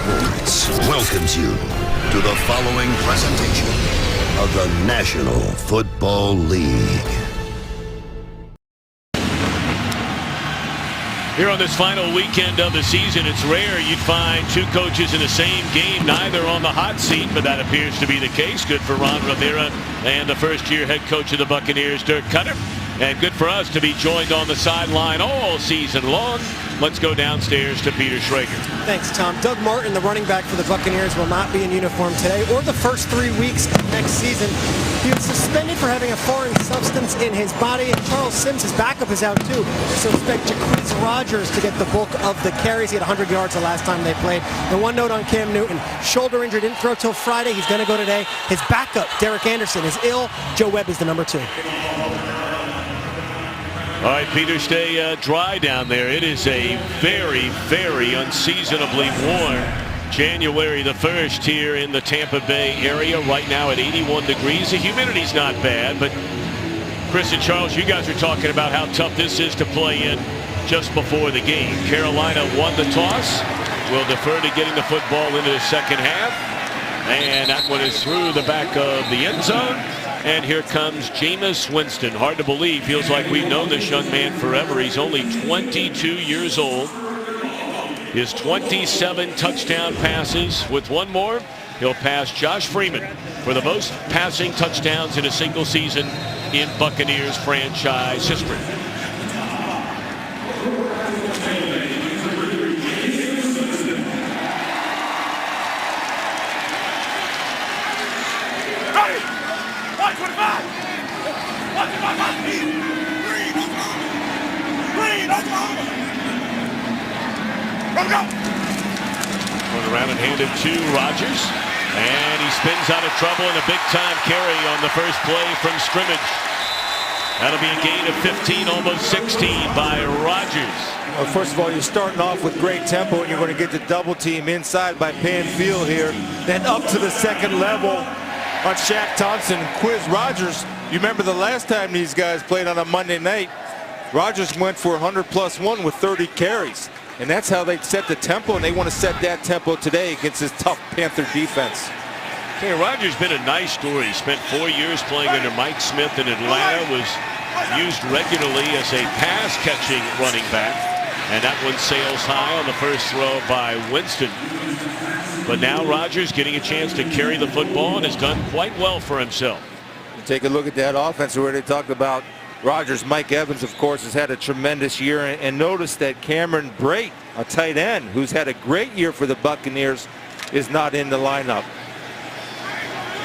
Sports welcomes you to the following presentation of the National Football League. Here on this final weekend of the season, it's rare you'd find two coaches in the same game, neither on the hot seat, but that appears to be the case. Good for Ron Rivera and the first-year head coach of the Buccaneers, Dirk Koetter. And good for us to be joined on the sideline all season long. Let's go downstairs to Peter Schrager. Thanks, Tom. Doug Martin, the running back for the Buccaneers, will not be in uniform today or the first 3 weeks of next season. He was suspended for having a foreign substance in his body, and Charles Sims, his backup, is out too. So expect Jacquizz Rodgers to get the bulk of the carries. He had 100 yards the last time they played. And one note on Cam Newton, shoulder injury, didn't throw till Friday. He's going to go today. His backup, Derek Anderson, is ill. Joe Webb is the number 2. All right, Peter, stay dry down there. It is a very, very unseasonably warm January the 1st here in the Tampa Bay area. Right now at 81 degrees. The humidity's not bad, but Chris and Charles, you guys are talking about how tough this is to play in just before the game. Carolina won the toss. Will defer to getting the football into the second half. And that one is through the back of the end zone. And here comes Jameis Winston. Hard to believe. Feels like we've known this young man forever. He's only 22 years old. His 27 touchdown passes. With one more, he'll pass Josh Freeman for the most passing touchdowns in a single season in Buccaneers franchise history. Going around and handed to Rodgers, and he spins out of trouble in a big-time carry on the first play from scrimmage. That'll be a gain of 15, almost 16 by Rodgers. Well, first of all, you're starting off with great tempo, and you're going to get the double team inside by Panfield here. Then up to the second level on Shaq Thompson and Jacquizz Rodgers. You remember the last time these guys played on a Monday night, Rodgers went for 100+1 with 30 carries. And that's how they set the tempo, and they want to set that tempo today against this tough Panther defense. Hey, Rodgers been a nice story. He spent 4 years playing under Mike Smith in Atlanta, was used regularly as a pass-catching running back. And that one sails high on the first throw by Winston. But now Rodgers getting a chance to carry the football and has done quite well for himself. Take a look at that offense where they talked about Rodgers. Mike Evans, of course, has had a tremendous year. And notice that Cameron Brate, a tight end, who's had a great year for the Buccaneers, is not in the lineup.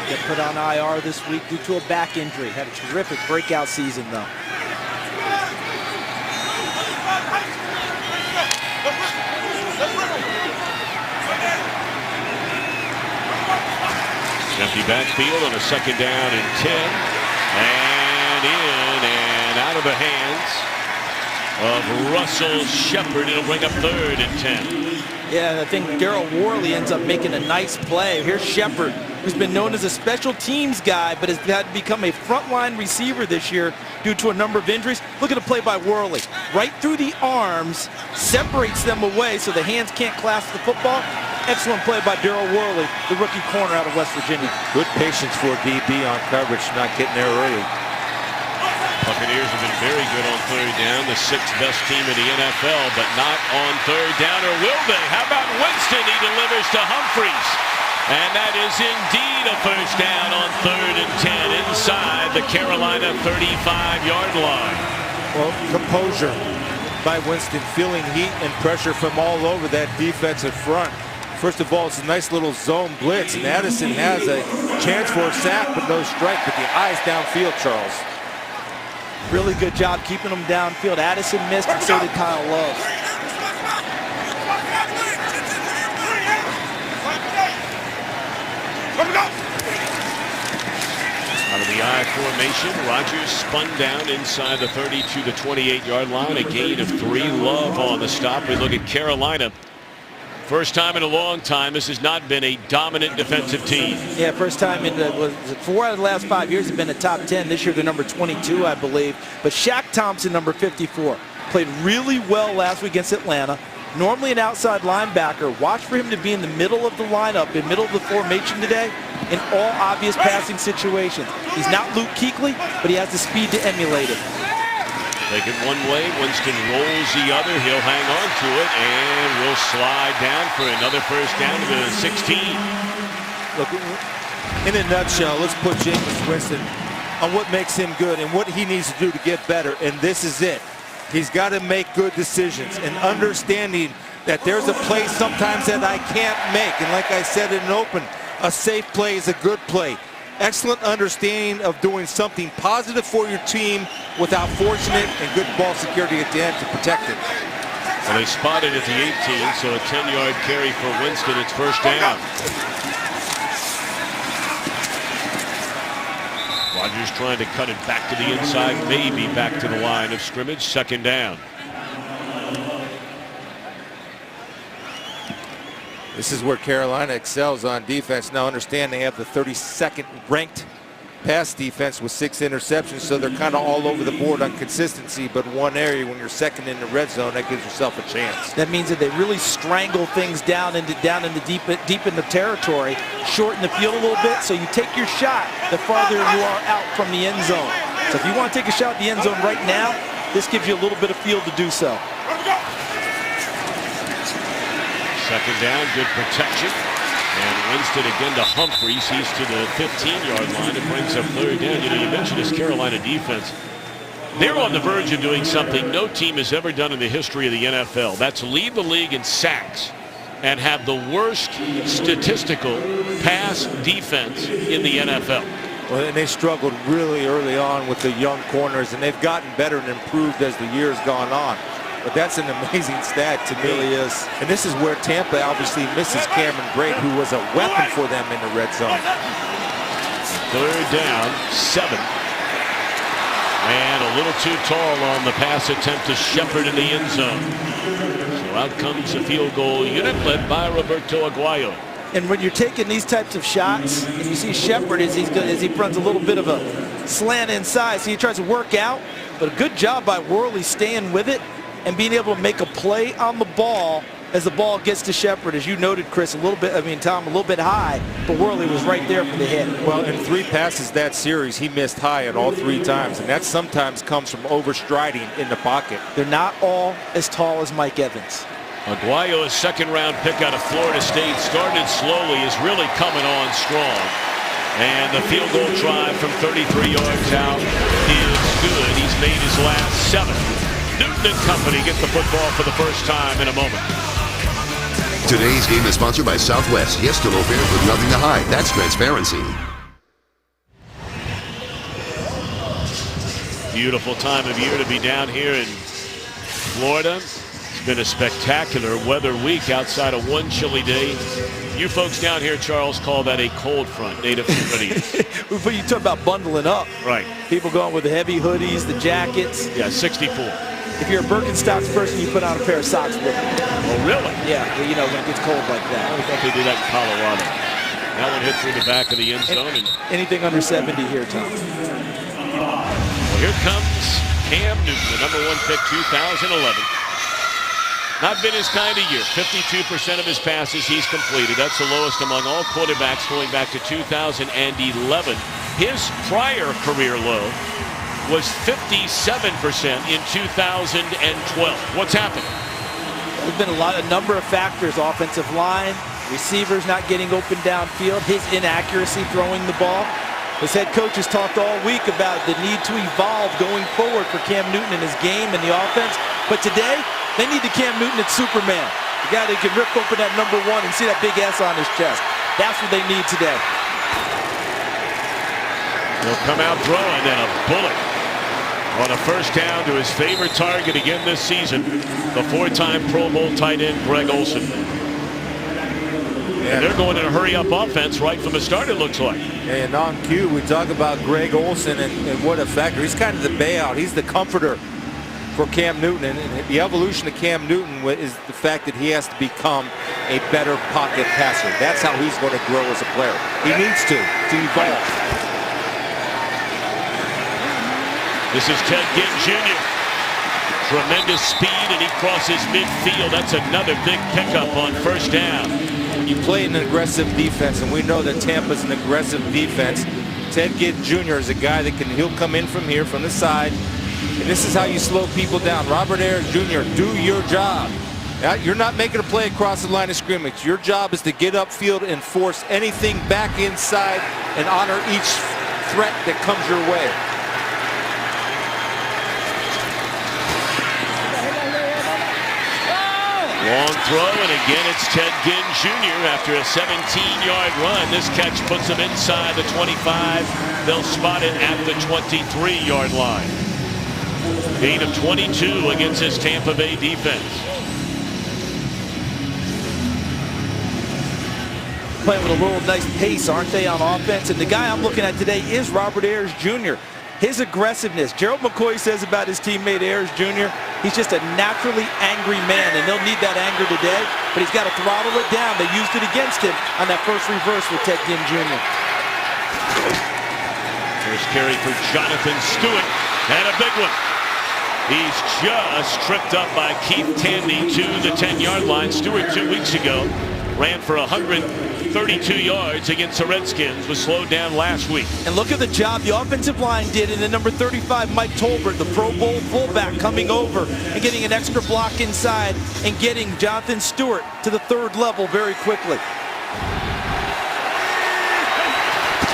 Get put on IR this week due to a back injury. Had a terrific breakout season, though. Empty backfield on a second down and 10. And in and out of the hands of Russell Shepard. It'll bring up 3rd and 10. Yeah, and I think Daryl Worley ends up making a nice play. Here's Shepard, who's been known as a special teams guy, but has had to become a frontline receiver this year due to a number of injuries. Look at the play by Worley. Right through the arms, separates them away so the hands can't clasp the football. Excellent play by Daryl Worley, the rookie corner out of West Virginia. Good patience for DB on coverage, not getting there early. Buccaneers have been very good on 3rd down, the 6th best team in the NFL, but not on 3rd down, or will they? How about Winston? He delivers to Humphries. And that is indeed a first down on 3rd and 10 inside the Carolina 35-yard line. Well, composure by Winston, feeling heat and pressure from all over that defensive front. First of all, it's a nice little zone blitz, and Addison has a chance for a sack, but no strike. But the eyes downfield, Charles. Really good job keeping them downfield. Addison missed, and so did Kyle Love. Out of the I formation, Rodgers spun down inside the 30 to the 28-yard line. A gain of 3. Love on the stop. We look at Carolina. First time in a long time this has not been a dominant defensive team. Yeah, first time in was 4 out of the last 5 years have been a top 10. This year they're number 22, I believe. But Shaq Thompson, number 54, played really well last week against Atlanta. Normally an outside linebacker. Watch for him to be in the middle of the lineup, in middle of the formation today, in all obvious passing situations. He's not Luke Kuechly, but he has the speed to emulate it. Take it one way, Winston rolls the other, he'll hang on to it, and will slide down for another first down to the 16. Look, in a nutshell, let's put Jameis Winston on what makes him good and what he needs to do to get better, and this is it. He's got to make good decisions and understanding that there's a play sometimes that I can't make, and like I said in an open, a safe play is a good play. Excellent understanding of doing something positive for your team without forcing it, and good ball security at the end to protect it. Well, they spotted at the 18, so a 10-yard carry for Winston. It's first down. Rodgers trying to cut it back to the inside, maybe back to the line of scrimmage. Second down. This is where Carolina excels on defense. Now understand they have the 32nd ranked pass defense with 6 interceptions, so they're kind of all over the board on consistency, but one area when you're second in the red zone, that gives yourself a chance. That means that they really strangle things down into deep in the territory, shorten the field a little bit, so you take your shot the farther you are out from the end zone. So if you want to take a shot at the end zone right now, this gives you a little bit of field to do so. Second down, good protection. And Winston again to Humphries. He's to the 15-yard line. It brings up third down. You know, you mentioned this Carolina defense. They're on the verge of doing something no team has ever done in the history of the NFL. That's lead the league in sacks and have the worst statistical pass defense in the NFL. Well, and they struggled really early on with the young corners, and they've gotten better and improved as the year's gone on. But that's an amazing stat to me. It really is. And this is where Tampa obviously misses Cameron Brate, who was a weapon for them in the red zone. Third down, 7. And a little too tall on the pass attempt to Shepard in the end zone. So out comes the field goal unit led by Roberto Aguayo. And when you're taking these types of shots, and you see Shepard as he runs a little bit of a slant inside, so he tries to work out, but a good job by Worley staying with it and being able to make a play on the ball as the ball gets to Shepard. As you noted, Chris, Tom, a little bit high, but Worley was right there for the hit. Well, in 3 passes that series, he missed high at all 3 times, and that sometimes comes from overstriding in the pocket. They're not all as tall as Mike Evans. Aguayo, a second-round pick out of Florida State, started slowly, is really coming on strong. And the field goal try from 33 yards out is good. He's made his last 7. Newton and company get the football for the first time in a moment. Today's game is sponsored by Southwest. Yes to low fares with nothing to hide. That's transparency. Beautiful time of year to be down here in Florida. It's been a spectacular weather week outside of one chilly day. You folks down here, Charles, call that a cold front, native humidity. But you talk about bundling up. Right. People going with the heavy hoodies, the jackets. Yeah, 64. If you're a Birkenstocks person, you put on a pair of socks with it. Oh, really? Yeah, you know, when it gets cold like that. I thought they do that in Colorado. That one hit through the back of the end zone. And anything under 70 here, Tom. well, here comes Cam Newton, the number 1 pick, 2011. Not been his kind of year. 52% of his passes he's completed. That's the lowest among all quarterbacks going back to 2011. His prior career low was 57% in 2012. What's happened? There's been a number of factors. Offensive line, receivers not getting open downfield, his inaccuracy throwing the ball. His head coach has talked all week about the need to evolve going forward for Cam Newton in his game and the offense. But today, they need the Cam Newton at Superman. The guy that can rip open that number 1 and see that big S on his chest. That's what they need today. He'll come out throwing and a bullet on a first down to his favorite target again this season, the 4-time Pro Bowl tight end Greg Olsen. And they're going in a hurry-up offense right from the start, it looks like. And on cue, we talk about Greg Olsen and what a factor. He's kind of the bailout. He's the comforter for Cam Newton. And the evolution of Cam Newton is the fact that he has to become a better pocket passer. That's how he's going to grow as a player. He needs to evolve. This is Ted Ginn Jr. Tremendous speed, and he crosses midfield. That's another big pickup on first down. You play an aggressive defense, and we know that Tampa's an aggressive defense. Ted Ginn Jr. is a guy that he'll come in from here, from the side, and this is how you slow people down. Robert Ayers Jr., do your job. You're not making a play across the line of scrimmage. Your job is to get upfield and force anything back inside and honor each threat that comes your way. Long throw, and again it's Ted Ginn Jr. after a 17-yard run. This catch puts him inside the 25. They'll spot it at the 23-yard line. Gain of 22 against this Tampa Bay defense. Playing with a little nice pace, aren't they, on offense? And the guy I'm looking at today is Robert Ayers Jr. His aggressiveness. Gerald McCoy says about his teammate Ayers Jr., he's just a naturally angry man, and they'll need that anger today, but he's got to throttle it down. They used it against him on that first reverse with Ted Ginn Jr. First carry for Jonathan Stewart, and a big one. He's just tripped up by Keith Tandy to the 10-yard line. Stewart 2 weeks ago ran for 132 yards against the Redskins, was slowed down last week. And look at the job the offensive line did, and the number 35, Mike Tolbert, the Pro Bowl fullback, coming over and getting an extra block inside and getting Jonathan Stewart to the third level very quickly.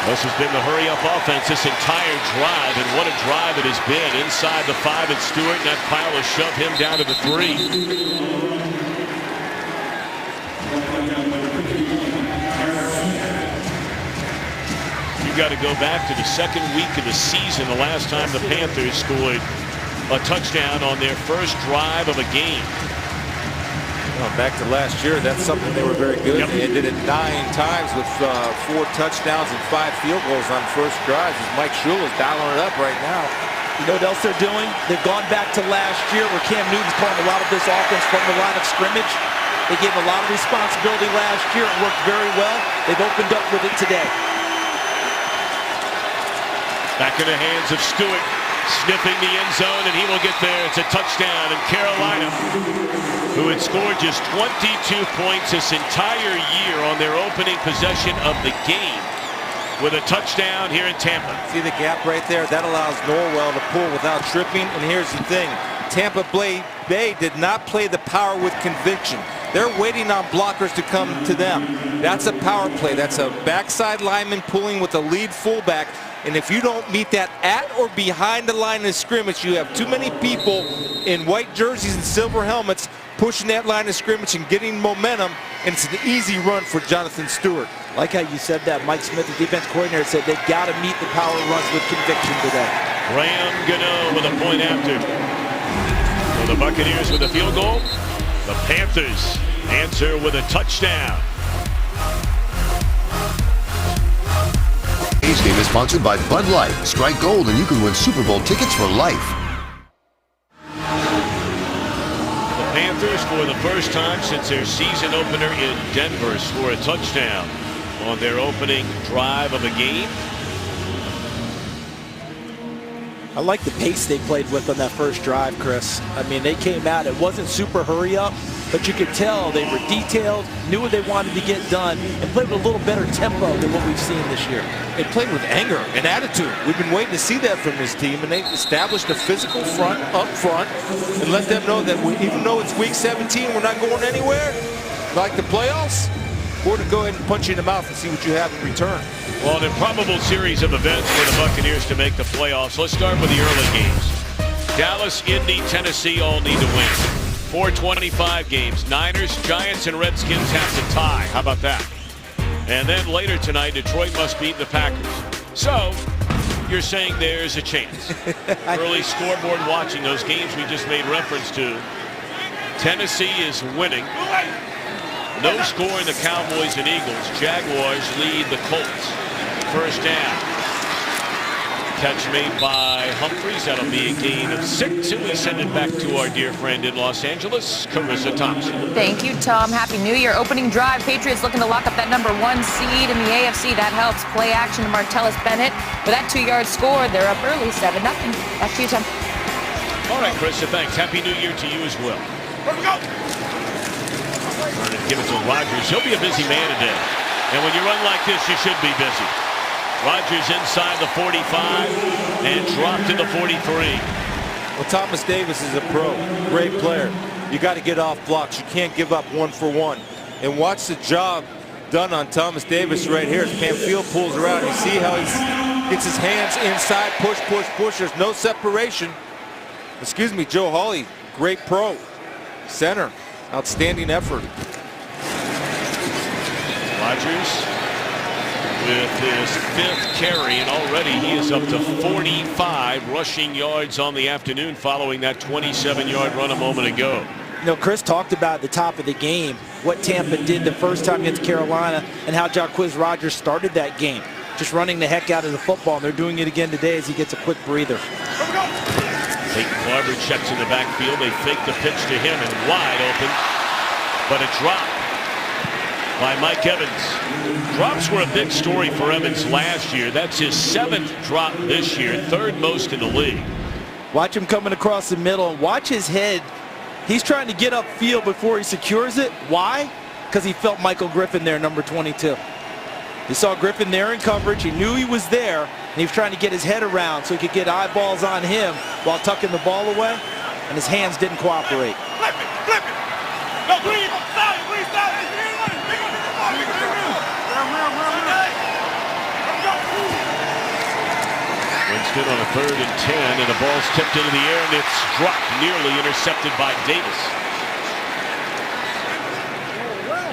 This has been the hurry-up offense this entire drive, and what a drive it has been. Inside the 5 at Stewart, and that pile will shove him down to the 3. Got to go back to the second week of the season, the last time the Panthers scored a touchdown on their first drive of a game. Well, back to last year, that's something they were very good. Yep. They did it 9 times with 4 touchdowns and 5 field goals on first drives. As Mike Shula is dialing it up right now. You know what else they're doing? They've gone back to last year where Cam Newton's calling a lot of this offense from the line of scrimmage. They gave a lot of responsibility last year. It worked very well. They've opened up with it today. Back in the hands of Stewart, sniffing the end zone, and he will get there. It's a touchdown, and Carolina, who had scored just 22 points this entire year on their opening possession of the game, with a touchdown here in Tampa. See the gap right there? That allows Norwell to pull without tripping. And here's the thing. Tampa Bay did not play the power with conviction. They're waiting on blockers to come to them. That's a power play. That's a backside lineman pulling with a lead fullback. And if you don't meet that at or behind the line of scrimmage, you have too many people in white jerseys and silver helmets pushing that line of scrimmage and getting momentum, and it's an easy run for Jonathan Stewart. Like how you said that, Mike Smith, the defense coordinator, said they've got to meet the power runs with conviction today. Graham Gano with a point after. So the Buccaneers with a field goal. The Panthers answer with a touchdown. Today's game is sponsored by Bud Light. Strike gold and you can win Super Bowl tickets for life. The Panthers, for the first time since their season opener in Denver, score a touchdown on their opening drive of a game. I like the pace they played with on that first drive, Chris. I mean, they came out. It wasn't super hurry up, but you could tell they were detailed, knew what they wanted to get done, and played with a little better tempo than what we've seen this year. They played with anger and attitude. We've been waiting to see that from this team, and they established a physical front up front and let them know that even though it's week 17, we're not going anywhere. Like the playoffs, we're to go ahead and punch you in the mouth and see what you have in return. Well, an improbable series of events for the Buccaneers to make the playoffs. Let's start with the early games. Dallas, Indy, Tennessee all need to win. 4:25 games. Niners, Giants, and Redskins have to tie. How about that? And then later tonight, Detroit must beat the Packers. So, you're saying there's a chance. Early scoreboard watching those games we just made reference to. Tennessee is winning. No score in the Cowboys and Eagles. Jaguars lead the Colts. First down. Catch made by Humphries. That'll be a gain of 6. And we send it back to our dear friend in Los Angeles, Carissa Thompson. Thank you, Tom. Happy New Year. Opening drive. Patriots looking to lock up that number 1 seed in the AFC. That helps. Play action to Martellus Bennett. For that 2-yard score, they're up early, 7-0. Back to you, Tom. All All right, Chris, thanks. Happy New Year to you as well. Let's go. Give it to Rodgers. He'll be a busy man today. And when you run like this, you should be busy. Rodgers inside the 45 and dropped to the 43. Well, Thomas Davis is a pro, great player. You got to get off blocks. You can't give up 1-for-1. And watch the job done on Thomas Davis right here as Panfield pulls around. You see how he gets his hands inside, push, push, push. There's no separation. Excuse me, Joe Hawley, great pro. Center, outstanding effort. Rodgers with his 5th carry, and already he is up to 45 rushing yards on the afternoon following that 27-yard run a moment ago. You know, Chris talked about at the top of the game what Tampa did the first time against Carolina and how Jacquizz Rodgers started that game. Just running the heck out of the football, and they're doing it again today as he gets a quick breather. Peyton Barber checks in the backfield. They fake the pitch to him and wide open, but a drop by Mike Evans. Drops were a big story for Evans last year. That's his 7th drop this year, 3rd most in the league. Watch him coming across the middle and watch his head. He's trying to get upfield before he secures it. Why? Because he felt Michael Griffin there, number 22. He saw Griffin there in coverage. He knew he was there, and he was trying to get his head around so he could get eyeballs on him while tucking the ball away, and his hands didn't cooperate. Flip it, flip it. No, please, stop it, please, stop it. Winston on a 3rd and 10, and the ball's tipped into the air, and it's dropped, nearly intercepted by Davis.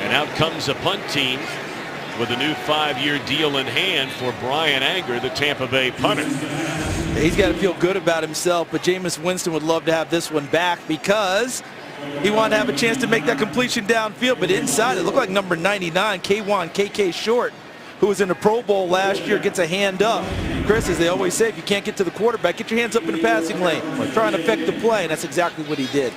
And out comes a punt team with a new 5-year deal in hand for Brian Anger, the Tampa Bay punter. He's got to feel good about himself, but Jameis Winston would love to have this one back because he wanted to have a chance to make that completion downfield, but inside it looked like number 99, K1 KK Short, who was in the Pro Bowl last year, gets a hand up. Chris, as they always say, if you can't get to the quarterback, get your hands up in the passing lane. Try and affect the play, and that's exactly what he did.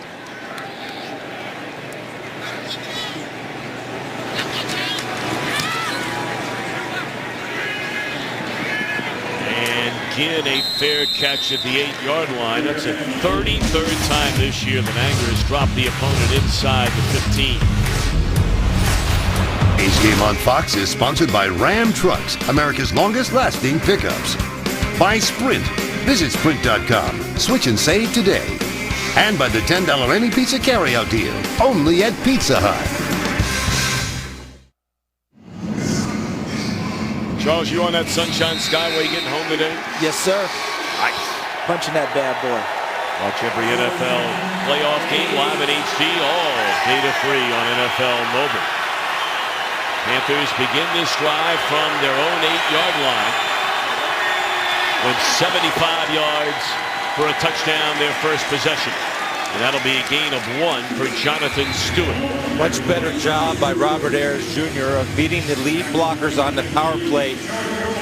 And again, a fair catch at the 8-yard line. That's a 33rd time this year that Anger has dropped the opponent inside the 15. A's Game on Fox is sponsored by Ram Trucks, America's longest-lasting pickups. By Sprint. Visit Sprint.com. Switch and save today. And by the $10 any pizza carryout deal, only at Pizza Hut. Charles, you on that Sunshine Skyway getting home today? Yes, sir. Nice. Punching that bad boy. Watch every NFL playoff game live in HD, all data-free on NFL Mobile. Panthers begin this drive from their own 8-yard line with 75 yards for a touchdown their first possession. And that'll be a gain of 1 for Jonathan Stewart. Much better job by Robert Ayers Jr. of beating the lead blockers on the power play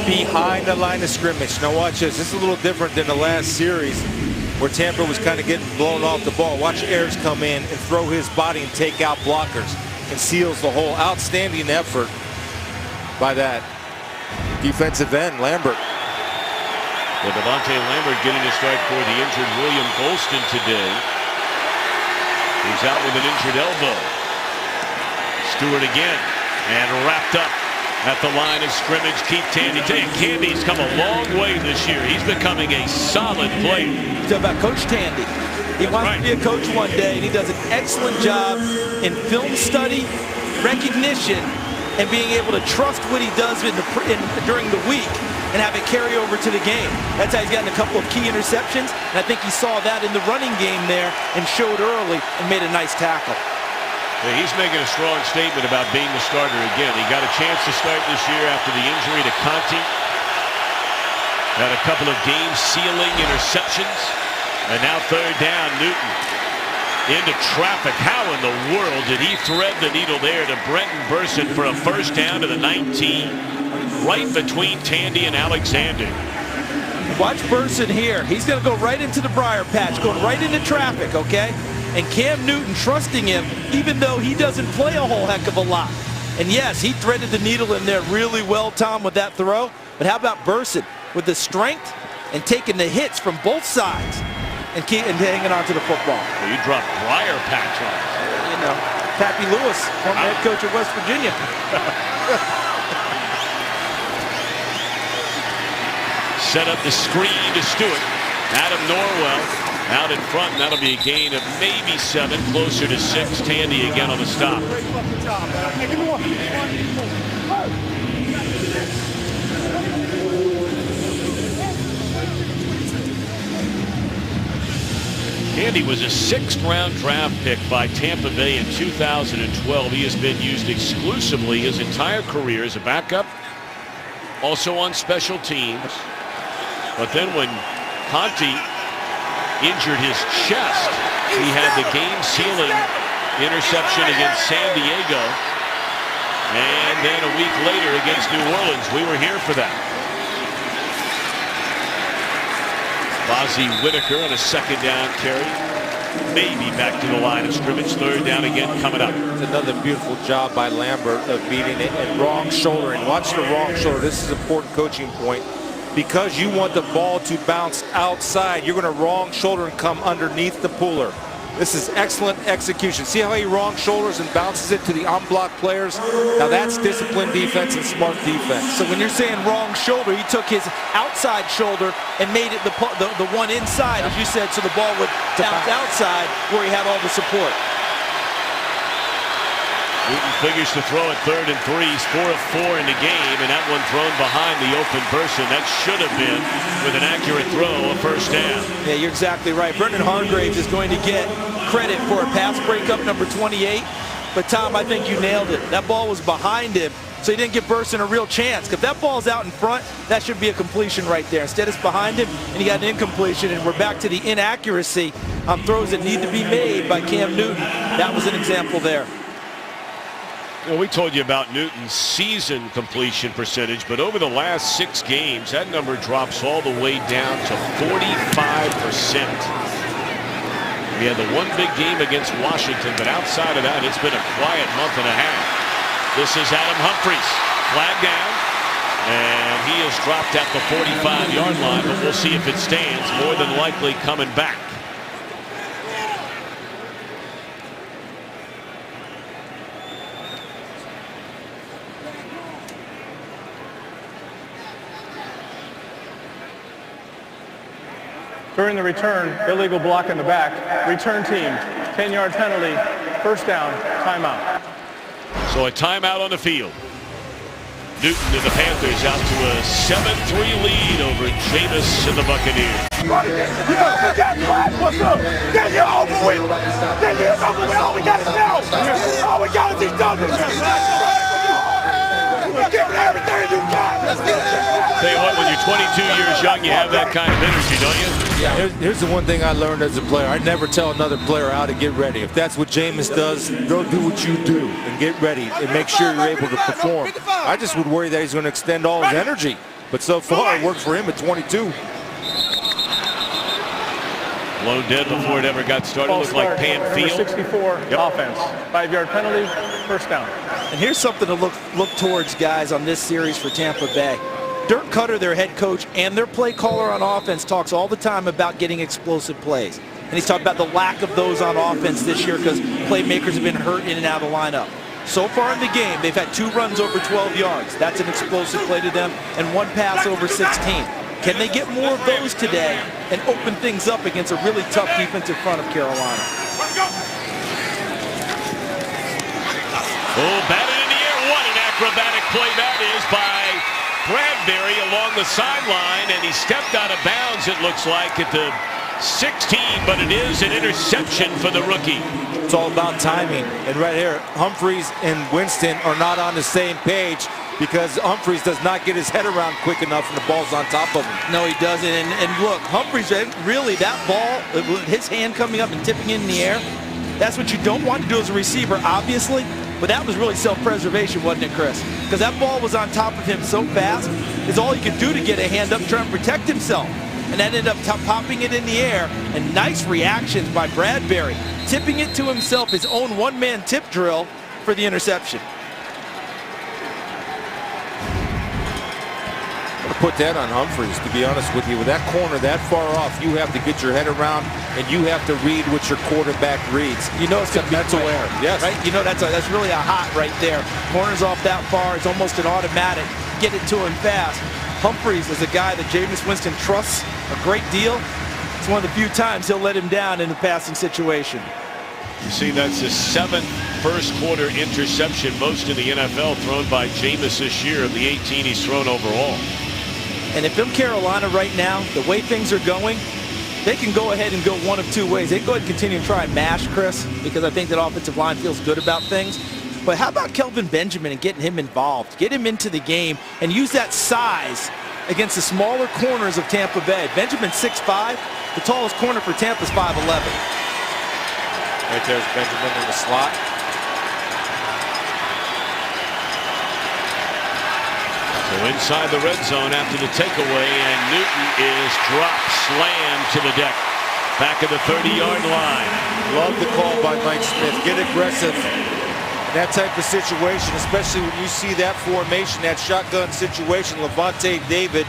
behind the line of scrimmage. Now watch this. This is a little different than the last series where Tampa was kind of getting blown off the ball. Watch Ayers come in and throw his body and take out blockers. Conceals the whole. Outstanding effort by that defensive end, Lambert. Well, Devontae Lambert getting a start for the injured William Golston today. He's out with an injured elbow. Stewart again, and wrapped up at the line of scrimmage. Keith Tandy. Candy's come a long way this year. He's becoming a solid player. You're talking about Coach Tandy. He wants to be a coach one day, and he does an excellent job in film study, recognition, and being able to trust what he does during the week and have it carry over to the game. That's how he's gotten a couple of key interceptions, and I think he saw that in the running game there and showed early and made a nice tackle. Yeah, he's making a strong statement about being the starter again. He got a chance to start this year after the injury to Conti. Had a couple of game-sealing interceptions. And now 3rd down, Newton into traffic. How in the world did he thread the needle there to Brenton Burson for a first down to the 19, right between Tandy and Alexander? Watch Burson here. He's going to go right into the briar patch, going right into traffic, okay? And Cam Newton trusting him, even though he doesn't play a whole heck of a lot. And yes, he threaded the needle in there really well, Tom, with that throw. But how about Burson with the strength and taking the hits from both sides? and hanging on to the football. Well, you dropped Briar Patch on us. You know, Pappy Lewis, former head coach of West Virginia. Set up the screen to Stewart. Adam Norwell out in front, and that'll be a gain of maybe 7, closer to 6. Tandy again on the stop. Tandy was a 6th-round draft pick by Tampa Bay in 2012. He has been used exclusively his entire career as a backup, also on special teams. But then when Conti injured his chest, he had the game-sealing interception against San Diego. And then a week later against New Orleans, we were here for that. Bozzie Whitaker on a 2nd down carry. Maybe back to the line of scrimmage. 3rd down again coming up. It's another beautiful job by Lambert of beating it and wrong shouldering. Watch the wrong shoulder. This is an important coaching point. Because you want the ball to bounce outside, you're going to wrong shoulder and come underneath the puller. This is excellent execution. See how he wrong shoulders and bounces it to the unblocked players? Now that's disciplined defense and smart defense. So when you're saying wrong shoulder, he took his outside shoulder and made it the one inside, as you said, so the ball would bounce outside where he had all the support. Newton figures to throw at 3rd and 3. He's 4 of 4 in the game, and that one thrown behind the open person. That should have been, with an accurate throw, a 1st down. Yeah, you're exactly right. Brendan Hargraves is going to get credit for a pass breakup, number 28. But, Tom, I think you nailed it. That ball was behind him, so he didn't give Burson a real chance. If that ball's out in front, that should be a completion right there. Instead, it's behind him, and he got an incompletion, and we're back to the inaccuracy on throws that need to be made by Cam Newton. That was an example there. Well, we told you about Newton's season completion percentage, but over the last 6 games, that number drops all the way down to 45%. We had the one big game against Washington, but outside of that, it's been a quiet month and a half. This is Adam Humphries, flag down, and he is dropped at the 45-yard line, but we'll see if it stands. More than likely coming back. During the return, illegal block in the back. Return team, 10-yard penalty, 1st down, timeout. So a timeout on the field. Newton and the Panthers out to a 7-3 lead over Jameis and the Buccaneers. What's up? Then you're over with. Then you're over with. All we got is now. All we got is these numbers. Give it everything you got. Tell you what, when you're 22 years young, you have that kind of energy, don't you? Yeah. Here's the one thing I learned as a player. I never tell another player how to get ready. If that's what Jameis does, go do what you do and get ready and make sure you're able to perform. I just would worry that he's going to extend all his energy. But so far, it worked for him at 22. Blown dead before it ever got started. Looked like Pan Field. 64 offense. 5-yard penalty, 1st down. And here's something to look towards, guys, on this series for Tampa Bay. Dirk Cutter, their head coach, and their play caller on offense talks all the time about getting explosive plays. And he's talked about the lack of those on offense this year because playmakers have been hurt in and out of the lineup. So far in the game, they've had 2 runs over 12 yards. That's an explosive play to them, and 1 pass over 16. Can they get more of those today and open things up against a really tough defensive front of Carolina? Oh, batted in the air. What an acrobatic play that is by Bradbury along the sideline, and he stepped out of bounds, it looks like, at the 16, but it is an interception for the rookie. It's all about timing. And right here, Humphries and Winston are not on the same page because Humphries does not get his head around quick enough and the ball's on top of him. No, he doesn't. And look, Humphries, really, that ball, his hand coming up and tipping in the air, that's what you don't want to do as a receiver, obviously. But that was really self-preservation, wasn't it, Chris? Because that ball was on top of him so fast, is all he could do to get a hand up trying to protect himself. And that ended up popping it in the air. And nice reactions by Bradbury, tipping it to himself, his own one-man tip drill for the interception. Put that on Humphries, to be honest with you. With that corner that far off, you have to get your head around, and you have to read what your quarterback reads. You know it's a mental error. Yes. Right? You know that's really a hot right there. Corner's off that far. It's almost an automatic. Get it to him fast. Humphries is a guy that Jameis Winston trusts a great deal. It's one of the few times he'll let him down in a passing situation. You see, that's the 7th first-quarter interception, most in the NFL, thrown by Jameis this year of the 18 he's thrown overall. And if I'm Carolina right now, the way things are going, they can go ahead and go one of two ways. They can go ahead and continue to try and mash Chris, because I think that offensive line feels good about things. But how about Kelvin Benjamin and getting him involved? Get him into the game and use that size against the smaller corners of Tampa Bay. Benjamin 6'5", the tallest corner for Tampa is 5'11". Right there's Benjamin in the slot. So inside the red zone after the takeaway, and Newton is dropped, slammed to the deck. Back at the 30-yard line. Love the call by Mike Smith. Get aggressive in that type of situation, especially when you see that formation, that shotgun situation. Levante David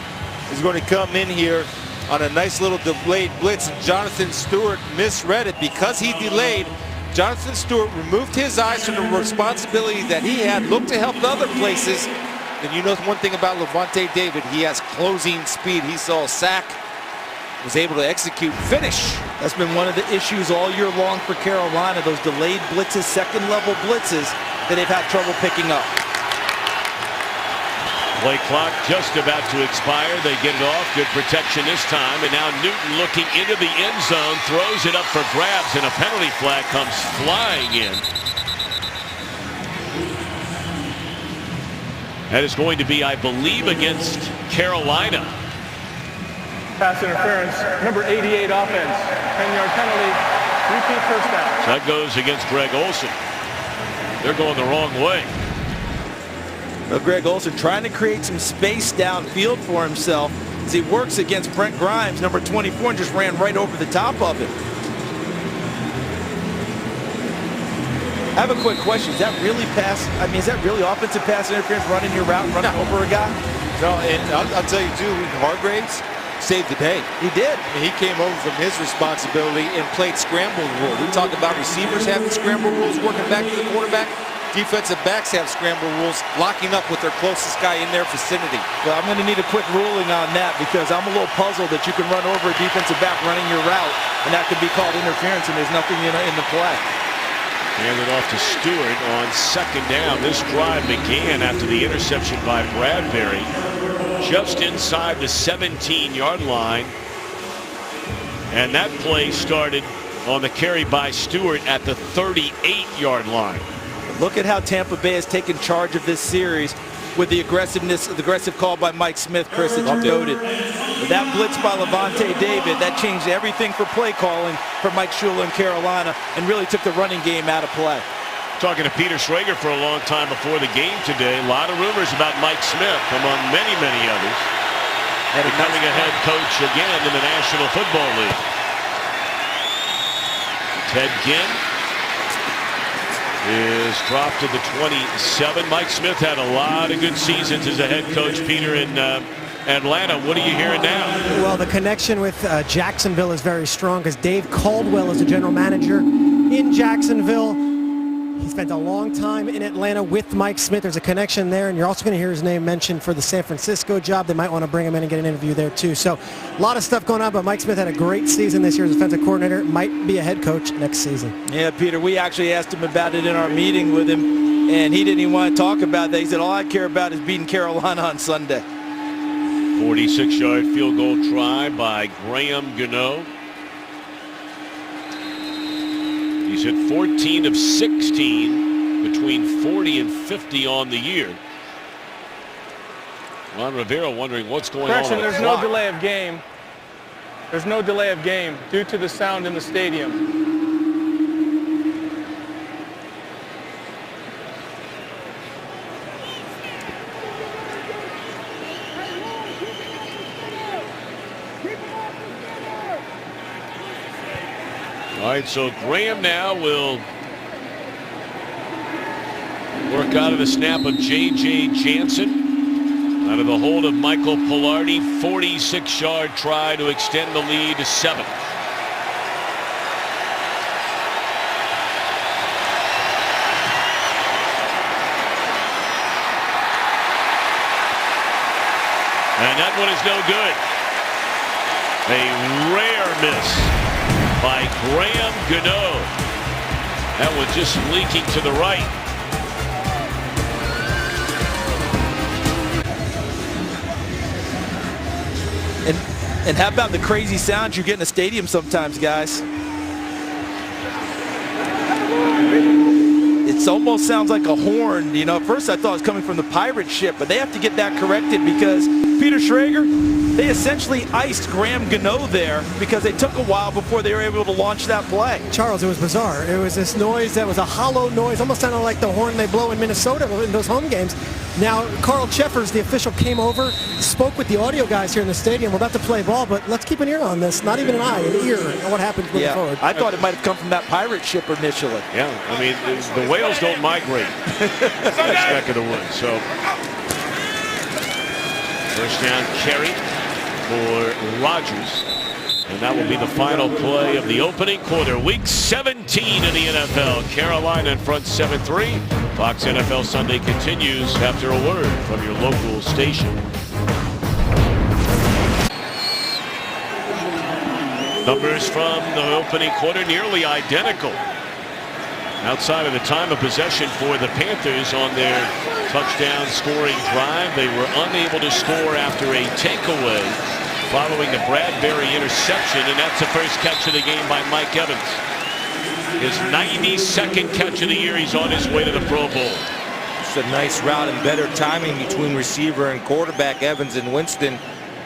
is going to come in here on a nice little delayed blitz, and Jonathan Stewart misread it. Because he delayed, Jonathan Stewart removed his eyes from the responsibility that he had, looked to help the other places. And you know one thing about Levante David, he has closing speed. He saw a sack, was able to execute, finish. That's been one of the issues all year long for Carolina, those delayed blitzes, second-level blitzes that they've had trouble picking up. Play clock just about to expire. They get it off. Good protection this time. And now Newton looking into the end zone, throws it up for grabs, and a penalty flag comes flying in. That is going to be, I believe, against Carolina. Pass interference, number 88 offense, 10-yard penalty, repeat first down. So that goes against Greg Olsen. They're going the wrong way. Well, Greg Olsen trying to create some space downfield for himself as he works against Brent Grimes, number 24, and just ran right over the top of it. I have a quick question. Is that really is that really offensive pass interference, running your route, running over a guy? No, and I'll tell you too, Hargraves saved the day. He did. I mean, he came over from his responsibility and played scramble rule. We talked about receivers having scramble rules, working back to the quarterback. Defensive backs have scramble rules, locking up with their closest guy in their vicinity. Well, I'm going to need a quick ruling on that, because I'm a little puzzled that you can run over a defensive back running your route, and that could be called interference, and there's nothing in the play. Handed off to Stewart on second down. This drive began after the interception by Bradbury, just inside the 17-yard line. And that play started on the carry by Stewart at the 38-yard line. Look at how Tampa Bay has taken charge of this series with the aggressive call by Mike Smith, Chris, that you noted. That blitz by Levante David, that changed everything for play calling for Mike Shula in Carolina, and really took the running game out of play. Talking to Peter Schrager for a long time before the game today. A lot of rumors about Mike Smith, among many, many others, becoming a head coach again in the National Football League. Ted Ginn is dropped to the 27. Mike Smith had a lot of good seasons as a head coach, Peter, in Atlanta. What are you hearing now? Well, the connection with Jacksonville is very strong, because Dave Caldwell is the general manager in Jacksonville. He spent a long time in Atlanta with Mike Smith. There's a connection there, and you're also going to hear his name mentioned for the San Francisco job. They might want to bring him in and get an interview there too. So a lot of stuff going on, but Mike Smith had a great season this year as defensive coordinator. Might be a head coach next season. Yeah, Peter, we actually asked him about it in our meeting with him, and he didn't even want to talk about that. He said, all I care about is beating Carolina on Sunday. 46-yard field goal try by Graham Gano. He's hit 14 of 16, between 40 and 50 on the year. Ron Rivera wondering what's going on. There's no delay of game. There's no delay of game due to the sound in the stadium. All right, so Graham now will work out of the snap of J.J. Jansen. Out of the hold of Michael Pilardi, 46-yard try to extend the lead to 7. And that one is no good. A rare miss by Graham Gano. That one just leaking to the right. And how about the crazy sounds you get in a stadium sometimes, guys? It almost sounds like a horn. You know, at first I thought it was coming from the pirate ship, but they have to get that corrected because Peter Schrager, they essentially iced Graham Gano there because it took a while before they were able to launch that play. Charles, it was bizarre. It was this noise that was a hollow noise, almost sounded like the horn they blow in Minnesota in those home games. Now, Carl Cheffers, the official, came over, spoke with the audio guys here in the stadium. We're about to play ball, but let's keep an ear on this. Not even an eye, an ear on what happens moving forward. I thought it might have come from that pirate ship initially. Yeah, I mean, the whales don't migrate this neck of the woods. So, first down carry for Rodgers. And that will be the final play of the opening quarter. Week 17 in the NFL. Carolina in front 7-3. Fox NFL Sunday continues after a word from your local station. Numbers from the opening quarter nearly identical. Outside of the time of possession for the Panthers on their touchdown scoring drive, they were unable to score after a takeaway following the Bradbury interception, and that's the first catch of the game by Mike Evans. His 92nd catch of the year. He's on his way to the Pro Bowl. It's a nice route and better timing between receiver and quarterback, Evans and Winston,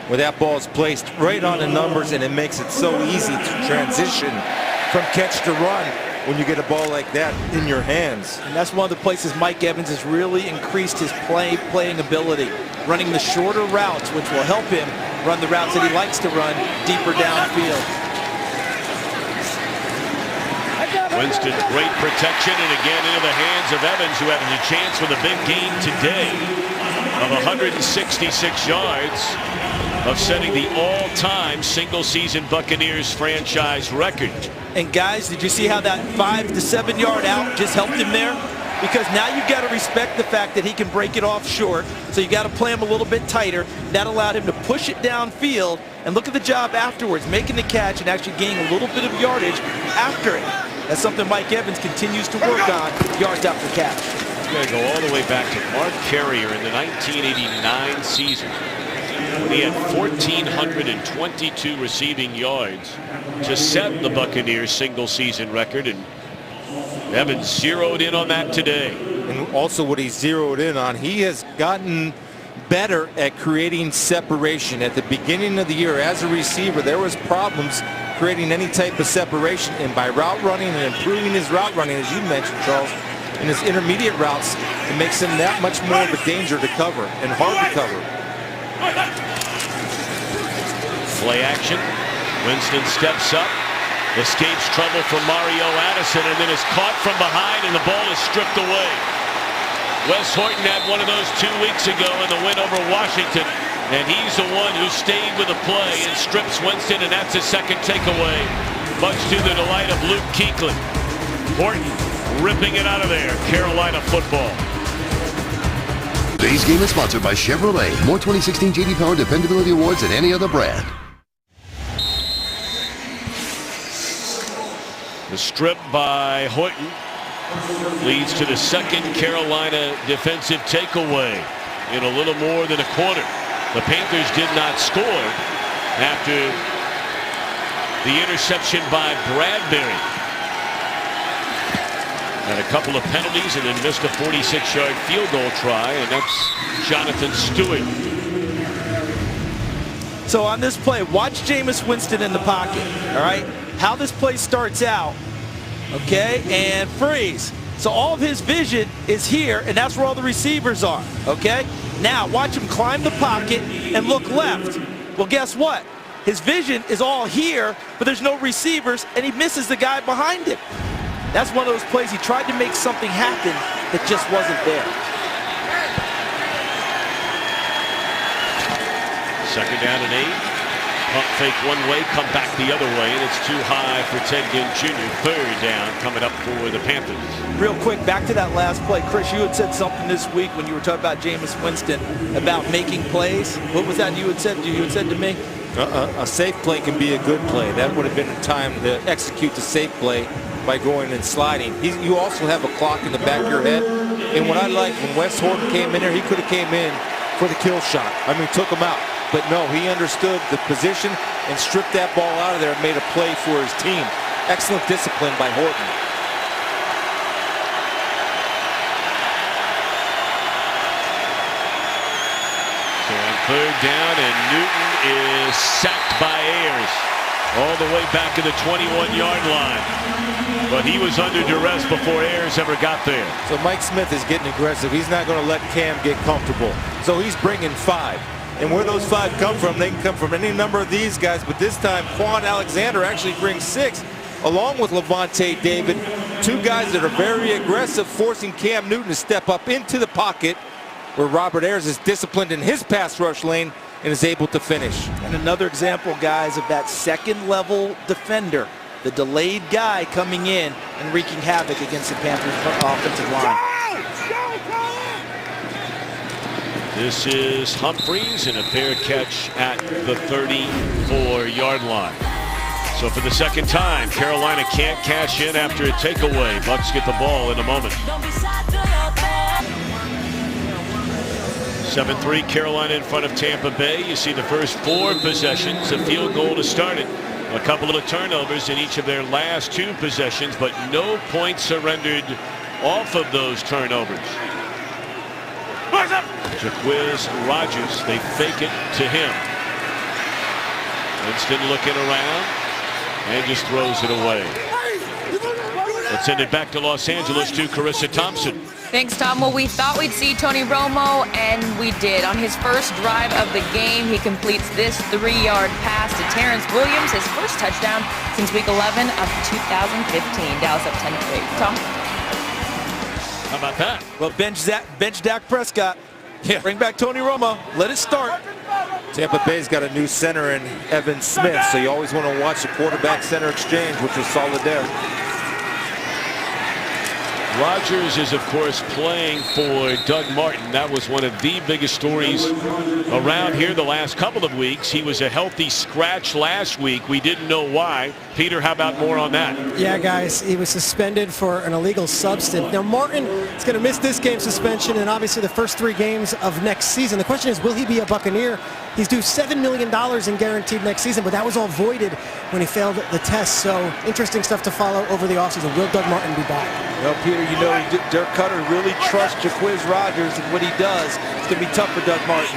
where that ball is placed right on the numbers, and it makes it so easy to transition from catch to run when you get a ball like that in your hands. And that's one of the places Mike Evans has really increased his playing ability, running the shorter routes, which will help him run the routes that he likes to run deeper downfield. Winston, great protection, and again into the hands of Evans, who had a chance with a big gain today of 166 yards, of setting the all-time single-season Buccaneers franchise record. And guys, did you see how that 5 to 7 yard out just helped him there? Because now you've got to respect the fact that he can break it off short, so you got to play him a little bit tighter. That allowed him to push it downfield, and look at the job afterwards, making the catch and actually gaining a little bit of yardage after it. That's something Mike Evans continues to work on, yards after catch. He's going to go all the way back to Mark Carrier in the 1989 season, when he had 1,422 receiving yards to set the Buccaneers single-season record, and Evans zeroed in on that today. And also what he zeroed in on, he has gotten better at creating separation. At the beginning of the year as a receiver, there was problems creating any type of separation, and by route running and improving his route running, as you mentioned, Charles, in his intermediate routes, it makes him that much more of a danger to cover and hard to cover. Play action. Winston steps up, escapes trouble from Mario Addison, and then is caught from behind, and the ball is stripped away. Wes Horton had one of those 2 weeks ago in the win over Washington, and he's the one who stayed with the play and strips Winston, and that's his second takeaway, much to the delight of Luke Kuechly. Horton ripping it out of there. Carolina football. Today's game is sponsored by Chevrolet. More 2016 J.D. Power Dependability Awards than any other brand. The strip by Horton leads to the second Carolina defensive takeaway in a little more than a quarter. The Panthers did not score after the interception by Bradbury. Had a couple of penalties and then missed a 46-yard field goal try, and that's Jonathan Stewart. So on this play, watch Jameis Winston in the pocket, all right? How this play starts out, okay, and freeze. So all of his vision is here, and that's where all the receivers are, okay? Now watch him climb the pocket and look left. Well, guess what? His vision is all here, but there's no receivers, and he misses the guy behind him. That's one of those plays he tried to make something happen that just wasn't there. Second down and 8. Pump fake one way, come back the other way, and it's too high for Ted Ginn Jr. Third down coming up for the Panthers. Real quick, back to that last play. Chris, you had said something this week when you were talking about Jameis Winston about making plays. What was that you had said? You had said to me? A safe play can be a good play. That would have been the time to execute the safe play by going and sliding. You also have a clock in the back of your head. And what I like, when Wes Horton came in there, he could have came in for the kill shot. I mean, took him out. But no, he understood the position and stripped that ball out of there and made a play for his team. Excellent discipline by Horton. So on third down, and Newton is sacked by Ayers all the way back to the 21-yard line. But he was under duress before Ayers ever got there. So Mike Smith is getting aggressive. He's not going to let Cam get comfortable. So he's bringing 5. And where those 5 come from, they can come from any number of these guys. But this time, Quan Alexander actually brings 6, along with Levante David. 2 guys that are very aggressive, forcing Cam Newton to step up into the pocket, where Robert Ayers is disciplined in his pass rush lane and is able to finish. And another example, guys, of that second-level defender, the delayed guy coming in and wreaking havoc against the Panthers offensive line. This is Humphreys, and a fair catch at the 34-yard line. So for the second time, Carolina can't cash in after a takeaway. Bucs get the ball in a moment. 7-3 Carolina in front of Tampa Bay. You see the first 4 possessions, a field goal to start it. A couple of turnovers in each of their last 2 possessions, but no points surrendered off of those turnovers. Jaquiz Rogers, they fake it to him. Winston looking around and just throws it away. Let's send it back to Los Angeles to Carissa Thompson. Thanks, Tom. Well, we thought we'd see Tony Romo, and we did. On his first drive of the game, he completes this 3-yard pass to Terrence Williams, his first touchdown since Week 11 of 2015. Dallas up 10-3. Tom? How about that? Well, bench Dak Prescott. Yeah. Bring back Tony Romo. Let it start. Tampa Bay's got a new center in Evan Smith, so you always want to watch the quarterback-center exchange, which was solid there. Rodgers is, of course, playing for Doug Martin. That was one of the biggest stories around here the last couple of weeks. He was a healthy scratch last week. We didn't know why. Peter, how about more on that? Yeah, guys, he was suspended for an illegal substance. Now, Martin is going to miss this game suspension and obviously the first 3 games of next season. The question is, will he be a Buccaneer? He's due $7 million in guaranteed next season, but that was all voided when he failed the test. So interesting stuff to follow over the offseason. Will Doug Martin be back? Well, Peter, you know, Dirk Cutter really trusts Jaquiz Rogers and what he does. It's going to be tough for Doug Martin.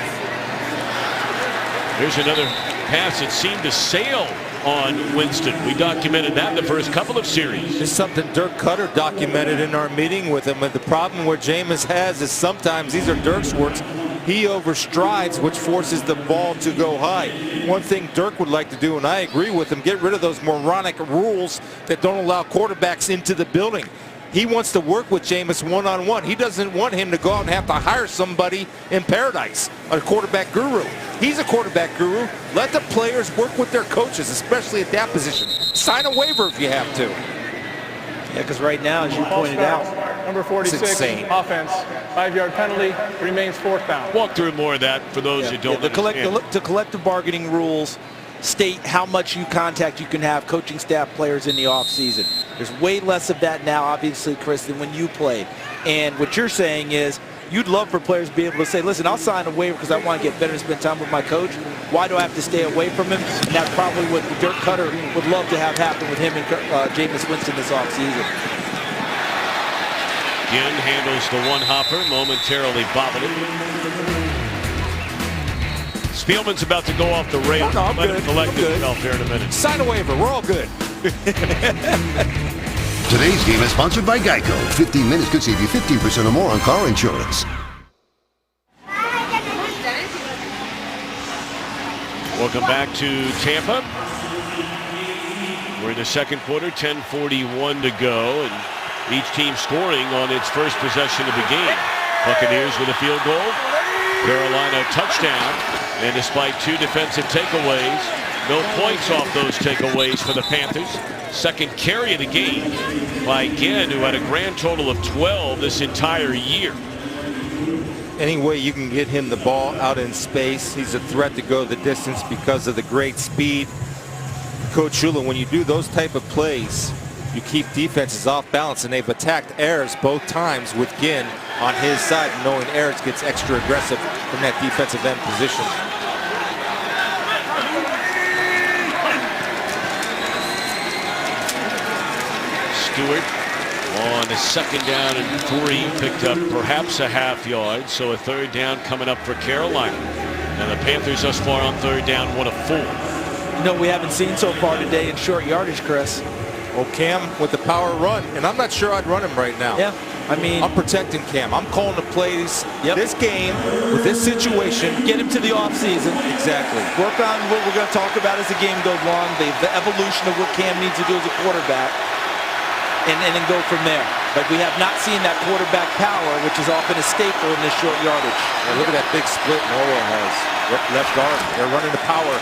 Here's another pass that seemed to sail on Winston. We documented that in the first couple of series. It's something Dirk Cutter documented in our meeting with him. And the problem where Jameis has is sometimes these are Dirk's words. He overstrides, which forces the ball to go high. One thing Dirk would like to do, and I agree with him, get rid of those moronic rules that don't allow quarterbacks into the building. He wants to work with Jameis one-on-one. He doesn't want him to go out and have to hire somebody in paradise, a quarterback guru. He's a quarterback guru. Let the players work with their coaches, especially at that position. Sign a waiver if you have to. Yeah, because right now, as you pointed out, Number 46, offense, 5-yard penalty, remains 4th down. Walk through more of that for those who don't understand. The collective bargaining rules state how much contact you can have coaching staff players in the offseason. There's way less of that now, obviously, Chris, than when you played. And what you're saying is you'd love for players to be able to say, listen, I'll sign a waiver because I want to get better and spend time with my coach. Why do I have to stay away from him? And that's probably what Dirk Cutter would love to have happen with him and Jameis Winston this offseason. Ginn handles the one-hopper, momentarily bobbled it. Spielman's about to go off the rails. No, Let him collect himself here in a minute. Sign a waiver. We're all good. Today's game is sponsored by Geico. 15 minutes could save you 15% or more on car insurance. Welcome back to Tampa. We're in the second quarter, 10:41 to go, and each team scoring on its first possession of the game. Buccaneers with a field goal. Carolina touchdown, and despite 2 defensive takeaways, no points off those takeaways for the Panthers. Second carry of the game by Ginn, who had a grand total of 12 this entire year. Any way you can get him the ball out in space, he's a threat to go the distance because of the great speed. Coach Shula, when you do those type of plays, you keep defenses off balance, and they've attacked Ayers both times with Ginn on his side, knowing Ayers gets extra aggressive from that defensive end position. Stewart on a 2nd down and 3, picked up perhaps a half yard, so a 3rd down coming up for Carolina. And the Panthers thus far on 3rd down, 1 of 4. You know, we haven't seen so far today in short yardage, Chris. Well, Cam with the power run, and I'm not sure I'd run him right now. Yeah, I mean, I'm protecting Cam. I'm calling the plays. This game, with this situation, get him to the offseason. Exactly. Work on what we're going to talk about as the game goes along, the evolution of what Cam needs to do as a quarterback, and then go from there. But we have not seen that quarterback power, which has often a staple in this short yardage. Yeah, look at that big split Norwell has. Left guard. They're running the power.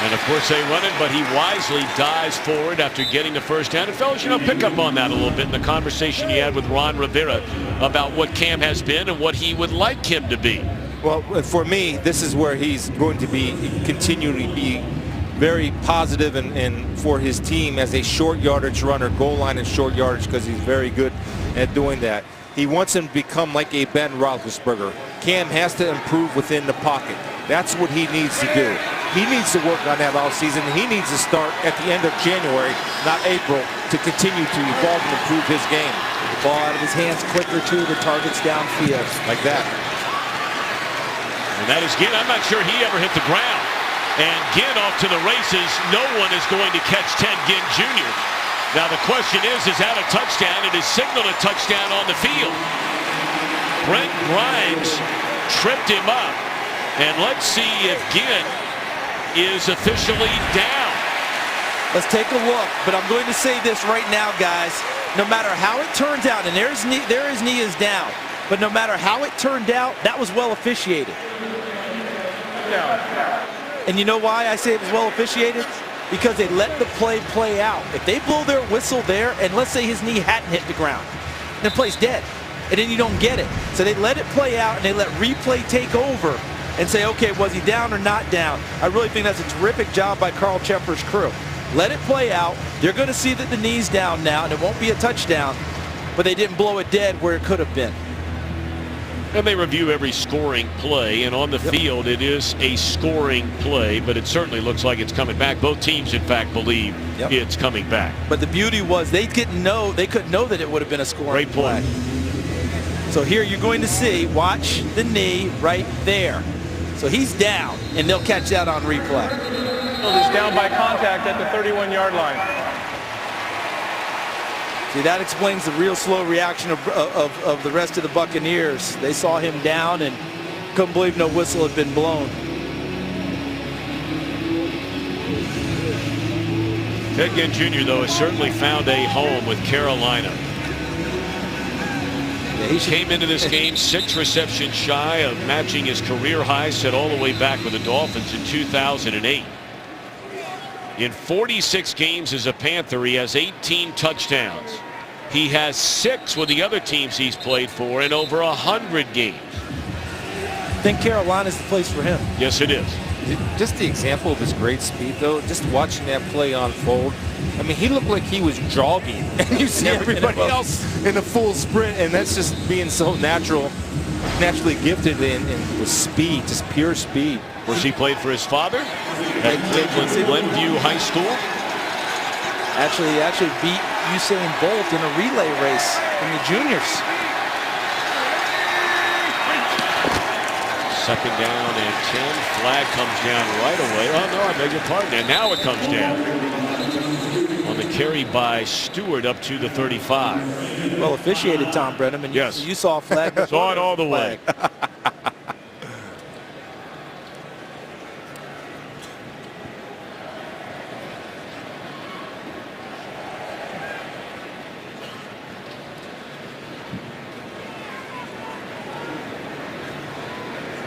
And of course they run it, but he wisely dives forward after getting the 1st down. And fellas, you know, pick up on that a little bit in the conversation you had with Ron Rivera about what Cam has been and what he would like him to be. Well, for me, this is where he's going to be continually be very positive and for his team as a short yardage runner, goal line and short yardage, because he's very good at doing that. He wants him to become like a Ben Roethlisberger. Cam has to improve within the pocket. That's what he needs to do. He needs to work on that all season. He needs to start at the end of January, not April, to continue to evolve and improve his game. The ball out of his hands quicker, too. The target's downfield. Like that. And that is Ginn. I'm not sure he ever hit the ground. And Ginn off to the races. No one is going to catch Ted Ginn Jr. Now the question is that a touchdown? It is signaled a touchdown on the field. Brent Grimes tripped him up. And let's see if Ginn is officially down. Let's take a look, but I'm going to say this right now, guys. No matter how it turns out, and there his knee is down, but no matter how it turned out, that was well officiated. And you know why I say it was well officiated? Because they let the play out. If they blow their whistle there, and let's say his knee hadn't hit the ground, then the play's dead, and then you don't get it. So they let it play out, and they let replay take over and say, okay, was he down or not down? I really think that's a terrific job by Carl Chepper's crew. Let it play out. They're going to see that the knee's down now, and it won't be a touchdown, but they didn't blow it dead where it could have been. And they review every scoring play, and on the field it is a scoring play, but it certainly looks like it's coming back. Both teams, in fact, believe it's coming back. But the beauty was they couldn't know that it would have been a scoring Great point. play. So here you're going to see, watch the knee right there. So he's down, and they'll catch that on replay. He's down by contact at the 31-yard line. See, that explains the real slow reaction of the rest of the Buccaneers. They saw him down and couldn't believe no whistle had been blown. Ted Ginn Jr., though, has certainly found a home with Carolina. He came into this game 6 receptions shy of matching his career high set all the way back with the Dolphins in 2008. In 46 games as a Panther, he has 18 touchdowns. He has 6 with the other teams he's played for in over 100 games. I think Carolina's the place for him. Yes, it is. Just the example of his great speed, though, just watching that play unfold. I mean, he looked like he was jogging, and you see everybody else in a full sprint, and that's just being so naturally gifted with speed, just pure speed. Of course, he played for his father at Cleveland Glenview High School. Actually, he actually beat Usain Bolt in a relay race in the juniors. 2nd down and 10. Flag comes down right away. Oh, no, I beg your pardon. And now it comes down. On the carry by Stewart up to the 35. Well officiated, Tom Brennan. Yes. You saw a flag. Saw it all the way.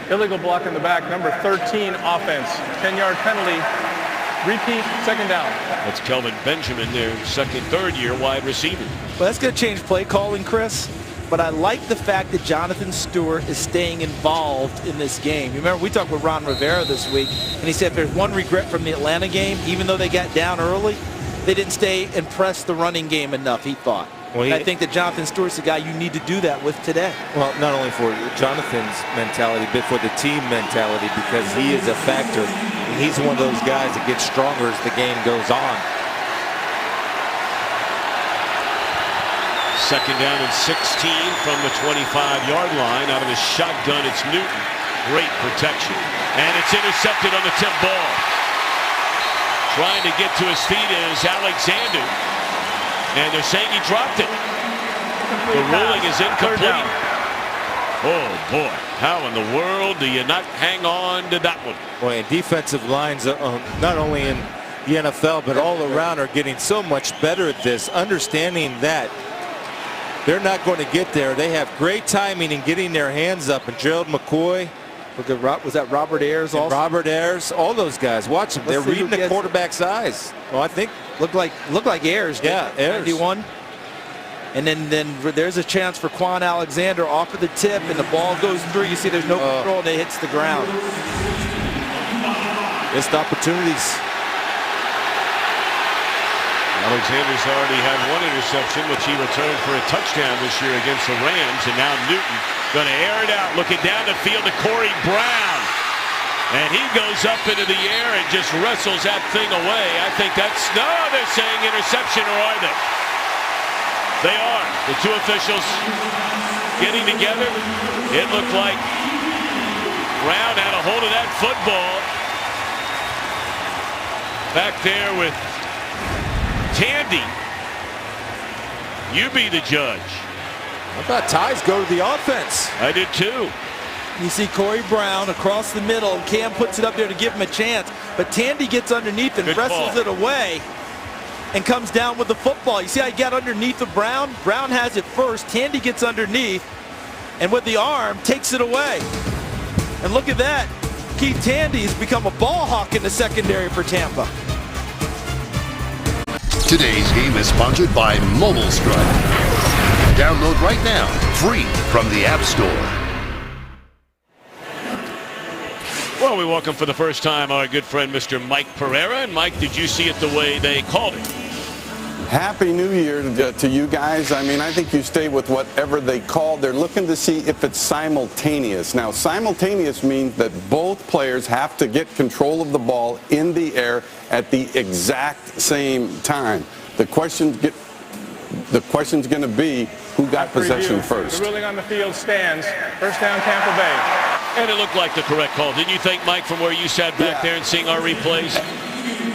Illegal block in the back, number 13 offense. 10-yard penalty. Repeat, second down. That's Kelvin Benjamin, their third year wide receiver. Well, that's going to change play calling, Chris. But I like the fact that Jonathan Stewart is staying involved in this game. You remember we talked with Ron Rivera this week, and he said there's one regret from the Atlanta game. Even though they got down early, they didn't stay and press the running game enough, he thought. Well, I think that Jonathan Stewart's the guy you need to do that with today. Well, not only for Jonathan's mentality, but for the team mentality, because he is a factor. And he's one of those guys that gets stronger as the game goes on. Second down and 16 from the 25-yard line. Out of his shotgun, it's Newton. Great protection. And it's intercepted on the tip ball. Trying to get to his feet is Alexander. And they're saying he dropped it. The ruling is incomplete. Oh, boy. How in the world do you not hang on to that one? Boy, and defensive lines, not only in the NFL, but all around, are getting so much better at this, understanding that they're not going to get there. They have great timing in getting their hands up. And Gerald McCoy. Look at, was that Robert Ayers also? Robert Ayers, all those guys. Watch them. They're reading the quarterback's eyes. Well, I think looked like Ayers. Yeah, Ayers. 91. And then there's a chance for Quan Alexander off of the tip, and the ball goes through. You see, there's no control, and it hits the ground. Missed opportunities. Alexander's already had one interception, which he returned for a touchdown this year against the Rams. And now Newton going to air it out, looking down the field to Corey Brown. And he goes up into the air and just wrestles that thing away. I think that's, no, they're saying interception, or are they? They are. The two officials getting together. It looked like Brown had a hold of that football. Back there with Tandy. You be the judge. I thought ties go to the offense. I did too. You see Corey Brown across the middle, and Cam puts it up there to give him a chance. But Tandy gets underneath and wrestles it away and comes down with the football. You see how he got underneath of Brown? Brown has it first. Tandy gets underneath, and with the arm, takes it away. And look at that. Keith Tandy has become a ball hawk in the secondary for Tampa. Today's game is sponsored by Mobile Strike. Download right now, free from the App Store. Well, we welcome for the first time our good friend Mr. Mike Pereira. And Mike, did you see it the way they called it? Happy New Year to you guys. I mean, I think you stay with whatever they called. They're looking to see if it's simultaneous. Now, simultaneous means that both players have to get control of the ball in the air at the exact same time. The question's going to be who got possession first. The ruling on the field stands. First down, Tampa Bay. And it looked like the correct call. Didn't you think, Mike, from where you sat back there and seeing our replays?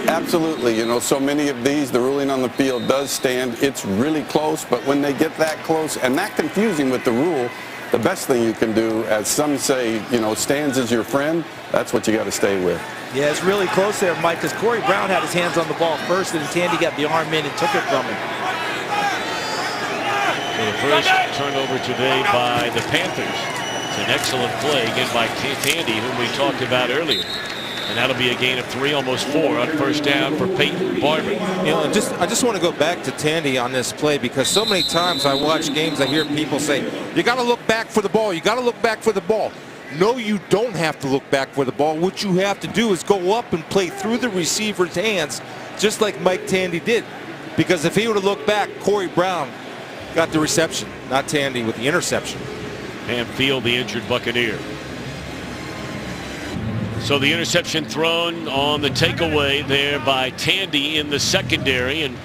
Absolutely. You know, so many of these, the ruling on the field does stand. It's really close, but when they get that close and that confusing with the rule, the best thing you can do, as some say, you know, stands as your friend, that's what you got to stay with. Yeah, it's really close there, Mike, because Corey Brown had his hands on the ball first, and Tandy got the arm in and took it from him. So the first turnover today by the Panthers. It's an excellent play again by Tandy, whom we talked about earlier. And that'll be a gain of 3, almost 4 on first down for Peyton Barber. You know, I just want to go back to Tandy on this play, because so many times I watch games, I hear people say, you got to look back for the ball. You got to look back for the ball. No, you don't have to look back for the ball. What you have to do is go up and play through the receiver's hands, just like Mike Tandy did. Because if he would have looked back, Corey Brown got the reception, not Tandy with the interception. Pam Field, the injured Buccaneer. So the interception thrown on the takeaway there by Tandy in the secondary. And,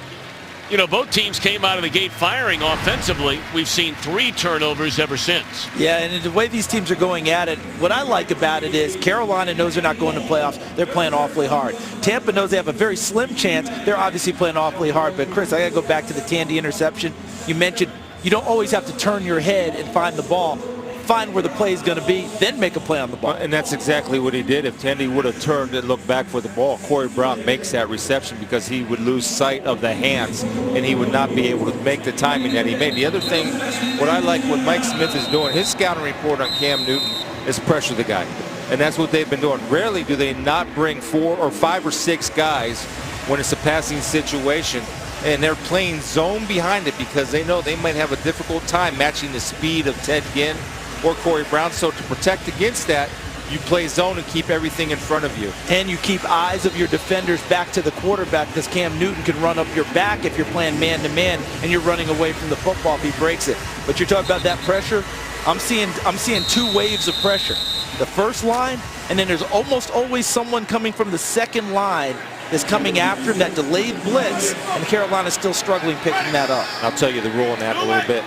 you know, both teams came out of the gate firing offensively. We've seen 3 turnovers ever since. Yeah, and the way these teams are going at it, what I like about it is Carolina knows they're not going to playoffs. They're playing awfully hard. Tampa knows they have a very slim chance. They're obviously playing awfully hard. But, Chris, I got to go back to the Tandy interception. You mentioned you don't always have to turn your head and find the ball. Find where the play is going to be, then make a play on the ball. And that's exactly what he did. If Tandy would have turned and looked back for the ball, Corey Brown makes that reception because he would lose sight of the hands and he would not be able to make the timing that he made. The other thing, what I like what Mike Smith is doing, his scouting report on Cam Newton, is pressure the guy. And that's what they've been doing. Rarely do they not bring 4 or 5 or 6 guys when it's a passing situation. And they're playing zone behind it because they know they might have a difficult time matching the speed of Ted Ginn or Corey Brown. So to protect against that, you play zone and keep everything in front of you. And you keep eyes of your defenders back to the quarterback, because Cam Newton can run up your back if you're playing man-to-man and you're running away from the football if he breaks it. But you're talking about that pressure. I'm seeing 2 waves of pressure. The first line, and then there's almost always someone coming from the second line that's coming after him, that delayed blitz, and Carolina's still struggling picking that up. I'll tell you the rule on that in a little bit.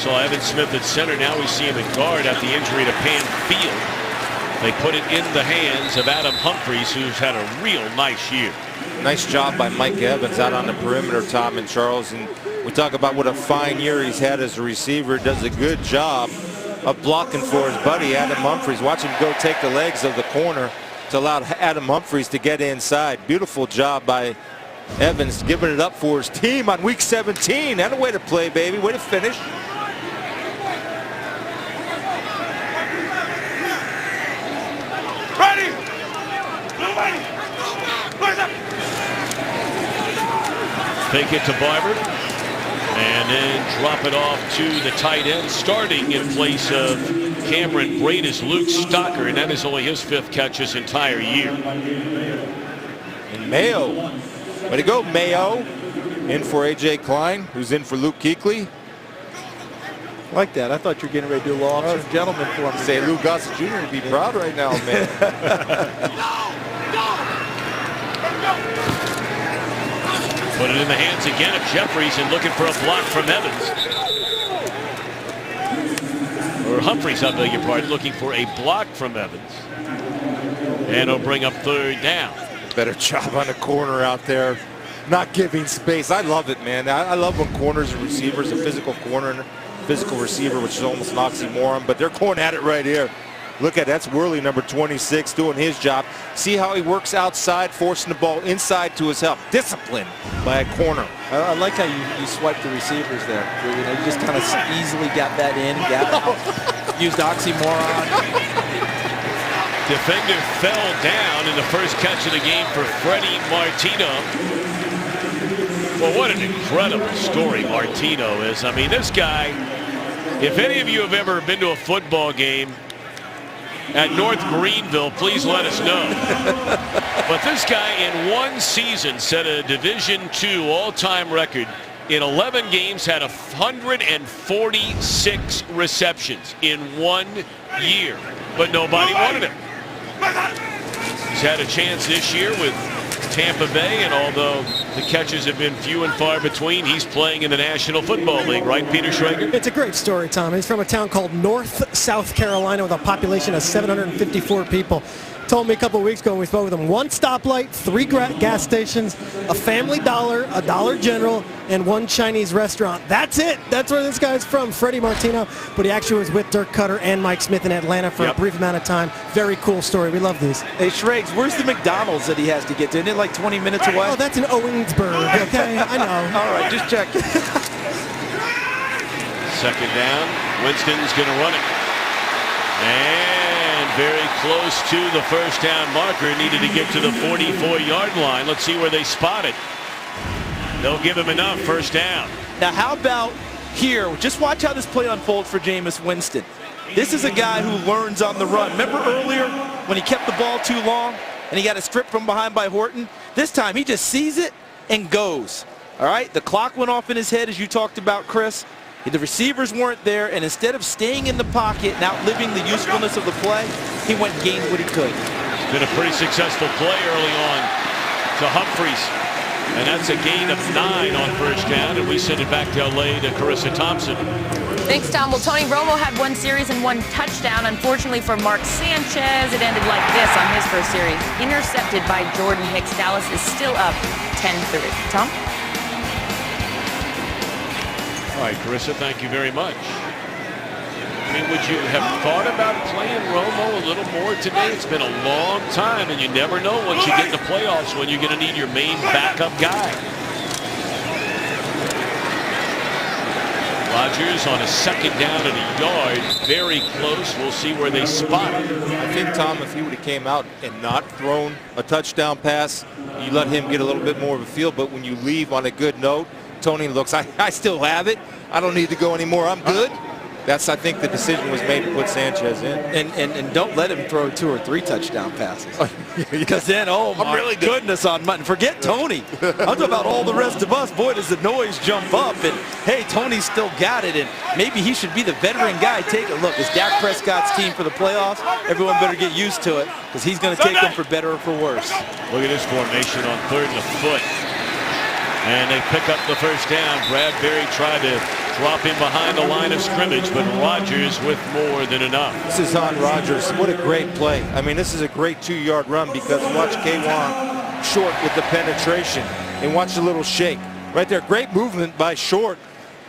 So Evan Smith at center. Now we see him at guard after the injury to Panfield. They put it in the hands of Adam Humphries, who's had a real nice year. Nice job by Mike Evans out on the perimeter, Tom and Charles. And we talk about what a fine year he's had as a receiver. Does a good job of blocking for his buddy Adam Humphries. Watch him go take the legs of the corner to allow Adam Humphries to get inside. Beautiful job by Evans, giving it up for his team on week 17. And a way to play, baby. Way to finish. Ready! Fake it to Barber, and then drop it off to the tight end. Starting in place of Cameron Brate is Luke Stocker, and that is only his 5th catch this entire year. And Mayo, way to go, Mayo. In for A.J. Klein, who's in for Luke Kuechly. Like that. I thought you were getting ready to do a law officer gentleman for him. Say Lou Gossett Jr. would be proud right now, man. Put it in the hands again of Jeffries, and looking for a block from Evans. Or Humphries, I beg your pardon, looking for a block from Evans. And it'll bring up 3rd down. Better job on the corner out there, not giving space. I love it, man. I love when corners and receivers, a physical corner and physical receiver, which is almost an oxymoron, but they're going at it right here. Look at that's Worley, number 26, doing his job. See how he works outside, forcing the ball inside to his help. Discipline by a corner. I like how you swipe the receivers there. You know, you just kind of easily got that in, got out. Used oxymoron. Defender fell down in the first catch of the game for Freddie Martino. Well, what an incredible story Martino is. I mean, this guy, if any of you have ever been to a football game at North Greenville, please let us know. But this guy in one season set a Division II all-time record. In 11 games, had 146 receptions in 1 year. But nobody wanted him. He's had a chance this year with Tampa Bay, and although the catches have been few and far between, he's playing in the National Football League, right, Peter Schrager? It's a great story, Tom. He's from a town called North South Carolina with a population of 754 people. Told me a couple of weeks ago when we spoke with him, 1 stoplight, 3 gas stations, a Family Dollar, a Dollar General, and 1 Chinese restaurant. That's it. That's where this guy's from, Freddie Martino. But he actually was with Dirk Cutter and Mike Smith in Atlanta for a brief amount of time. Very cool story. We love these. Hey, Schrags, where's the McDonald's that he has to get to? Isn't it like 20 minutes away? Oh, that's in Owensburg, okay? I know. All right, just check. Second down. Winston's going to run it. And very close to the first down marker. Needed to get to the 44-yard line. Let's see where they spot it. They'll give him enough. First down. Now, how about here? Just watch how this play unfolds for Jameis Winston. This is a guy who learns on the run. Remember earlier when he kept the ball too long and he got a strip from behind by Horton? This time he just sees it and goes. All right, the clock went off in his head, as you talked about, Chris. The receivers weren't there, and instead of staying in the pocket and outliving the usefulness of the play, he went and gained what he could. It's been a pretty successful play early on to Humphries. And that's a gain of 9 on first down, and we send it back to L.A. to Carissa Thompson. Thanks, Tom. Well, Tony Romo had 1 series and 1 touchdown. Unfortunately for Mark Sanchez, it ended like this on his first series. Intercepted by Jordan Hicks. Dallas is still up 10-3. Tom? All right, Carissa, thank you very much. I mean, would you have thought about playing Romo a little more today? It's been a long time, and you never know once you get in the playoffs when you're going to need your main backup guy. Rodgers on a second down and a yard. Very close. We'll see where they spot it. I think, Tom, if he would have came out and not thrown a touchdown pass, you let him get a little bit more of a feel. But when you leave on a good note, Tony looks, I still have it. I don't need to go anymore. I'm good. That's, I think, the decision was made to put Sanchez in. And don't let him throw 2 or 3 touchdown passes. Because then, oh my goodness on Mutton. Forget Tony. I'm talking about all the rest of us. Boy, does the noise jump up. And, hey, Tony's still got it. And maybe he should be the veteran guy. Take a look. It's Dak Prescott's team for the playoffs. Everyone better get used to it because he's going to take them for better or for worse. Look at this formation on 3rd and a foot. And they pick up the first down. Bradbury tried to drop him behind the line of scrimmage, but Rodgers with more than enough. This is on Rodgers. What a great play. I mean, this is a great 2-yard run because watch K1 Short with the penetration and watch the little shake. Right there, great movement by Short,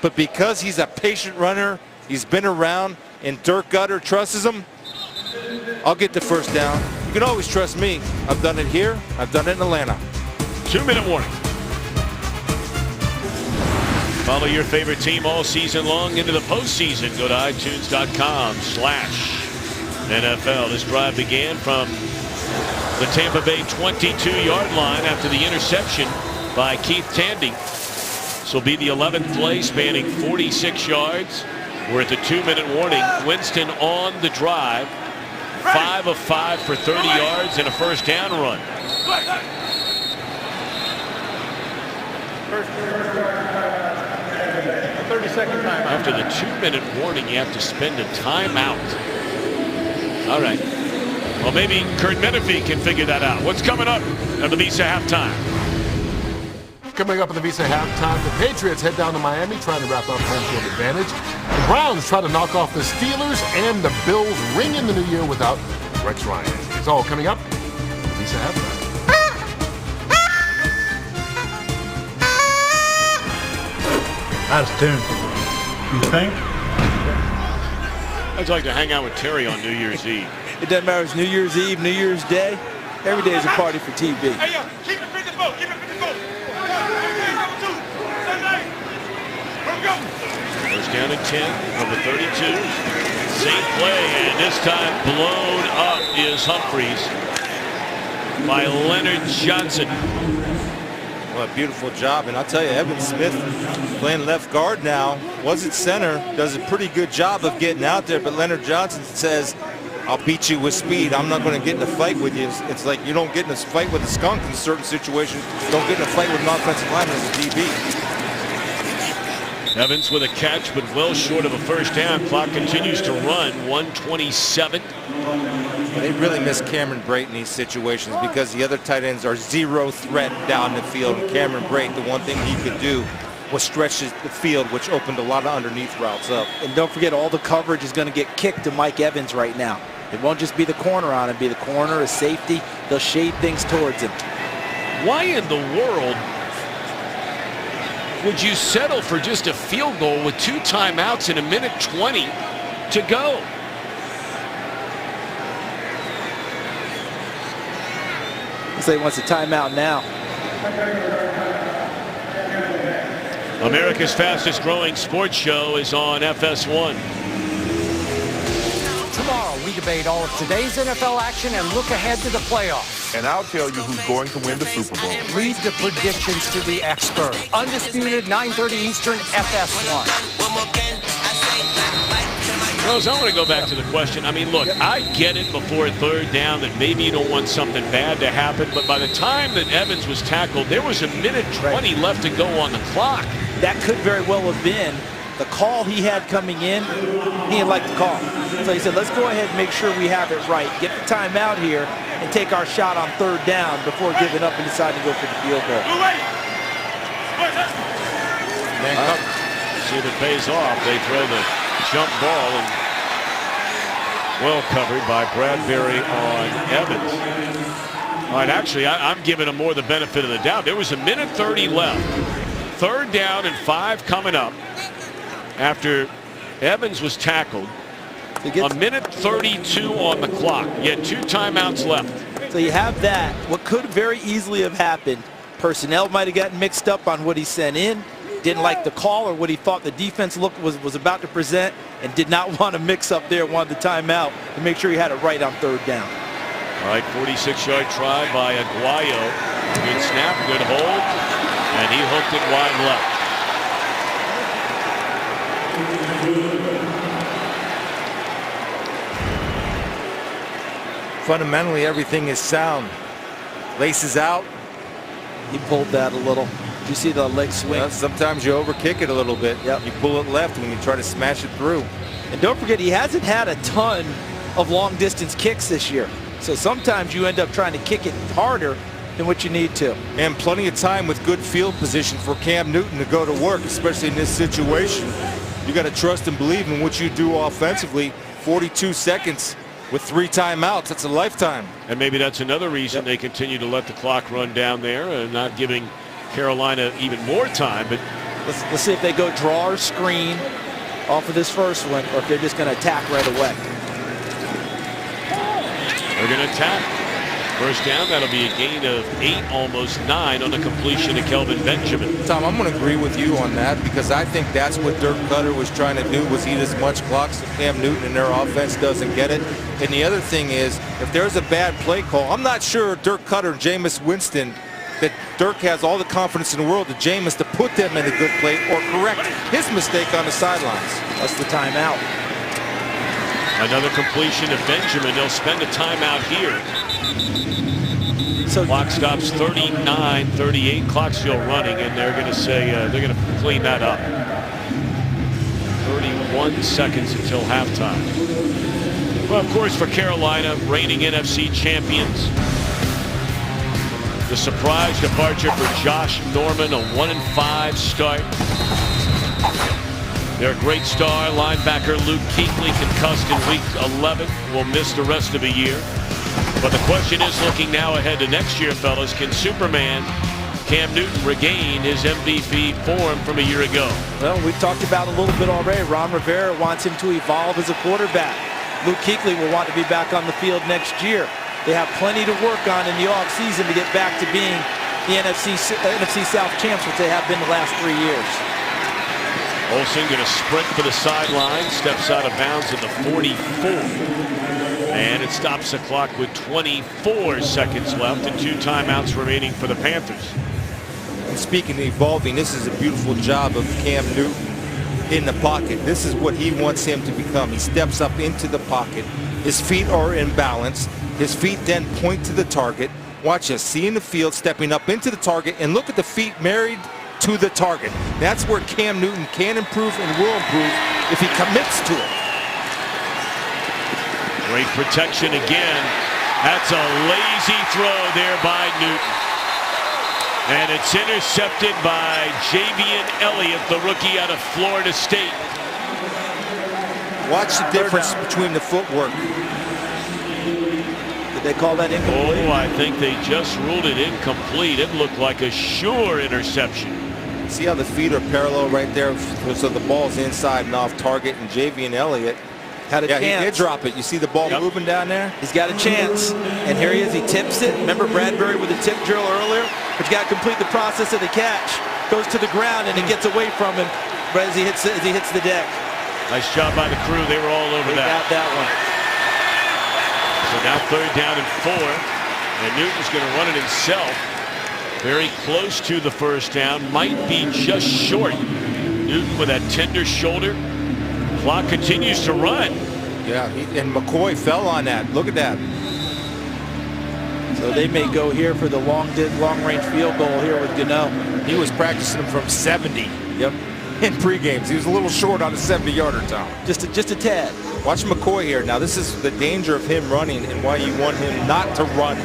but because he's a patient runner, he's been around, and Dirk Gutter trusts him, I'll get the first down. You can always trust me. I've done it here. I've done it in Atlanta. 2-minute warning. Follow your favorite team all season long into the postseason. Go to iTunes.com/NFL. This drive began from the Tampa Bay 22-yard line after the interception by Keith Tandy. This will be the 11th play, spanning 46 yards. We're at the 2-minute warning. Winston on the drive. 5 of 5 for 30 yards and a first down run. First 30-second timeout. After the 2-minute warning, you have to spend a timeout. All right. Well, maybe Kurt Menefee can figure that out. What's coming up at the Visa halftime? Coming up at the Visa halftime, the Patriots head down to Miami trying to wrap up home field advantage. The Browns try to knock off the Steelers, and the Bills ring in the new year without Rex Ryan. It's all coming up at the Visa halftime. Nice tune. You think? I'd like to hang out with Terry on New Year's Eve. It doesn't matter if it's New Year's Eve, New Year's Day. Every day is a party for TV. Hey, yo, keep it 54. Keep it 54. First down and 10 from the 32. Same play, and this time blown up is Humphreys by Leonard Johnson. What a beautiful job. And I'll tell you, Evan Smith playing left guard now, was at center, does a pretty good job of getting out there, but Leonard Johnson says, I'll beat you with speed. I'm not going to get in a fight with you. It's like you don't get in a fight with a skunk in certain situations. Don't get in a fight with an offensive lineman as a DB. Evans with a catch, but well short of a first down. Clock continues to run. 1:27. They really miss Cameron Brate in these situations because the other tight ends are zero threat down the field. And Cameron Brate, the one thing he could do was stretch the field, which opened a lot of underneath routes up. And don't forget, all the coverage is going to get kicked to Mike Evans right now. It won't just be the corner on him, be the corner, a safety. They'll shade things towards him. Why in the world would you settle for just a field goal with 2 timeouts and 1:20 to go? Say he wants a timeout now. America's fastest growing sports show is on FS1. Tomorrow, we debate all of today's NFL action and look ahead to the playoffs. And I'll tell you who's going to win the Super Bowl. Leave the predictions to the expert. Undisputed, 9:30 Eastern, FS1. Rose, I want to go back to the question. I mean, look, I get it before 3rd down that maybe you don't want something bad to happen, but by the time that Evans was tackled, there was 1:20 left to go on the clock. That could very well have been the call he had coming in. He didn't like the call. So he said, let's go ahead and make sure we have it right. Get the timeout here and take our shot on 3rd down before giving up and deciding to go for the field goal. See if it pays off. They throw the jump ball and well covered by Bradbury on Evans. All right, actually, I'm giving him more the benefit of the doubt. There was 1:30 left. 3rd down and 5 coming up after Evans was tackled. 1:32 on the clock. Yet 2 timeouts left. So you have that. What could very easily have happened, personnel might have gotten mixed up on what he sent in. didn't like the call or what he thought the defense was about to present, and did not want to mix up there, wanted the timeout to make sure he had it right on third down. All right, 46-yard try by Aguayo. Good snap, good hold, and he hooked it wide left. Fundamentally, everything is sound. Laces out. He pulled that a little. Did you see the leg swing? Well, sometimes you overkick it a little bit. Yep. You pull it left when you try to smash it through. And don't forget, he hasn't had a ton of long distance kicks this year. So sometimes you end up trying to kick it harder than what you need to. And plenty of time with good field position for Cam Newton to go to work, especially in this situation. You got to trust and believe in what you do offensively. 42 seconds with 3 timeouts. That's a lifetime. And maybe that's another reason they continue to let the clock run down there and not giving Carolina even more time. But let's see if they go draw or screen off of this first one, or if they're just going to attack right away. They're going to attack. First down, that'll be a gain of 8, almost 9 on the completion to Kelvin Benjamin. Tom, I'm going to agree with you on that, because I think that's what Dirk Cutter was trying to do, was eat as much clock so Cam Newton and their offense doesn't get it. And the other thing is, if there's a bad play call, I'm not sure Dirk Cutter and Jameis Winston, that Dirk has all the confidence in the world to Jameis to put them in a good play or correct his mistake on the sidelines. That's the timeout. Another completion to Benjamin. They'll spend a timeout here. So clock stops 39-38. Clock still running, and they're going to say they're going to clean that up. 31 seconds until halftime. Well, of course, for Carolina, reigning NFC champions. The surprise departure for Josh Norman, a 1-5 start. Their great star linebacker Luke Kuechly, concussed in week 11, will miss the rest of the year. But the question is, looking now ahead to next year, fellas, can Superman Cam Newton regain his MVP form from a year ago? Well, we've talked about a little bit already. Ron Rivera wants him to evolve as a quarterback. Luke Kuechly will want to be back on the field next year. They have plenty to work on in the offseason to get back to being the NFC South champs, which they have been the last 3 years. Olsen going to sprint for the sideline, steps out of bounds at the 44. And it stops the clock with 24 seconds left and 2 timeouts remaining for the Panthers. And speaking of evolving, this is a beautiful job of Cam Newton in the pocket. This is what he wants him to become. He steps up into the pocket. His feet are in balance. His feet then point to the target. Watch us, see in the field, stepping up into the target, and look at the feet married to the target. That's where Cam Newton can improve and will improve if he commits to it. Great protection again. That's a lazy throw there by Newton. And it's intercepted by Javian Elliott, the rookie out of Florida State. Watch the difference between the footwork. Did they call that incomplete? Oh, I think they just ruled it incomplete. It looked like a sure interception. See how the feet are parallel right there, so the ball's inside and off target, and Javian Elliott had a chance. He did drop it. You see the ball moving down there? He's got a chance. And here he is. He tips it. Remember Bradbury with the tip drill earlier? But you got to complete the process of the catch. Goes to the ground, and it gets away from him right as he hits the deck. Nice job by the crew. They were all over that. Got that one. So now 3rd down and 4. And Newton's going to run it himself. Very close to the first down. Might be just short. Newton with that tender shoulder. Clock continues to run. Yeah, and McCoy fell on that. Look at that. So they may go here for the long-range field goal here with Gano. He was practicing from 70. Yep. In pre-games. He was a little short on a 70-yarder, Tom. Just a tad. Watch McCoy here. Now, this is the danger of him running and why you want him not to run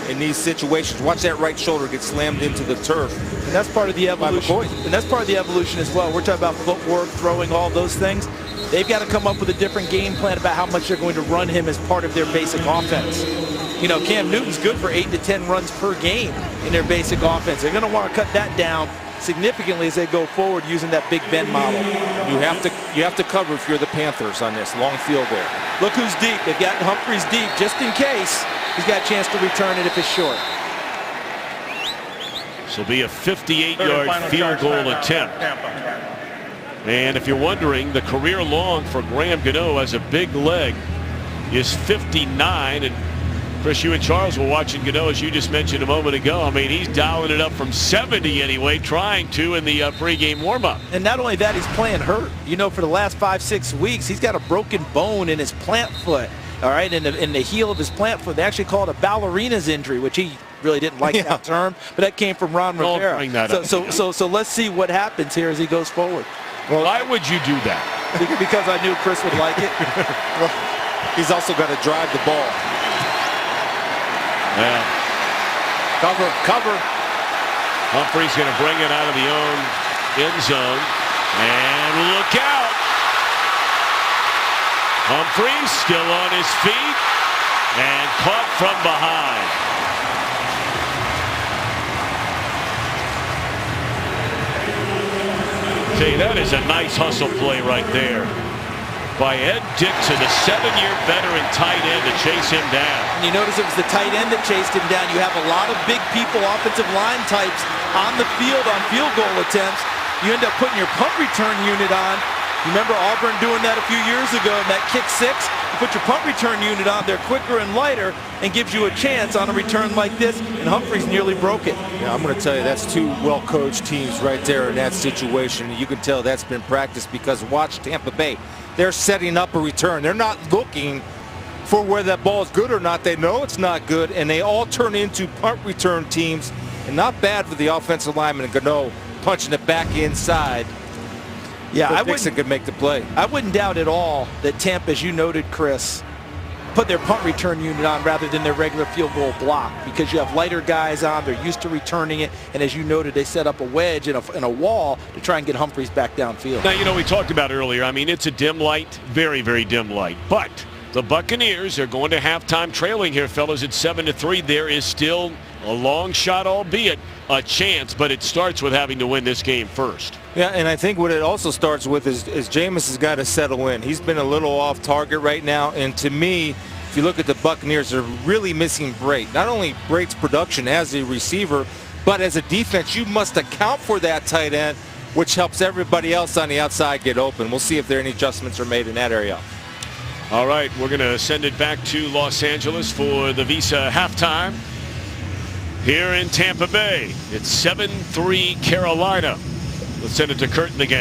in these situations. Watch that right shoulder get slammed into the turf. And that's part of the evolution. And that's part of the evolution as well. We're talking about footwork, throwing, all those things. They've got to come up with a different game plan about how much they're going to run him as part of their basic offense. You know, Cam Newton's good for 8 to 10 runs per game in their basic offense. They're going to want to cut that down significantly as they go forward using that Big Ben model. You have to cover if you're the Panthers on this long field goal. Look who's deep. They've got Humphries deep just in case he's got a chance to return it if it's short. This will be a 58-yard field goal attempt. And if you're wondering, the career long for Graham Gano as a big leg is 59. And Chris, you and Charles were watching Gano, as you just mentioned a moment ago. I mean, he's dialing it up from 70 anyway, trying to in the pregame warm-up. And not only that, he's playing hurt. You know, for the last 5-6 weeks, he's got a broken bone in his plant foot. All right, in the heel of his plant foot. They actually call it a ballerina's injury, which he really didn't like that term, but that came from Ron Rivera. Bring that up. So let's see what happens here as he goes forward. Well, why would you do that? Because I knew Chris would like it. Well, he's also got to drive the ball. Yeah. Cover. Humphrey's going to bring it out of the own end zone. And look out. Humphrey still on his feet and caught from behind. See, that is a nice hustle play right there by Ed Dixon, a 7-year veteran tight end, to chase him down. And you notice it was the tight end that chased him down. You have a lot of big people, offensive line types on the field on field goal attempts. You end up putting your punt return unit on. You remember Auburn doing that a few years ago in that kick six? You put your punt return unit on there quicker and lighter and gives you a chance on a return like this, and Humphreys nearly broke it. Yeah, I'm going to tell you, that's two well-coached teams right there in that situation. You can tell that's been practiced because watch Tampa Bay. They're setting up a return. They're not looking for whether that ball is good or not. They know it's not good, and they all turn into punt return teams. And not bad for the offensive lineman and Gano punching it back inside. Yeah, Dixon could make the play. I wouldn't doubt at all that Tampa, as you noted, Chris, put their punt return unit on rather than their regular field goal block, because you have lighter guys on. They're used to returning it, and as you noted, they set up a wedge and a wall to try and get Humphreys back downfield. Now, you know, we talked about earlier, I mean, it's a dim light, very, very dim light, but the Buccaneers are going to halftime trailing here, fellas, at 7-3. There is still a long shot, albeit a chance, but it starts with having to win this game first. Yeah, and I think what it also starts with is Jameis has got to settle in. He's been a little off target right now, and to me, if you look at the Buccaneers, they're really missing Brate. Not only Brate's production as a receiver, but as a defense, you must account for that tight end, which helps everybody else on the outside get open. We'll see if there are any adjustments are made in that area. All right, we're going to send it back to Los Angeles for the Visa halftime. Here in Tampa Bay, it's 7-3 Carolina. Let's send it to Kurt in the game.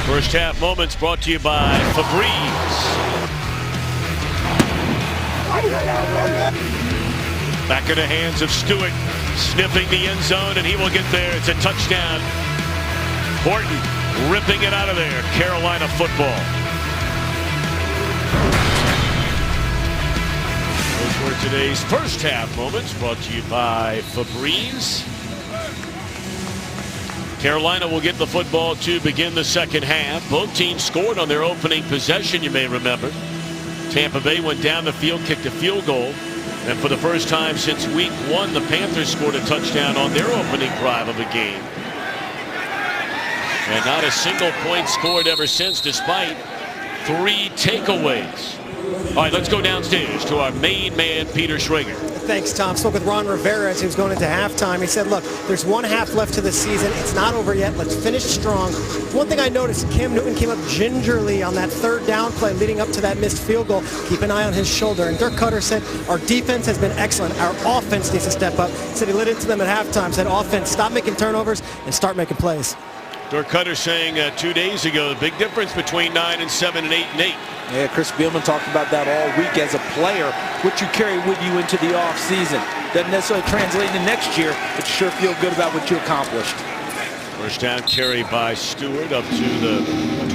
First half moments brought to you by Febreze. Back in the hands of Stewart, sniffing the end zone, and he will get there. It's a touchdown. Horton ripping it out of there. Carolina football. Those were today's first half moments brought to you by Febreze. Carolina will get the football to begin the second half. Both teams scored on their opening possession, you may remember. Tampa Bay went down the field, kicked a field goal. And for the first time since week 1, the Panthers scored a touchdown on their opening drive of the game. And not a single point scored ever since, despite 3 takeaways. All right, let's go downstairs to our main man, Peter Schrager. Thanks, Tom. Spoke with Ron Rivera as he was going into halftime. He said, look, there's 1 half left to the season. It's not over yet. Let's finish strong. One thing I noticed, Cam Newton came up gingerly on that 3rd down play leading up to that missed field goal. Keep an eye on his shoulder. And Dirk Cutter said, our defense has been excellent. Our offense needs to step up. He said he lit into them at halftime. Said, offense, stop making turnovers and start making plays. Dirk Cutter saying 2 days ago, the big difference between 9-7 and 8-8. Yeah, Chris Spielman talked about that all week as a player, what you carry with you into the offseason. Doesn't necessarily translate into next year, but you sure feel good about what you accomplished. First down carry by Stewart up to the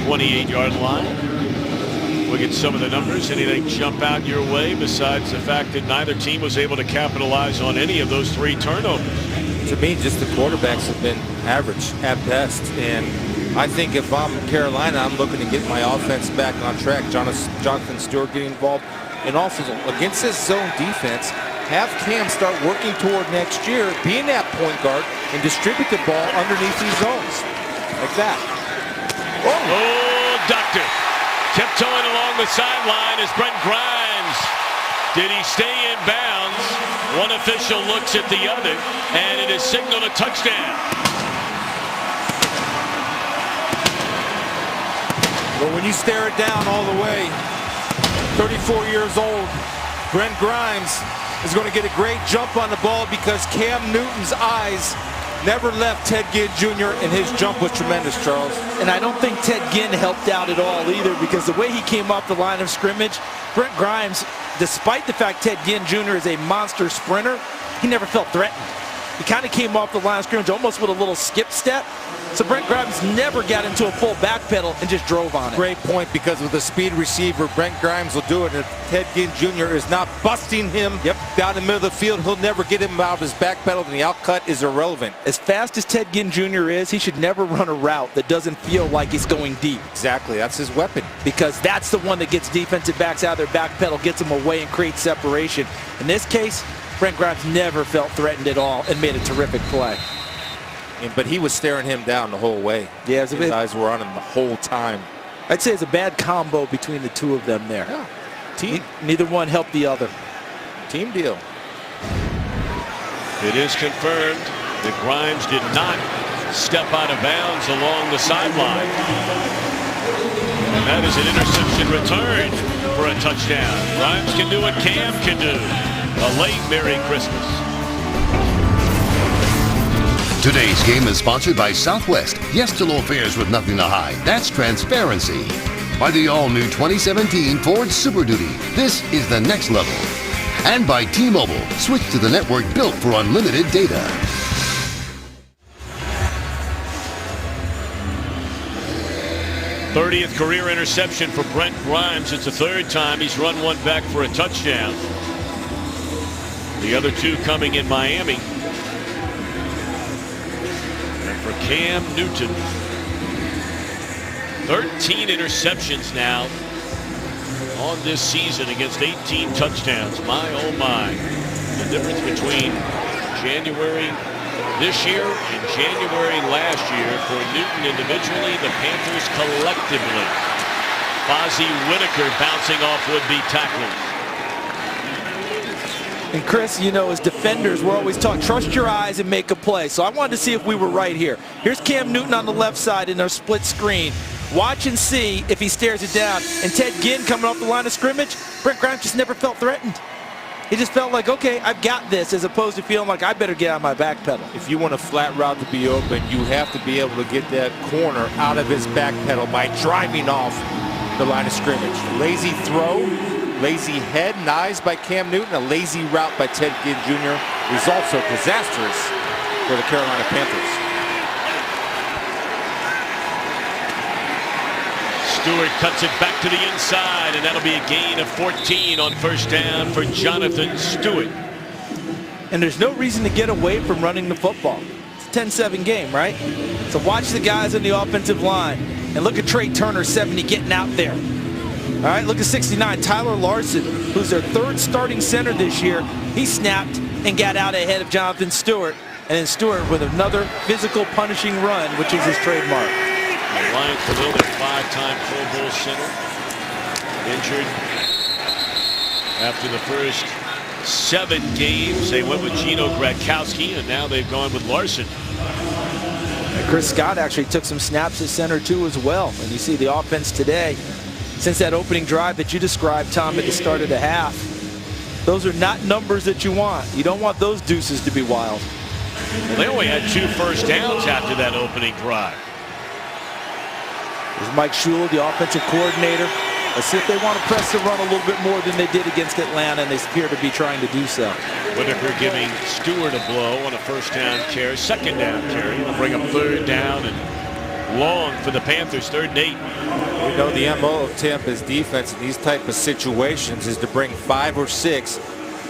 28-yard line. Look at some of the numbers. Anything jump out your way besides the fact that neither team was able to capitalize on any of those 3 turnovers? To me, just the quarterbacks have been average at best. And I think if I'm Carolina, I'm looking to get my offense back on track. Jonathan Stewart getting involved. And also, against this zone defense, have Cam start working toward next year, being that point guard, and distribute the ball underneath these zones. Like that. Oh, doctor. Tiptoeing along the sideline is Brent Grimes. Did he stay in bounds? One official looks at the other, and it is signaled a touchdown. But when you stare it down all the way, 34 years old, Brent Grimes is going to get a great jump on the ball because Cam Newton's eyes never left Ted Ginn Jr. and his jump was tremendous, Charles. And I don't think Ted Ginn helped out at all either, because the way he came off the line of scrimmage, Brent Grimes, despite the fact Ted Ginn Jr. is a monster sprinter, he never felt threatened. He kind of came off the line of scrimmage almost with a little skip step. So Brent Grimes never got into a full back pedal and just drove on it. Great point, because with a speed receiver, Brent Grimes will do it. And if Ted Ginn Jr. is not busting him down the middle of the field, he'll never get him out of his back pedal, and the outcut is irrelevant. As fast as Ted Ginn Jr. is, he should never run a route that doesn't feel like he's going deep. Exactly, that's his weapon. Because that's the one that gets defensive backs out of their back pedal, gets them away and creates separation. In this case, Brent Grimes never felt threatened at all and made a terrific play. But he was staring him down the whole way. Yeah, his eyes were on him the whole time. I'd say it's a bad combo between the two of them there. Yeah. Neither one helped the other. Team deal. It is confirmed that Grimes did not step out of bounds along the sideline. And that is an interception return for a touchdown. Grimes can do what Cam can do. A late Merry Christmas. Today's game is sponsored by Southwest. Yes to low fares with nothing to hide. That's transparency. By the all-new 2017 Ford Super Duty. This is the next level. And by T-Mobile. Switch to the network built for unlimited data. '30th career interception for Brent Grimes. It's the third time he's run one back for a touchdown. The other two coming in Miami. For Cam Newton, 13 interceptions now on this season against 18 touchdowns. My, oh my. The difference between January this year and January last year for Newton individually, the Panthers collectively. Fozzie Whitaker bouncing off would-be tacklers. And Chris, you know, as defenders, we're always taught, trust your eyes and make a play. So I wanted to see if we were right here. Here's Cam Newton on the left side in our split screen. Watch and see if he stares it down. And Ted Ginn coming off the line of scrimmage, Brent Grimes just never felt threatened. He just felt like, okay, I've got this, as opposed to feeling like I better get on my back pedal. If you want a flat route to be open, you have to be able to get that corner out of his back pedal by driving off the line of scrimmage. Lazy throw. Lazy head and eyes by Cam Newton. A lazy route by Ted Ginn Jr. Results are disastrous for the Carolina Panthers. Stewart cuts it back to the inside, and that'll be a gain of 14 on first down for Jonathan Stewart. And there's no reason to get away from running the football. It's a 10-7 game, right? So watch the guys on the offensive line. And look at Trey Turner, 70, getting out there. All right, look at 69, Tyler Larson, who's their third starting center this year. He snapped and got out ahead of Jonathan Stewart. And then Stewart with another physical punishing run, which is his trademark. Ryan Khalil, their 5-time Pro Bowl center, injured after the first 7 games. They went with Gino Gradkowski, and now they've gone with Larson. And Chris Scott actually took some snaps at center too as well. And you see the offense today. Since that opening drive that you described, Tom, at the start of the half, those are not numbers that you want. You don't want those deuces to be wild. Well, they only had 2 first downs after that opening drive. There's Mike Shula, the offensive coordinator. Let's see if they want to press the run a little bit more than they did against Atlanta, and they appear to be trying to do so. Whitaker giving Stewart a blow on a first down carry, second down carry. It'll bring up third down and long for the Panthers, 3rd and 8. We know the MO of Tampa's defense in these type of situations is to bring 5 or 6,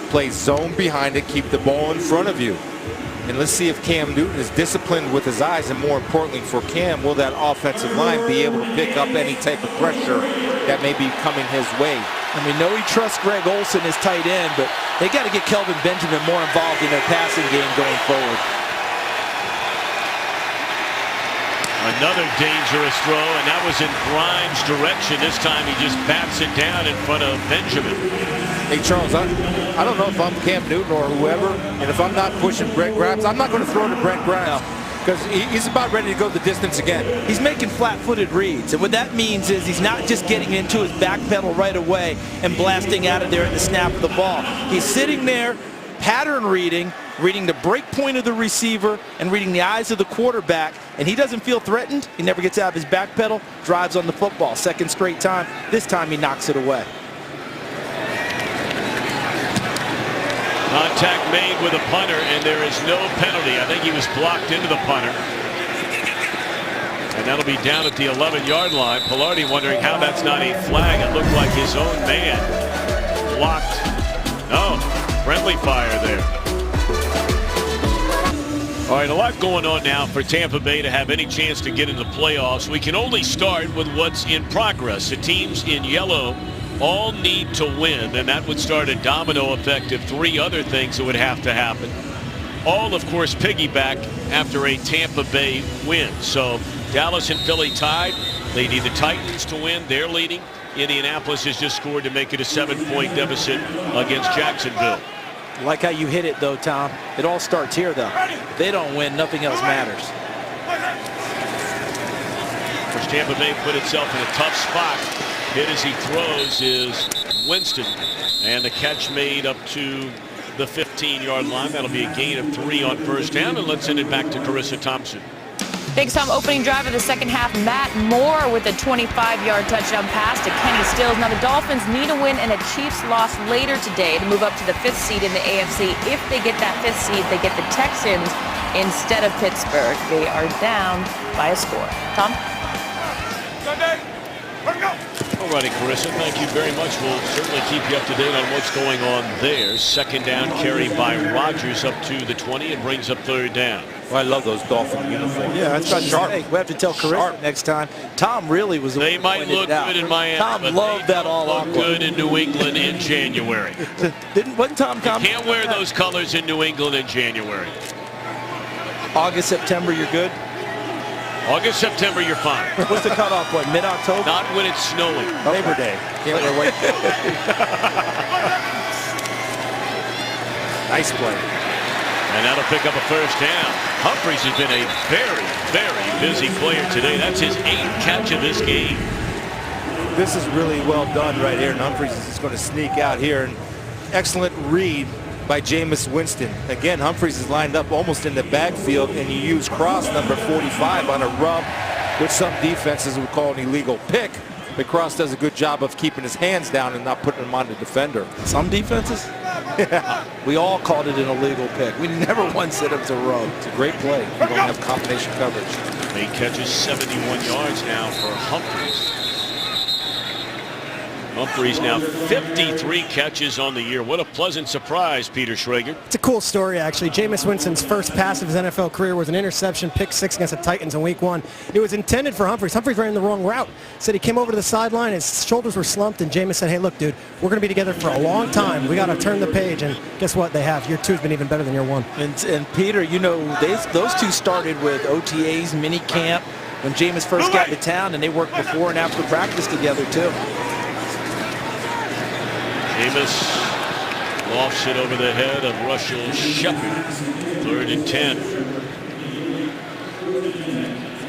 play zone behind it, keep the ball in front of you. And let's see if Cam Newton is disciplined with his eyes, and more importantly for Cam, will that offensive line be able to pick up any type of pressure that may be coming his way. And we know he trusts Greg Olsen as tight end, but they got to get Kelvin Benjamin more involved in their passing game going forward. Another dangerous throw, and that was in Grimes' direction. This time he just bats it down in front of Benjamin. Hey, Charles, I don't know if I'm Cam Newton or whoever, and if I'm not pushing Brent Grimes, I'm not going to throw to Brent Grimes because he's about ready to go the distance again. He's making flat-footed reads, and what that means is he's not just getting into his back pedal right away and blasting out of there at the snap of the ball. He's sitting there, pattern reading the break point of the receiver and reading the eyes of the quarterback, and he doesn't feel threatened. He never gets out of his back pedal, drives on the football. Second straight time. This time he knocks it away. Contact made with a punter, and there is no penalty. I think he was blocked into the punter. And that'll be down at the 11-yard line. Pilardi wondering how that's not a flag. It looked like his own man blocked. No, friendly fire there. All right, a lot going on now for Tampa Bay to have any chance to get into the playoffs. We can only start with what's in progress. The teams in yellow all need to win, and that would start a domino effect of 3 other things that would have to happen. All, of course, piggyback after a Tampa Bay win. So Dallas and Philly tied. They need the Titans to win. They're leading. Indianapolis has just scored to make it a 7-point deficit against Jacksonville. Like how you hit it, though, Tom. It all starts here, though. If they don't win, nothing else matters. Of course, Tampa Bay put itself in a tough spot. Hit as he throws is Winston, and the catch made up to the 15-yard line. That'll be a gain of 3 on first down, and let's send it back to Carissa Thompson. Big Tom opening drive of the second half. Matt Moore with a 25-yard touchdown pass to Kenny Stills. Now the Dolphins need a win and a Chiefs loss later today to move up to the 5th seed in the AFC. If they get that 5th seed, they get the Texans instead of Pittsburgh. They are down by a score. Tom? All righty, Carissa, thank you very much. We'll certainly keep you up to date on what's going on there. Second down carry by Rodgers up to the 20 and brings up third down. Well, I love those Dolphin uniforms. Yeah, that's about sharp. We have to tell Carissa next time. Tom really was the They might look good in Miami, Tom but loved they that all look good in New England in January. Wasn't Tom You can't wear those colors in New England in January. August, September, you're good? August, September, you're fine. What's the cutoff point? Mid-October? Not when it's snowing. Labor Day. Can't wear white. Nice play. And that'll pick up a first down. Humphries has been a very, very busy player today. That's his 8th catch of this game. This is really well done right here, and Humphries is just going to sneak out here. And excellent read by Jameis Winston. Again, Humphries is lined up almost in the backfield, and you use cross number 45 on a rub, which some defenses would call an illegal pick. But Cross does a good job of keeping his hands down and not putting them on the defender. Some defenses? We all called it an illegal pick. We never once said it was a rub. It's a great play. You don't have combination coverage. 8 catches, 71 yards now for Humphries. Humphries now 53 catches on the year. What a pleasant surprise, Peter Schrager. It's a cool story, actually. Jameis Winston's first pass of his NFL career was an interception, pick 6 against the Titans in week 1. It was intended for Humphries. Humphries ran the wrong route. Said he came over to the sideline, his shoulders were slumped, and Jameis said, hey, look, dude, we're going to be together for a long time. We got to turn the page, and guess what? They have. Year 2 has been even better than year 1. And Peter, you know, those two started with OTAs, mini camp, when Jameis first got to town, and they worked before and after practice together, too. Jameis lofts it over the head of Russell Shepard. 3rd and 10.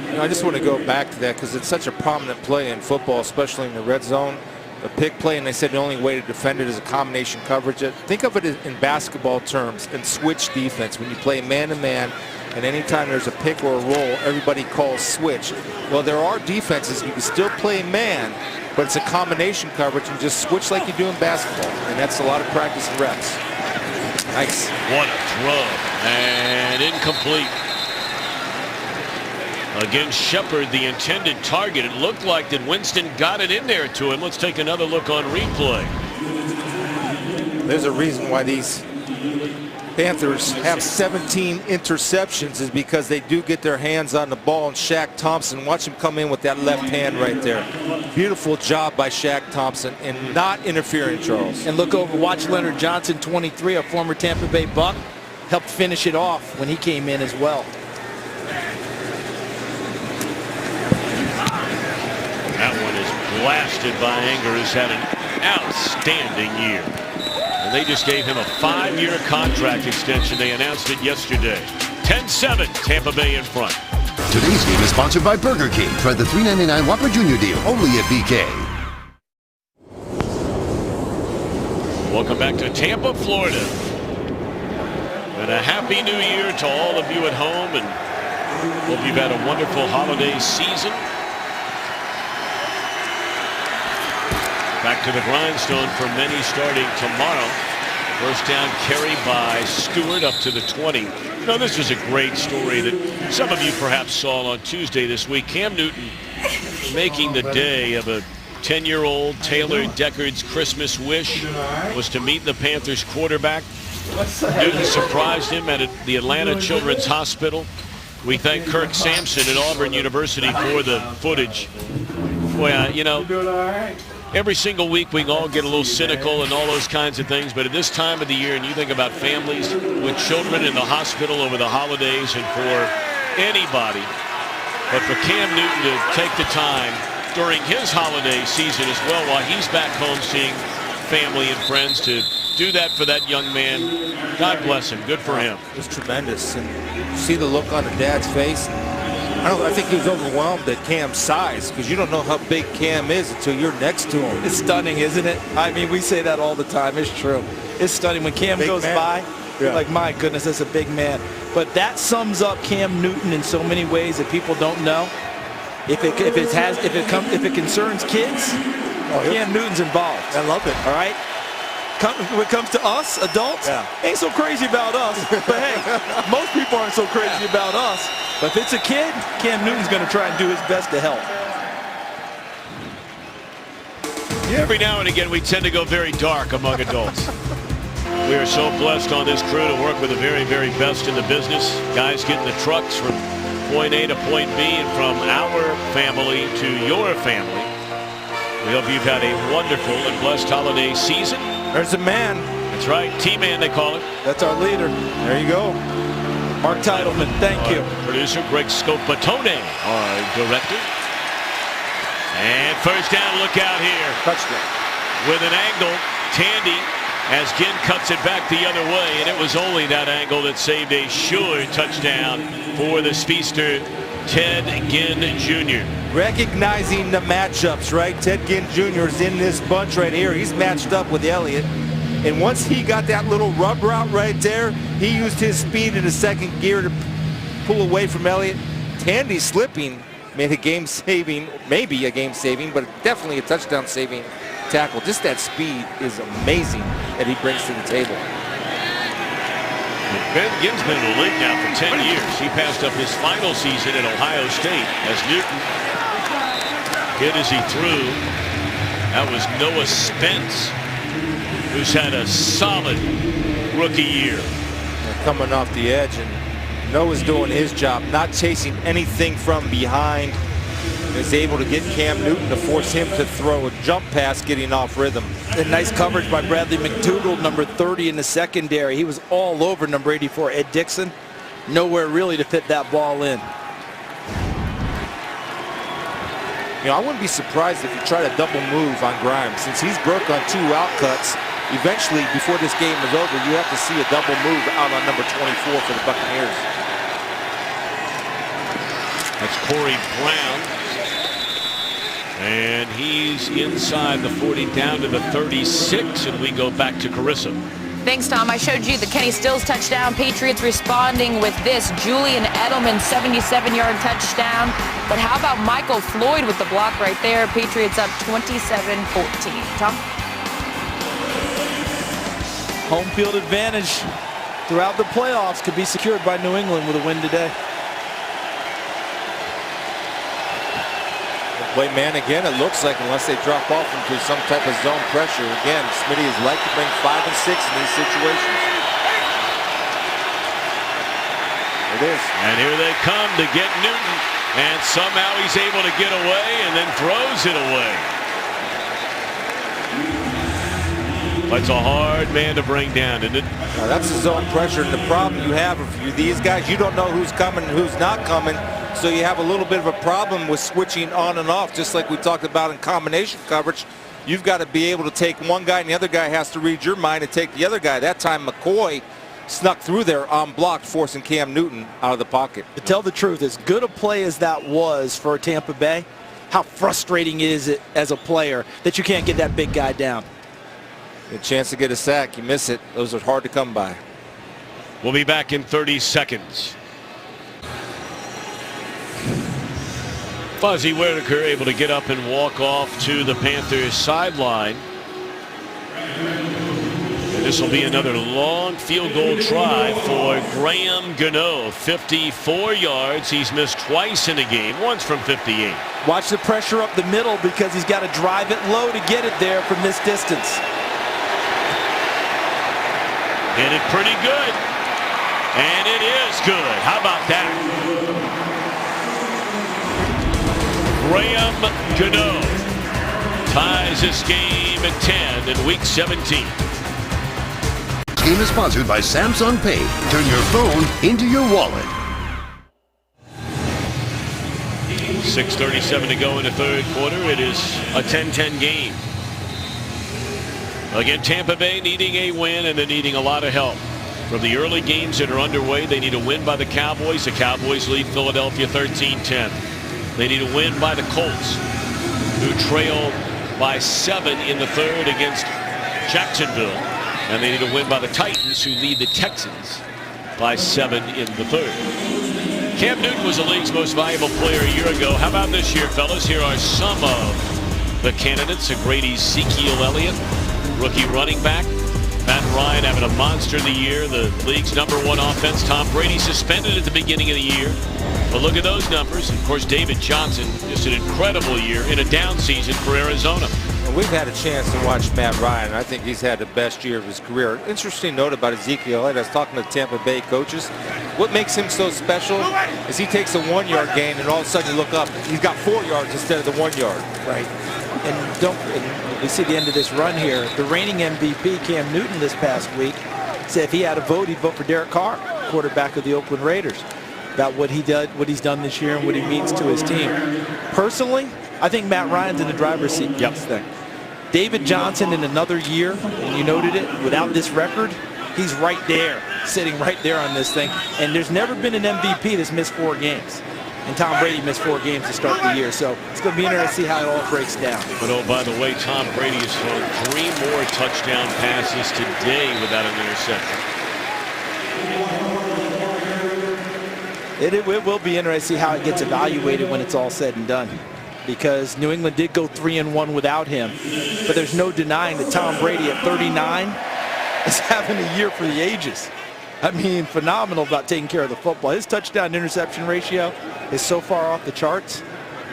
You know, I just want to go back to that because it's such a prominent play in football, especially in the red zone. A pick play, and they said the only way to defend it is a combination coverage. Think of it in basketball terms and switch defense. When you play man-to-man, and anytime there's a pick or a roll, everybody calls switch. Well, there are defenses you can still play man, but it's a combination coverage and just switch like you do in basketball. And that's a lot of practice and reps. Nice. What a throw. And incomplete. Again, Shepard, the intended target. It looked like that Winston got it in there to him. Let's take another look on replay. There's a reason why these Panthers have 17 interceptions, is because they do get their hands on the ball. And Shaq Thompson, watch him come in with that left hand right there. Beautiful job by Shaq Thompson and not interfering, Charles. And look over, watch Leonard Johnson, 23, a former Tampa Bay Buc, helped finish it off when he came in as well. That one is blasted by Anger, who's had an outstanding year. And they just gave him a 5-year contract extension. They announced it yesterday. 10-7, Tampa Bay in front. Today's game is sponsored by Burger King. Try the $3.99 Whopper Jr. deal only at BK. Welcome back to Tampa, Florida. And a happy new year to all of you at home, and hope you've had a wonderful holiday season. Back to the grindstone for many starting tomorrow. First down carry by Stewart up to the 20. You know, this was a great story that some of you perhaps saw on Tuesday this week. Cam Newton making the day of a 10-year-old Taylor Deckard's Christmas wish was to meet the Panthers quarterback. Newton surprised him at the Atlanta Children's Hospital. We thank Kirk Sampson at Auburn University for the footage. Boy, you know, every single week we all get a little cynical and all those kinds of things, but at this time of the year, and you think about families with children in the hospital over the holidays, and for anybody, but for Cam Newton to take the time during his holiday season as well, while he's back home seeing family and friends, to do that for that young man, God bless him. Good for him. It's tremendous. And you see the look on the dad's face. I think he was overwhelmed at Cam's size, because you don't know how big Cam is until you're next to him. It's stunning, isn't it? I mean, we say that all the time. It's true. It's stunning. When Cam goes by, you're like, my goodness, that's a big man. But that sums up Cam Newton in so many ways that people don't know. If it concerns kids, Cam Newton's involved. I love it. All right? When it comes to us, adults, ain't so crazy about us. But hey, most people aren't so crazy about us. But if it's a kid, Cam Newton's going to try and do his best to help. Every now and again, we tend to go very dark among adults. We are so blessed on this crew to work with the very, very best in the business. Guys getting the trucks from point A to point B, and from our family to your family. We hope you've had a wonderful and blessed holiday season. There's a man. That's right. T-Man, they call him. That's our leader. There you go. Mark Titleman, thank you. Producer Greg Scopatone, our director. And first down, look out here. Touchdown. With an angle, Tandy, as Ginn cuts it back the other way, and it was only that angle that saved a sure touchdown for the speedster, Ted Ginn Jr. Recognizing the matchups, right? Ted Ginn Jr. is in this bunch right here. He's matched up with Elliott. And once he got that little rub route right there, he used his speed in the second gear to pull away from Elliott. Tandy slipping made a game-saving, maybe a game-saving, but definitely a touchdown-saving tackle. Just that speed is amazing that he brings to the table. Ben Ginn's been in the league now for 10 years. He passed up his final season at Ohio State as Newton hit as he threw. That was Noah Spence, who's had a solid rookie year. They're coming off the edge, and Noah's doing his job, not chasing anything from behind. Is able to get Cam Newton to force him to throw a jump pass, getting off rhythm. And nice coverage by Bradley McDougald, number 30 in the secondary. He was all over number 84, Ed Dixon. Nowhere really to fit that ball in. You know, I wouldn't be surprised if you try to double move on Grimes. Since he's broke on 2 out cuts, eventually, before this game is over, you have to see a double move out on number 24 for the Buccaneers. That's Corey Brown. And he's inside the 40, down to the 36, and we go back to Carissa. Thanks, Tom. I showed you the Kenny Stills touchdown. Patriots responding with this. Julian Edelman, 77-yard touchdown. But how about Michael Floyd with the block right there? Patriots up 27-14. Tom? Home field advantage throughout the playoffs could be secured by New England with a win today. Play man again, it looks like, unless they drop off into some type of zone pressure. Again, Smitty is like to bring 5 and 6 in these situations. It is. And here they come to get Newton. And somehow he's able to get away and then throws it away. That's a hard man to bring down, isn't it? Now that's the zone pressure. And the problem you have, if you're these guys, you don't know who's coming and who's not coming. So you have a little bit of a problem with switching on and off, just like we talked about in combination coverage. you've got to be able to take one guy and the other guy has to read your mind and take the other guy. That time McCoy snuck through there unblocked, forcing Cam Newton out of the pocket. To tell the truth, as good a play as that was for Tampa Bay, how frustrating is it as a player that you can't get that big guy down? A chance to get a sack, you miss it. Those are hard to come by. We'll be back in 30 seconds. Fuzzy Whitaker able to get up and walk off to the Panthers sideline. And this will be another long field goal try for Graham Gano. 54 yards. He's missed twice in a game, once from 58. Watch the pressure up the middle because he's got to drive it low to get it there from this distance. Hit it pretty good. And it is good. How about that? Graham Gano ties this game at 10 in week 17. This game is sponsored by Samsung Pay. Turn your phone into your wallet. 6:37 to go in the third quarter. It is a 10-10 game. Again, Tampa Bay needing a win, and they're needing a lot of help. From the early games that are underway, they need a win by the Cowboys. The Cowboys lead Philadelphia 13-10. They need a win by the Colts, who trail by 7 in the third against Jacksonville. And they need a win by the Titans, who lead the Texans by 7 in the third. Cam Newton was the league's most valuable player a year ago. How about this year, fellas? Here are some of the candidates. A great Ezekiel Elliott, rookie running back. Matt Ryan having a monster of the year, the league's #1 offense. Tom Brady suspended at the beginning of the year. But look at those numbers. Of course, David Johnson, just an incredible year in a down season for Arizona. Well, we've had a chance to watch Matt Ryan. I think he's had the best year of his career. Interesting note about Ezekiel. I was talking to Tampa Bay coaches. What makes him so special is he takes a 1-yard gain and all of a sudden you look up, he's got 4 yards instead of the 1 yard. Right. And we see the end of this run here. The reigning MVP, Cam Newton, this past week, said if he had a vote, he'd vote for Derek Carr, quarterback of the Oakland Raiders, about what he's done this year and what he means to his team. Personally, I think Matt Ryan's in the driver's seat. Yep. This thing. David Johnson in another year, and you noted it, without this record, he's right there, sitting right there on this thing. And there's never been an MVP that's missed 4 games. And Tom Brady missed 4 games to start the year. So it's going to be interesting to see how it all breaks down. But oh, by the way, Tom Brady has thrown 3 more touchdown passes today without an interception. It will be interesting to see how it gets evaluated when it's all said and done. Because New England did go 3-1 without him. But there's no denying that Tom Brady at 39 is having a year for the ages. I mean, phenomenal about taking care of the football. His touchdown interception ratio is so far off the charts.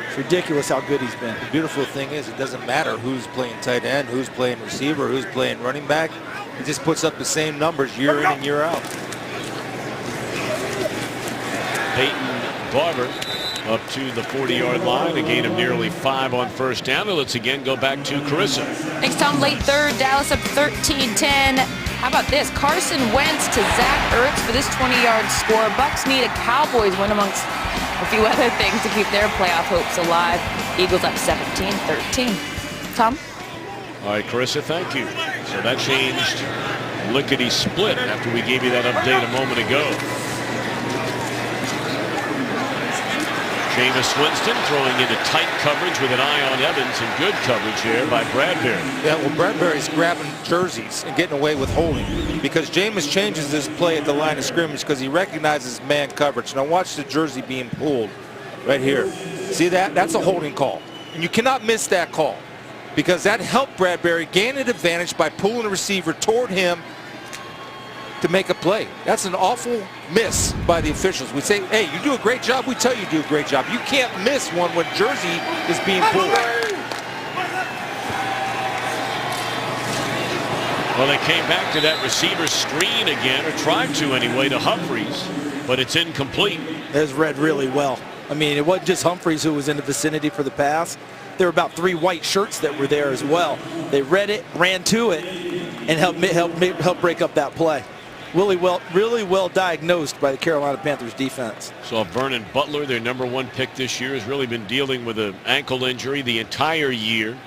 It's ridiculous how good he's been. The beautiful thing is it doesn't matter who's playing tight end, who's playing receiver, who's playing running back. He just puts up the same numbers year in and year out. Peyton Barber up to the 40-yard line, a gain of nearly 5 on first down. And let's again go back to Carissa. Thanks, Tom. Late third, Dallas up 13-10. How about this? Carson Wentz to Zach Ertz for this 20-yard score. Bucs need a Cowboys win amongst a few other things to keep their playoff hopes alive. Eagles up 17-13. Tom? All right, Carissa, thank you. So that changed lickety-split after we gave you that update a moment ago. Jameis Winston throwing into tight coverage with an eye on Evans, and good coverage here by Bradbury. Yeah, well, Bradbury's grabbing jerseys and getting away with holding because Jameis changes his play at the line of scrimmage because he recognizes man coverage. Now watch the jersey being pulled right here. See that? That's a holding call. And you cannot miss that call because that helped Bradbury gain an advantage by pulling the receiver toward him to make a play. That's an awful miss by the officials. We say, hey, you do a great job. We tell you do a great job. You can't miss one when jersey is being pulled. Well, they came back to that receiver screen again, or tried to anyway, to Humphries, but it's incomplete. It was read really well. I mean, it wasn't just Humphries who was in the vicinity for the pass. There were about 3 white shirts that were there as well. They read it, ran to it, and helped break up that play. Really well diagnosed by the Carolina Panthers defense. So Vernon Butler, their #1 pick this year, has really been dealing with an ankle injury the entire year.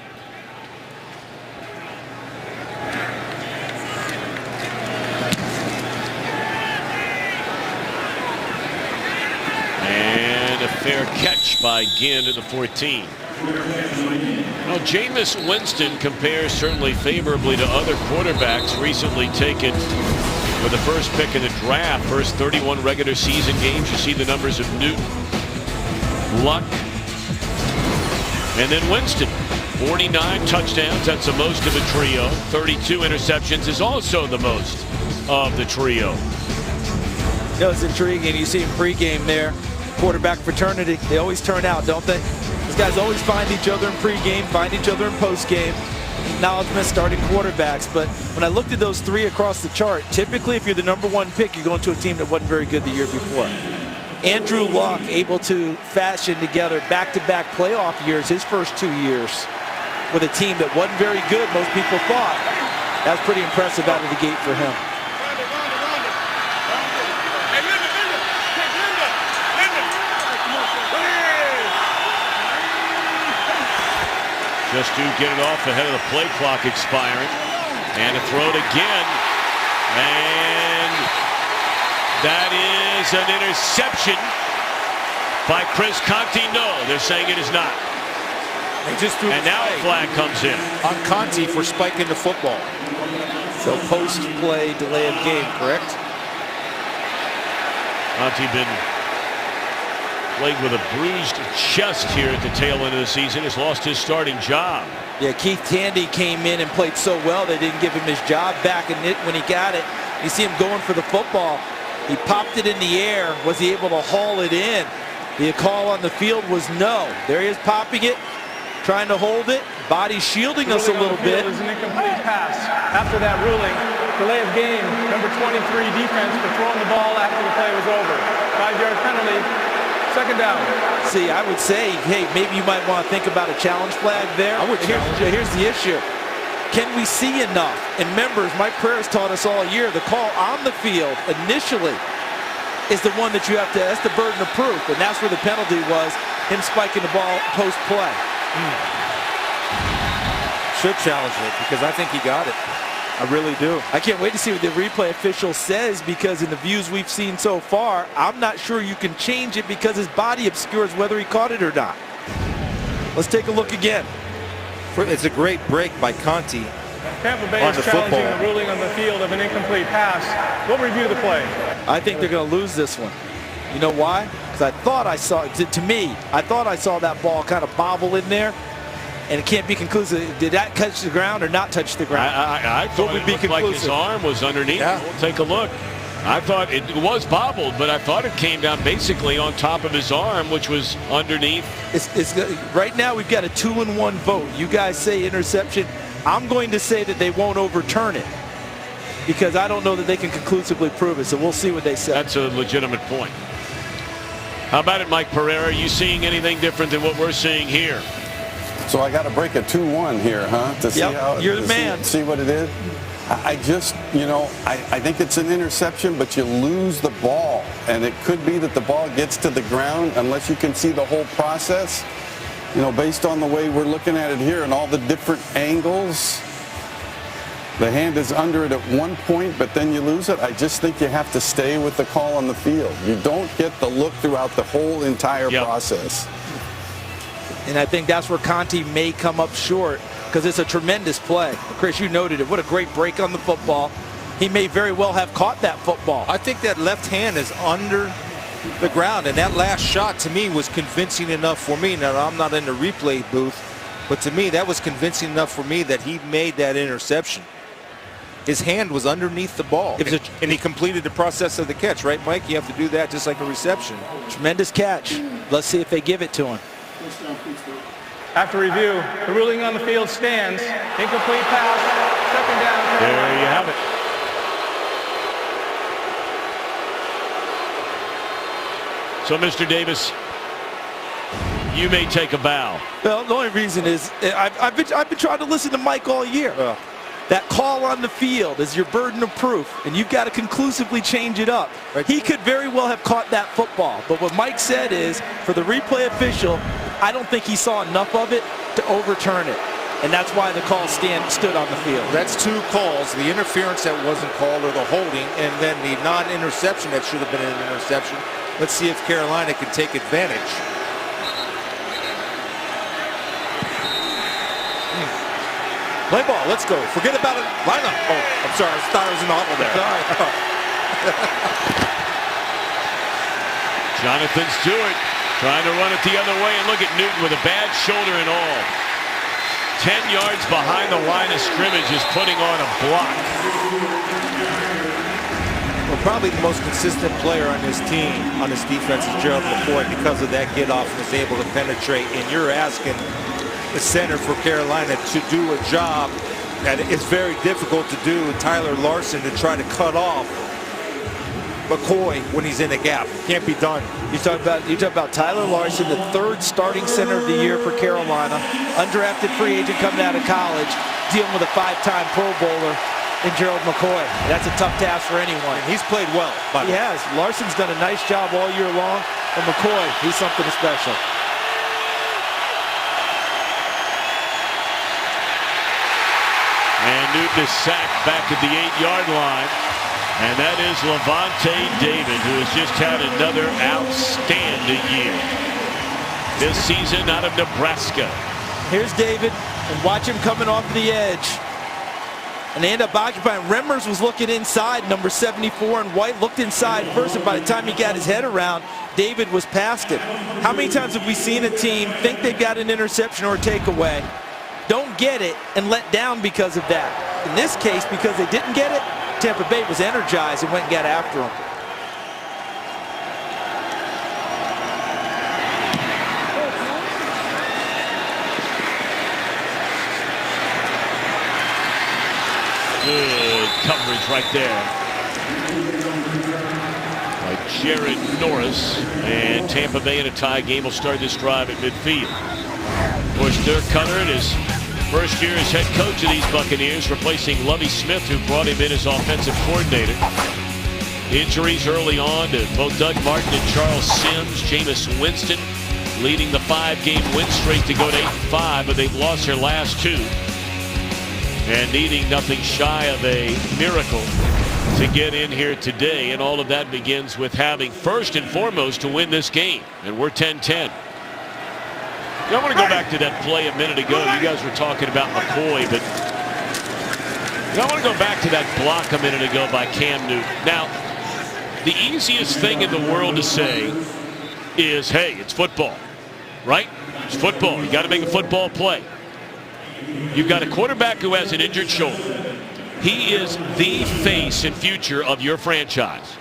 fair catch by Ginn at the 14. Well, Jameis Winston compares certainly favorably to other quarterbacks recently taken with the first pick in the draft. First 31 regular season games. You see the numbers of Newton, Luck, and then Winston. 49 touchdowns. That's the most of a trio. 32 interceptions is also the most of the trio. You know, it's intriguing. You see him pregame there. Quarterback fraternity. They always turn out, don't they? These guys always find each other in pregame, find each other in postgame. Acknowledgement starting quarterbacks. But when I looked at those three across the chart, typically if you're the #1 pick, you're going to a team that wasn't very good the year before. Andrew Luck able to fashion together back-to-back playoff years, his first 2 years, with a team that wasn't very good, most people thought. That's pretty impressive out of the gate for him. Just to get it off ahead of the play clock expiring. And a throw it again. And that is an interception by Chris Conti. No, they're saying it is not. And now a flag comes in on Conti for spiking the football. So post-play delay of game, correct? Conti been plagued with a bruised chest here at the tail end of the season. Has lost his starting job. Yeah, Keith Tandy came in and played so well they didn't give him his job back, and when he got it, you see him going for the football. He popped it in the air. Was he able to haul it in? The call on the field was no. There he is popping it, trying to hold it. Body shielding us a little bit. It was an incomplete pass. After that ruling, delay of game, number 23 defense for throwing the ball after the play was over. 5-yard penalty. Second down. See, I would say, hey, maybe you might want to think about a challenge flag there. Here's the issue. Can we see enough? And members, Mike Prayer's taught us all year, the call on the field initially is the one that you have to, that's the burden of proof. And that's where the penalty was, him spiking the ball post-play. Should challenge it because I think he got it. I really do. I can't wait to see what the replay official says, because in the views we've seen so far, I'm not sure you can change it because his body obscures whether he caught it or not. Let's take a look again. It's a great break by Conti. Tampa Bay is challenging the ruling on the field of an incomplete pass. We'll review the play. I think they're going to lose this one. You know why? Because I thought I saw, to me, I thought I saw that ball kind of bobble in there. And it can't be conclusive. Did that touch the ground or not touch the ground? I thought it looked like his arm was underneath. Yeah. We'll take a look. I thought it was bobbled, but I thought it came down basically on top of his arm, which was underneath. Right now we've got a 2-1 vote. You guys say interception. I'm going to say that they won't overturn it because I don't know that they can conclusively prove it. So we'll see what they say. That's a legitimate point. How about it, Mike Pereira? Are you seeing anything different than what we're seeing here? So I got to break a 2-1 here, huh? To see how you're the man. See what it is. I just, I think it's an interception, but you lose the ball, and it could be that the ball gets to the ground unless you can see the whole process. Based on the way we're looking at it here and all the different angles, the hand is under it at one point, but then you lose it. I just think you have to stay with the call on the field. You don't get the look throughout the whole entire process. And I think that's where Conti may come up short because it's a tremendous play. Chris, you noted it. What a great break on the football. He may very well have caught that football. I think that left hand is under the ground, and that last shot to me was convincing enough for me. Now, I'm not in the replay booth, but to me that was convincing enough for me that he made that interception. His hand was underneath the ball, and he completed the process of the catch, right, Mike? You have to do that just like a reception. Tremendous catch. Let's see if they give it to him. After review, the ruling on the field stands. Incomplete pass, second down. There you have it. So, Mr. Davis, you may take a bow. Well, the only reason is I've been trying to listen to Mike all year. That call on the field is your burden of proof, and you've got to conclusively change it up. He could very well have caught that football, but what Mike said is, for the replay official, I don't think he saw enough of it to overturn it, and that's why the call stood on the field. That's two calls, the interference that wasn't called or the holding, and then the non-interception that should have been an interception. Let's see if Carolina can take advantage. Play ball. Let's go. Forget about it. Line up. Oh, I'm sorry. I thought I was in the audible there. Jonathan Stewart trying to run it the other way, and look at Newton with a bad shoulder and all. 10 yards behind the line of scrimmage is putting on a block. Well, probably the most consistent player on this team, on this defense, is Gerald McCoy because of that get-off and is able to penetrate. And you're asking the center for Carolina to do a job that it's very difficult to do with Tyler Larson to try to cut off McCoy when he's in a gap. Can't be done. You talk about Tyler Larson, the 3rd starting center of the year for Carolina, undrafted free agent coming out of college, dealing with a 5-time Pro Bowler in Gerald McCoy. That's a tough task for anyone. And he's played well. He has. Larson's done a nice job all year long, and McCoy, he's something special. And Newton is sacked back at the 8-yard line. And that is Levante David, who has just had another outstanding year this season out of Nebraska. Here's David, and watch him coming off the edge. And they end up occupying. Remmers was looking inside, number 74, and White looked inside first, and by the time he got his head around, David was past him. How many times have we seen a team think they've got an interception or a takeaway, don't get it, and let down because of that? In this case, because they didn't get it, Tampa Bay was energized and went and got after him. Good coverage right there by Jared Norris. And Tampa Bay in a tie game will start this drive at midfield. Of course, Dirk Cutter in his first year as head coach of these Buccaneers, replacing Lovie Smith, who brought him in as offensive coordinator. Injuries early on to both Doug Martin and Charles Sims. Jameis Winston leading the 5-game win streak to go to 8-5, but they've lost their last 2. And needing nothing shy of a miracle to get in here today. And all of that begins with having, first and foremost, to win this game. And we're 10-10. I want to go back to that play a minute ago. You guys were talking about McCoy, but I want to go back to that block a minute ago by Cam Newton. Now, the easiest thing in the world to say is, hey, it's football, right? It's football. You got to make a football play. You've got a quarterback who has an injured shoulder. He is the face and future of your franchise.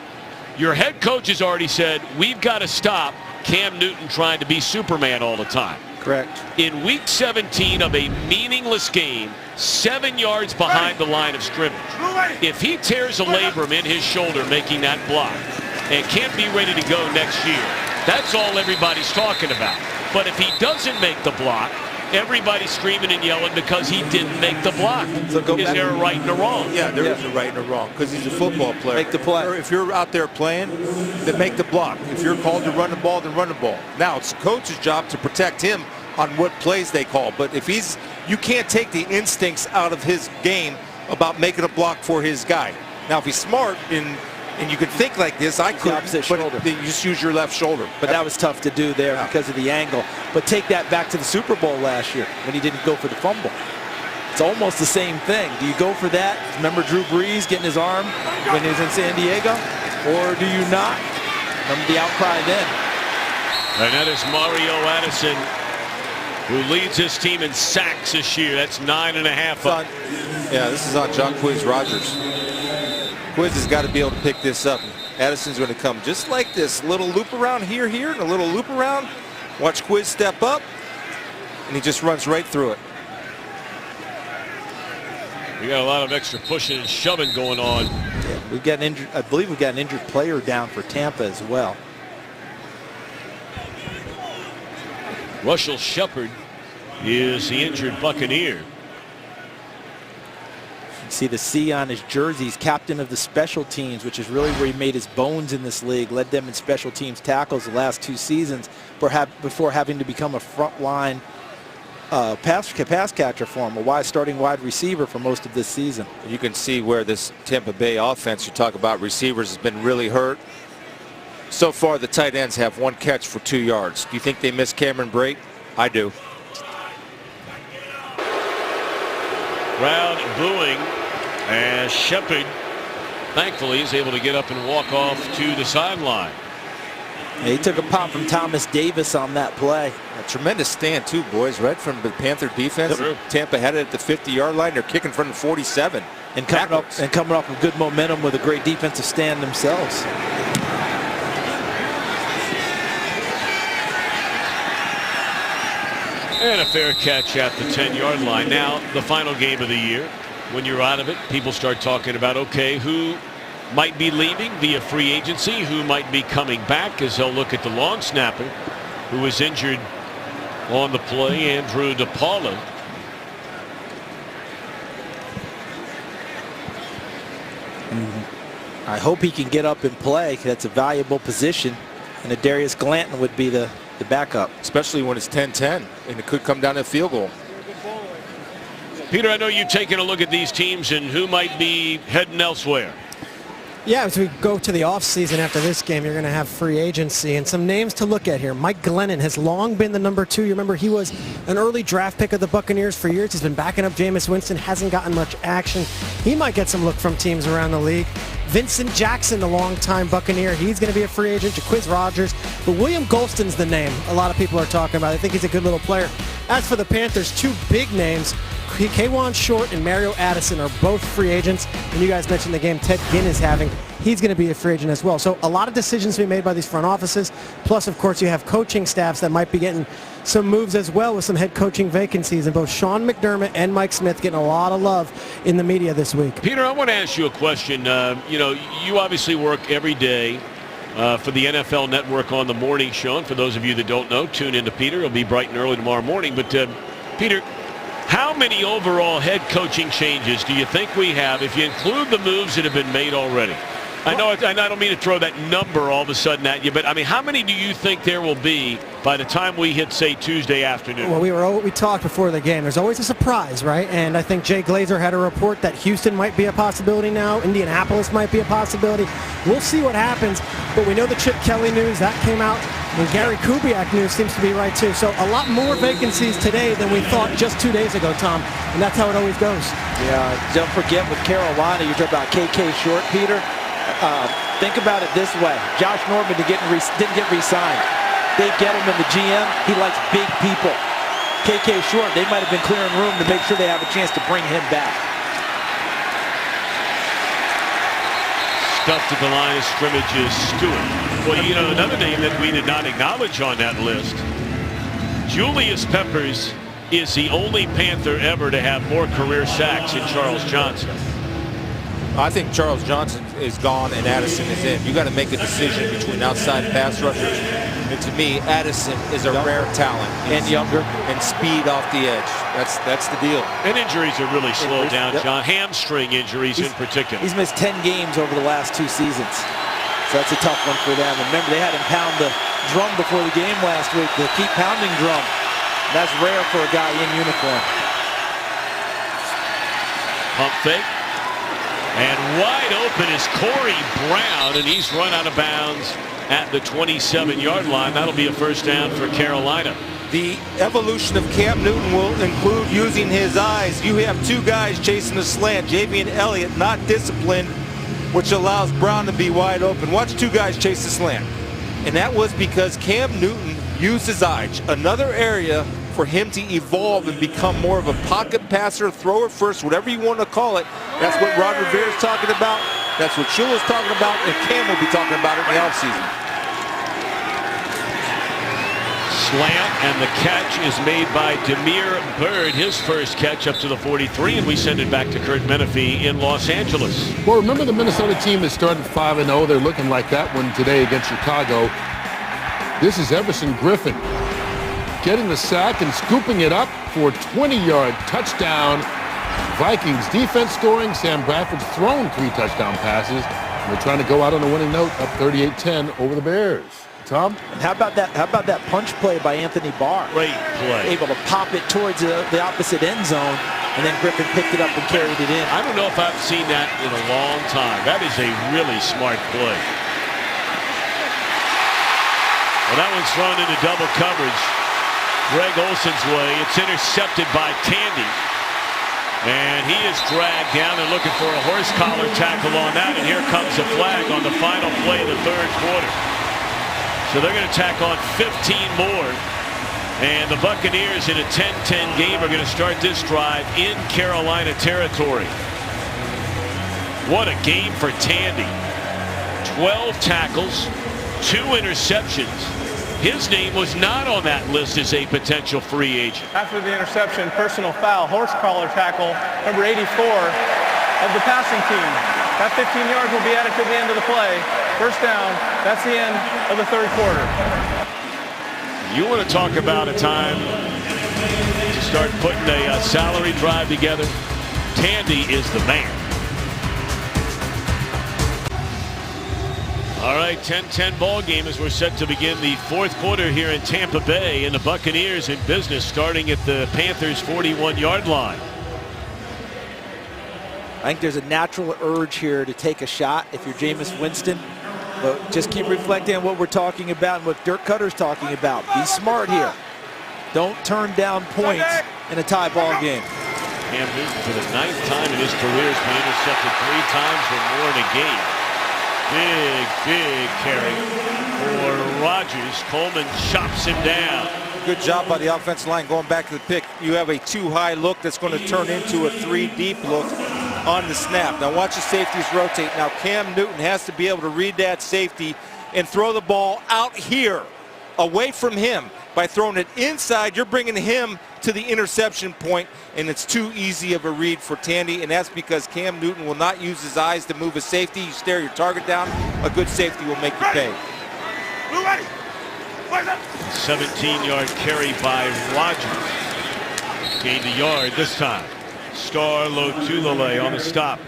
Your head coach has already said, we've got to stop Cam Newton trying to be Superman all the time. Correct. In week 17 of a meaningless game, 7 yards behind the line of scrimmage, if he tears a labrum in his shoulder making that block and can't be ready to go next year, that's all everybody's talking about. But if he doesn't make the block, everybody's screaming and yelling because he didn't make the block. So is there a right and a wrong? Yeah, there is a right and a wrong because he's a football player. Make the play. If you're out there playing, then make the block. If you're called to run the ball, then run the ball. Now, it's the coach's job to protect him on what plays they call. But if you can't take the instincts out of his game about making a block for his guy. Now, if he's smart and you could think like this, I could, but you just use your left shoulder. But that was tough to do there because of the angle. But take that back to the Super Bowl last year when he didn't go for the fumble. It's almost the same thing. Do you go for that? Remember Drew Brees getting his arm when he was in San Diego? Or do you not? Remember the outcry then? And that is Mario Addison, who leads his team in sacks this year. That's 9.5. Yeah, this is on Jacquizz Rodgers. Quiz has got to be able to pick this up. Addison's going to come just like this. Little loop around here, and a little loop around. Watch Quiz step up, and he just runs right through it. We got a lot of extra pushing and shoving going on. Yeah, we've got an injured, I believe we've got an injured player down for Tampa as well. Russell Shepard is the injured Buccaneer. See the C on his jersey. He's captain of the special teams, which is really where he made his bones in this league. Led them in special teams tackles the last 2 seasons before having to become a frontline pass catcher for him, a starting wide receiver for most of this season. You can see where this Tampa Bay offense, you talk about receivers, has been really hurt. So far, the tight ends have 1 catch for 2 yards. Do you think they miss Cameron Brate? I do. Crowd booing as Shepard, thankfully, is able to get up and walk off to the sideline. Yeah, he took a pop from Thomas Davis on that play. A tremendous stand, too, boys, right from the Panther defense. Sure. Tampa had it at the 50-yard line. They're kicking from the 47. And coming up with good momentum with a great defensive stand themselves. And a fair catch at the 10-yard line. Now, the final game of the year. When you're out of it, people start talking about, okay, who might be leaving via free agency, who might be coming back, as they'll look at the long snapper who was injured on the play, Andrew DePaula. I hope he can get up and play. That's a valuable position. And Darius Glanton would be the backup. Especially when it's 10-10, and it could come down to a field goal. Peter, I know you've taken a look at these teams and who might be heading elsewhere. Yeah, as we go to the offseason after this game, you're going to have free agency and some names to look at here. Mike Glennon has long been the number 2. You remember he was an early draft pick of the Buccaneers for years. He's been backing up Jameis Winston, hasn't gotten much action. He might get some look from teams around the league. Vincent Jackson, the longtime Buccaneer, he's going to be a free agent. Jaquiz Rogers, but William Golston's the name a lot of people are talking about. I think he's a good little player. As for the Panthers, 2 big names. K'Wan Short and Mario Addison are both free agents. And you guys mentioned the game Ted Ginn is having. He's going to be a free agent as well. So a lot of decisions to be made by these front offices. Plus, of course, you have coaching staffs that might be getting some moves as well with some head coaching vacancies. And both Sean McDermott and Mike Smith getting a lot of love in the media this week. Peter, I want to ask you a question. You obviously work every day for the NFL Network on the morning show. And for those of you that don't know, tune into Peter. It'll be bright and early tomorrow morning. But, Peter, how many overall head coaching changes do you think we have if you include the moves that have been made already? I know I don't mean to throw that number all of a sudden at you, but I mean, how many do you think there will be by the time we hit, say, Tuesday afternoon? Well, we talked before the game. There's always a surprise, right? And I think Jay Glazer had a report that Houston might be a possibility now. Indianapolis might be a possibility. We'll see what happens, but we know the Chip Kelly news, that came out. And Gary Kubiak news seems to be right, too. So a lot more vacancies today than we thought just 2 days ago, Tom. And that's how it always goes. Yeah, don't forget with Carolina, you talk about KK Short, Peter. Think about it this way. Josh Norman didn't get re-signed. Dave Gettleman, the GM, he likes big people. KK Short, they might have been clearing room to make sure they have a chance to bring him back. Stuffed at the line of scrimmage is Stewart. Well, you know, another name that we did not acknowledge on that list, Julius Peppers is the only Panther ever to have more career sacks than Charles Johnson. I think Charles Johnson is gone and Addison is in. You got to make a decision between outside pass rushers. And to me, Addison is a rare talent. And younger. And speed off the edge. That's the deal. And injuries are really slowed down, John. Hamstring injuries in particular. He's missed 10 games over the last 2 seasons. So that's a tough one for them. And remember, they had him pound the drum before the game last week. The keep pounding drum. That's rare for a guy in uniform. Pump fake. And wide open is Corey Brown, and he's run out of bounds at the 27-yard line. That'll be a first down for Carolina. The evolution of Cam Newton will include using his eyes. You have 2 guys chasing the slant. Javian Elliott not disciplined, which allows Brown to be wide open. Watch 2 guys chase the slant. And that was because Cam Newton used his eyes. Another area for him to evolve and become more of a pocket passer, thrower first, whatever you want to call it. That's what Rod Rivera's talking about. That's what Shula's talking about, and Cam will be talking about it in the offseason. Slant, and the catch is made by Demir Bird, his first catch up to the 43, and we send it back to Kurt Menefee in Los Angeles. Well, remember the Minnesota team that started 5-0? They're looking like that one today against Chicago. This is Everson Griffin getting the sack and scooping it up for a 20-yard touchdown. Vikings defense scoring. Sam Bradford's thrown 3 touchdown passes. And they're trying to go out on a winning note, up 38-10 over the Bears. Tom? And how about that punch play by Anthony Barr? Great play. Able to pop it towards the opposite end zone, and then Griffin picked it up and carried it in. I don't know if I've seen that in a long time. That is a really smart play. Well, that one's thrown into double coverage. Greg Olson's way. It's intercepted by Tandy. And he is dragged down. They're looking for a horse collar tackle on that. And here comes a flag on the final play of the third quarter. So they're going to tack on 15 more. And the Buccaneers in a 10-10 game are going to start this drive in Carolina territory. What a game for Tandy. 12 tackles, 2 interceptions. His name was not on that list as a potential free agent. After the interception, personal foul, horse collar tackle, number 84 of the passing team. That 15 yards will be added to the end of the play. First down, that's the end of the third quarter. You want to talk about a time to start putting a salary drive together? Tandy is the man. All right, 10-10 ball game as we're set to begin the fourth quarter here in Tampa Bay, and the Buccaneers in business starting at the Panthers 41-yard line. I think there's a natural urge here to take a shot if you're Jameis Winston, but just keep reflecting on what we're talking about and what Dirk Cutter's talking about. Be smart here. Don't turn down points in a tie ball game. Cam Newton for the 9th time in his career has been intercepted 3 times or more in a game. Big carry for Rodgers. Coleman chops him down. Good job by the offensive line going back to the pick. You have a 2-high look that's going to turn into a 3-deep look on the snap. Now watch the safeties rotate. Now Cam Newton has to be able to read that safety and throw the ball out here away from him. By throwing it inside, you're bringing him to the interception point, and it's too easy of a read for Tandy, and that's because Cam Newton will not use his eyes to move a safety. You stare your target down, a good safety will make you pay. 17-yard carry by Rodgers. Gained a yard this time. Starlo Tulele on the stop.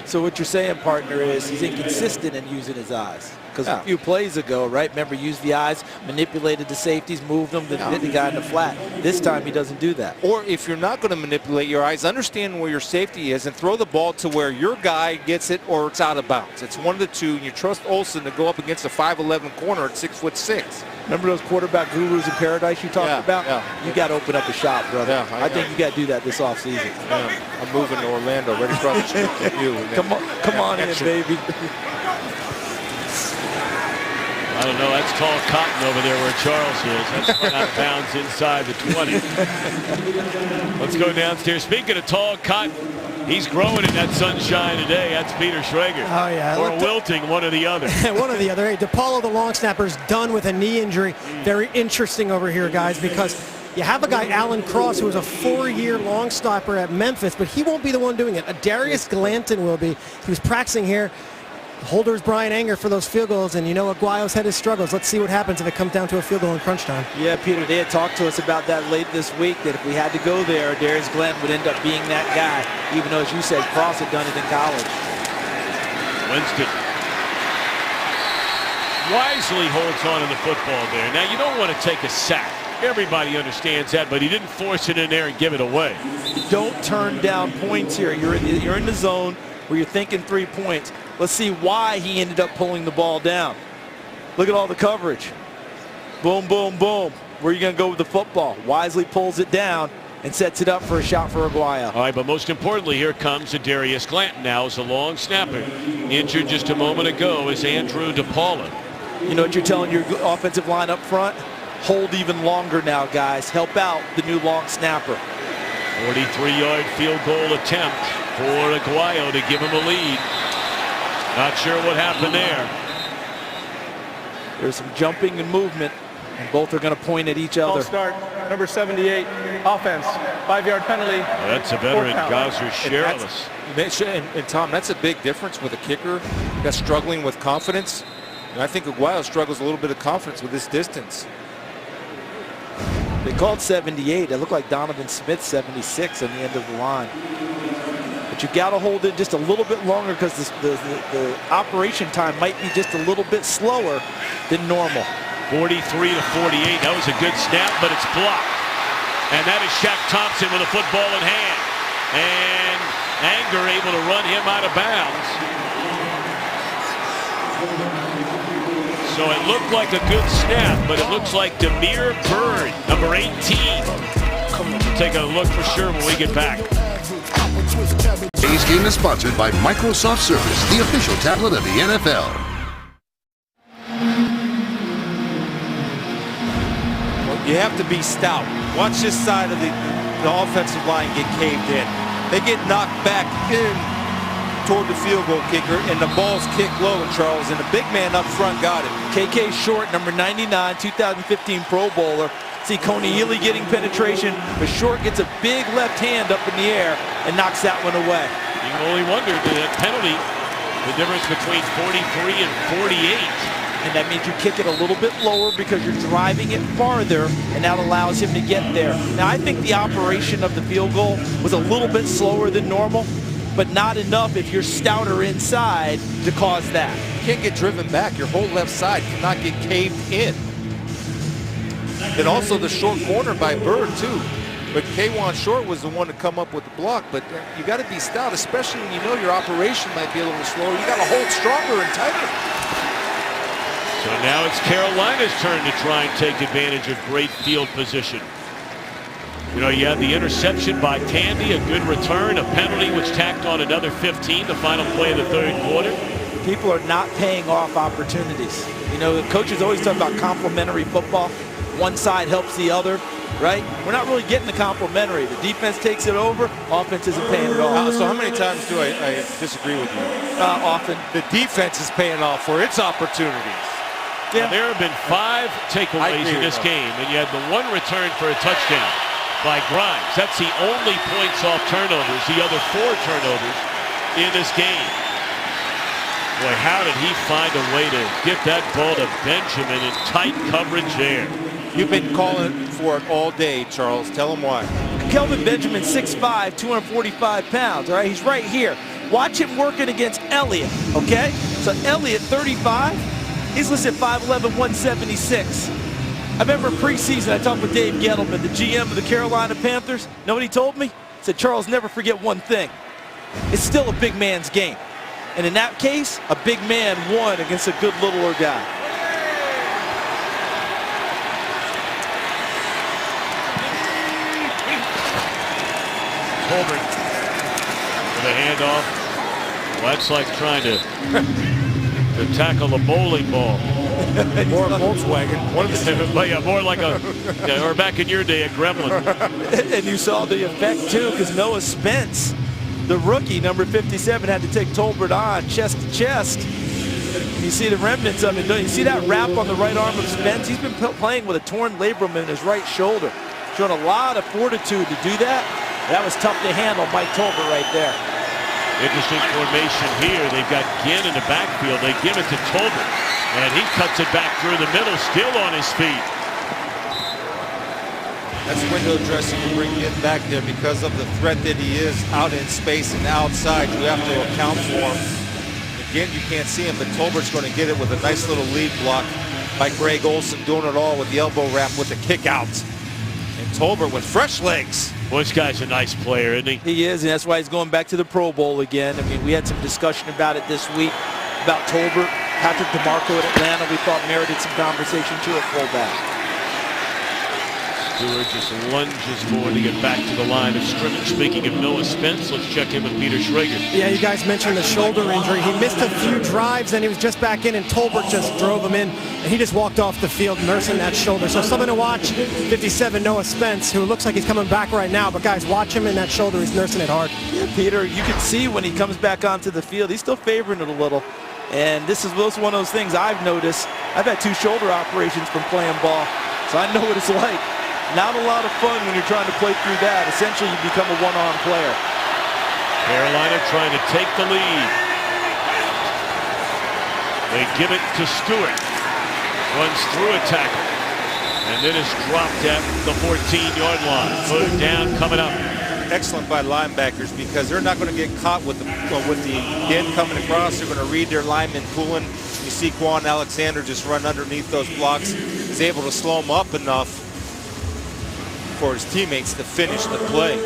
So what you're saying, partner, is he's inconsistent in using his eyes. Because a few plays ago, right, remember, used the eyes, manipulated the safeties, moved them, then hit the guy in the flat. This time he doesn't do that. Or if you're not going to manipulate your eyes, understand where your safety is and throw the ball to where your guy gets it or it's out of bounds. It's one of the two, and you trust Olsen to go up against a 5'11" corner at 6'6". Remember those quarterback gurus in paradise you talked about? Yeah. You got to open up a shop, brother. Yeah, I think you got to do that this offseason. Yeah. I'm moving to Orlando, right across the street from you. Come on in, baby. I don't know. That's tall cotton over there where Charles is. That's out of bounds inside the 20. Let's go downstairs. Speaking of tall cotton, he's growing in that sunshine today. That's Peter Schrager. Oh, yeah. Or wilting, one or the other. One or the other. Hey, DePaulo, the long snapper, is done with a knee injury. Very interesting over here, guys, because you have a guy, Alan Cross, who was a 4-year long snapper at Memphis, but he won't be the one doing it. Darius Glanton will be. He was practicing here. Holders Brian Anger for those field goals, and you know Aguayo's had his struggles. Let's see what happens if it comes down to a field goal in crunch time. Yeah, Peter, they had talked to us about that late this week, that if we had to go there, Darius Glanton would end up being that guy, even though, as you said, Cross had done it in college. Winston wisely holds on to the football there. Now, you don't want to take a sack. Everybody understands that, but he didn't force it in there and give it away. Don't turn down points here. You're in the zone where you're thinking 3 points. Let's see why he ended up pulling the ball down. Look at all the coverage. Boom, boom, boom. Where are you going to go with the football? Wisely pulls it down and sets it up for a shot for Aguayo. All right, but most importantly, here comes Darius Glanton now as a long snapper. Injured just a moment ago is Andrew DePaulo. You know what you're telling your offensive line up front? Hold even longer now, guys. Help out the new long snapper. 43-yard field goal attempt for Aguayo to give him a lead. Not sure what happened there. There's some jumping and movement, and both are going to point at each other. Ball start, number 78, offense, 5-yard penalty. Well, that's a veteran, Gauser Shirless. And Tom, that's a big difference with a kicker that's struggling with confidence. And I think Aguayo struggles a little bit of confidence with this distance. They called 78. It looked like Donovan Smith 76 on the end of the line. But you got to hold it just a little bit longer because the operation time might be just a little bit slower than normal. 43 to 48. That was a good snap, but it's blocked. And that is Shaq Thompson with a football in hand. And Anger able to run him out of bounds. So it looked like a good snap, but it looks like Demir Bird, number 18. We'll take a look for sure when we get back. Today's game is sponsored by Microsoft Surface, the official tablet of the NFL. Well, you have to be stout. Watch this side of the offensive line get caved in. They get knocked back in toward the field goal kicker, and the ball's kicked low, Charles, and the big man up front got it. KK Short, number 99, 2015 Pro Bowler. See Coney Ely getting penetration, but Short gets a big left hand up in the air and knocks that one away. You can only wonder the penalty, the difference between 43 and 48. And that means you kick it a little bit lower because you're driving it farther, and that allows him to get there. Now, I think the operation of the field goal was a little bit slower than normal, but not enough if you're stouter inside to cause that. You can't get driven back. Your whole left side cannot get caved in. And also the short corner by Bird, too. But K'Wan Short was the one to come up with the block. But you got to be stout, especially when you know your operation might be a little slower. You got to hold stronger and tighter. So now it's Carolina's turn to try and take advantage of great field position. You know, you had the interception by Tandy, a good return, a penalty which tacked on another 15, the final play of the third quarter. People are not paying off opportunities. You know, the coaches always talk about complementary football. One side helps the other, right? We're not really getting the complementary. The defense takes it over, offense isn't paying it off. So how many times do I disagree with you? Often. The defense is paying off for its opportunities. Yeah. There have been 5 takeaways in this game, and you had the one return for a touchdown by Grimes. That's the only points off turnovers, the other 4 turnovers in this game. Boy, how did he find a way to get that ball to Benjamin in tight coverage there? You've been calling for it all day, Charles. Tell him why. Kelvin Benjamin, 6'5", 245 pounds, all right? He's right here. Watch him working against Elliott, okay? So Elliott, 35, he's listed 5'11", 176. I remember preseason, I talked with Dave Gettleman, the GM of the Carolina Panthers. Know what he told me? He said, Charles, never forget one thing. It's still a big man's game. And in that case, a big man won against a good littler guy. Colbert with a handoff. Well, that's like trying to tackle a bowling ball. More Volkswagen. More like or back in your day, a gremlin. And you saw the effect, too, because Noah Spence, the rookie, number 57, had to take Tolbert on chest to chest. You see the remnants of it. You see that wrap on the right arm of Spence? He's been playing with a torn labrum in his right shoulder. Showing a lot of fortitude to do that. That was tough to handle, Mike Tolbert right there. Interesting formation here. They've got Ginn in the backfield. They give it to Tolbert, and he cuts it back through the middle, still on his feet. That's window dressing to bring Ginn back there because of the threat that he is out in space and outside. You have to account for him. Again, you can't see him, but Tolbert's going to get it with a nice little lead block by Greg Olsen, doing it all with the elbow wrap with the kick out. And Tolbert with fresh legs. Boy, this guy's a nice player, isn't he? He is, and that's why he's going back to the Pro Bowl again. I mean, we had some discussion about it this week, about Tolbert. Patrick DeMarco at Atlanta, we thought merited some conversation too at fullback. Stewart just lunges more to get back to the line of scrimmage. Speaking of Noah Spence, let's check in with Peter Schrager. Yeah, you guys mentioned the shoulder injury. He missed a few drives, and he was just back in, and Tolbert just drove him in, and he just walked off the field nursing that shoulder. So something to watch. 57, Noah Spence, who looks like he's coming back right now, but guys, watch him in that shoulder. He's nursing it hard. Yeah, Peter, you can see when he comes back onto the field, he's still favoring it a little. And this is one of those things I've noticed. I've had 2 shoulder operations from playing ball, so I know what it's like. Not a lot of fun when you're trying to play through that. Essentially, you become a one-arm player. Carolina trying to take the lead. They give it to Stewart. Runs through a tackle. And then is dropped at the 14-yard line. Third down coming up. Excellent by linebackers because they're not going to get caught with the Ginn coming across. They're going to read their linemen pulling. You see Quan Alexander just run underneath those blocks. He's able to slow them up enough for his teammates to finish the play.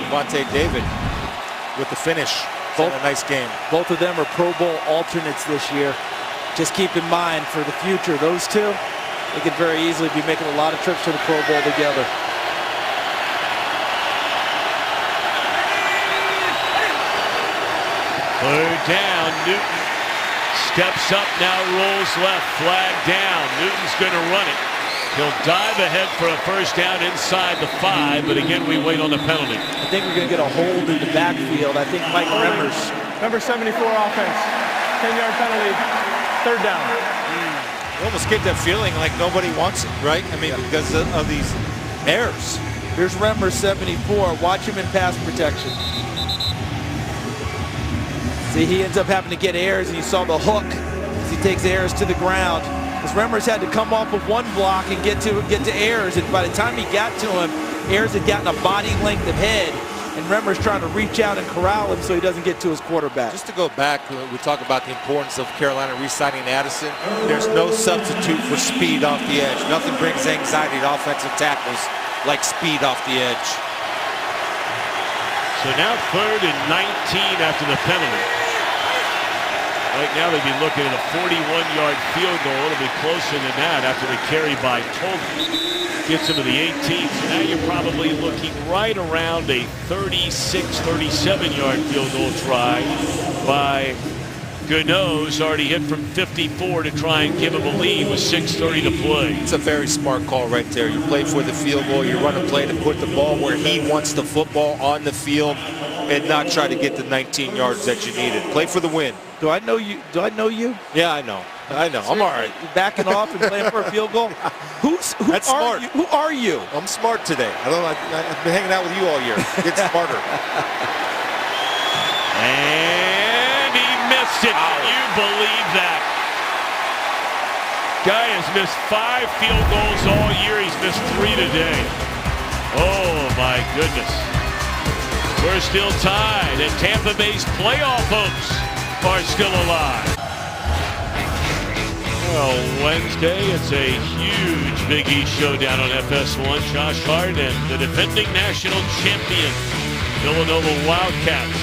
Devontae David with the finish. A nice game. Both of them are Pro Bowl alternates this year. Just keep in mind for the future, those two, they could very easily be making a lot of trips to the Pro Bowl together. Third down, Newton steps up now, rolls left, flag down. Newton's going to run it. He'll dive ahead for a first down inside the 5, but again, we wait on the penalty. I think we're going to get a hold in the backfield. I think Mike Remmers. Number 74 offense, 10-yard penalty, third down. You almost get that feeling like nobody wants it, right? I mean, because of these errors. Here's Remmers, 74. Watch him in pass protection. See, he ends up having to get Ayers, and you saw the hook as he takes Ayers to the ground. Because Remmers had to come off of one block and get to Ayers, and by the time he got to him, Ayers had gotten a body length of head, and Remmers trying to reach out and corral him so he doesn't get to his quarterback. Just to go back, we talk about the importance of Carolina re-signing Addison. There's no substitute for speed off the edge. Nothing brings anxiety to offensive tackles like speed off the edge. So now 3rd and 19 after the penalty. Right now they'd be looking at a 41-yard field goal. It'll be closer than that after the carry by Tolman. Gets him to the 18. So now you're probably looking right around a 36, 37-yard field goal try by Gano's. Already hit from 54 to try and give him a lead with 6:30 to play. It's a very smart call right there. You play for the field goal. You run a play to put the ball where he wants the football on the field and not try to get the 19 yards that you needed. Play for the win. Do I know you? Yeah, I know. I'm all right. Backing off and playing for a field goal? That's smart. Who are you? I'm smart today. I've been hanging out with you all year. Get smarter. And he missed it. Can you believe that? Guy has missed 5 field goals all year. He's missed 3 today. Oh, my goodness. We're still tied, and Tampa Bay's playoff hopes are still alive. Well, Wednesday, it's a huge Big East showdown on FS1. Josh Hart and the defending national champion, Villanova Wildcats.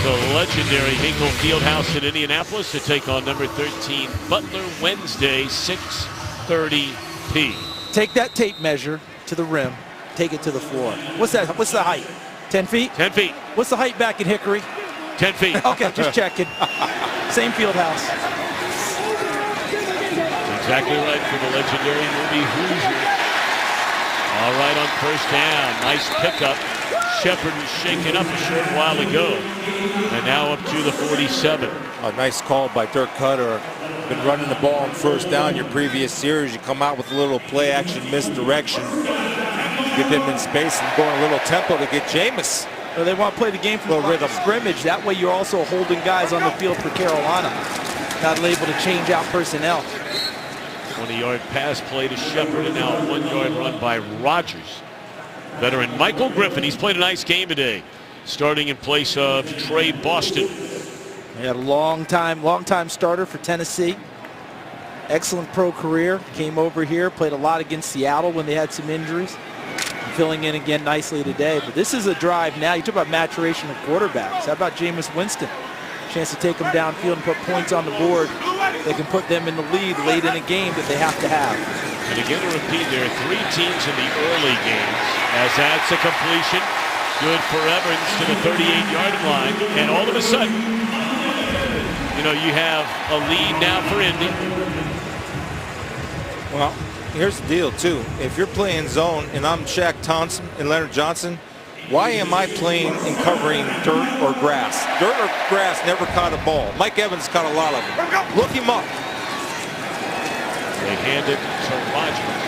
The legendary Hinkle Fieldhouse in Indianapolis to take on number 13 Butler Wednesday, 6:30 p. Take that tape measure to the rim. Take it to the floor. What's that? What's the height? 10 feet? 10 feet. What's the height back in Hickory? 10 feet. Okay, just checking. Same field house. Exactly right for the legendary Ruby Hoosiers. All right on first down. Nice pickup. Shepard was shaken up a short while ago. And now up to the 47. A nice call by Dirk Cutter. Been running the ball on first down your previous series. You come out with a little play action misdirection. Get them in space and go in a little tempo to get Jameis. Well, they want to play the game from the rhythm scrimmage. That way you're also holding guys on the field for Carolina. Not able to change out personnel. 20-yard pass play to Shepard, and now a 1-yard run by Rogers. Veteran Michael Griffin, he's played a nice game today, starting in place of Trey Boston. He had a long time starter for Tennessee. Excellent pro career. Came over here, played a lot against Seattle when they had some injuries. Filling in again nicely today. But this is a drive now. You talk about maturation of quarterbacks. How about Jameis Winston? Chance to take them downfield and put points on the board. They can put them in the lead late in a game that they have to have. And again to repeat, there are 3 teams in the early games. As that's a completion. Good for Evans to the 38-yard line. And all of a sudden, you have a lead now for Indy. Well, here's the deal, too. If you're playing zone and I'm Shaq Thompson and Leonard Johnson, why am I playing and covering dirt or grass? Dirt or grass never caught a ball. Mike Evans caught a lot of them. Look him up. They hand it to Rogers.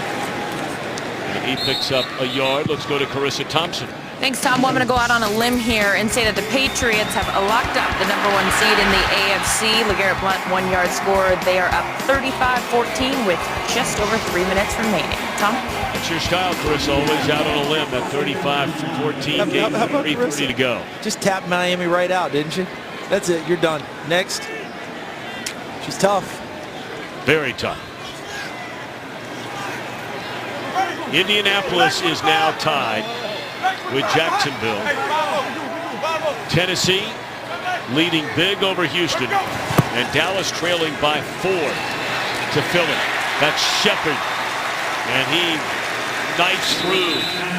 And he picks up a yard. Let's go to Carissa Thompson. Thanks, Tom. Well, I'm going to go out on a limb here and say that the Patriots have locked up the #1 seed in the AFC. LeGarrette Blount, 1-yard score. They are up 35-14 with just over 3 minutes remaining. Tom? That's your style, Chris. Always out on a limb at 35-14. Game 3:30 to go. Just tapped Miami right out, didn't you? That's it. You're done. Next. She's tough. Very tough. Indianapolis is now tied with Jacksonville. Tennessee leading big over Houston, and Dallas trailing by 4 to Philly. That's Shepard, and he knifes through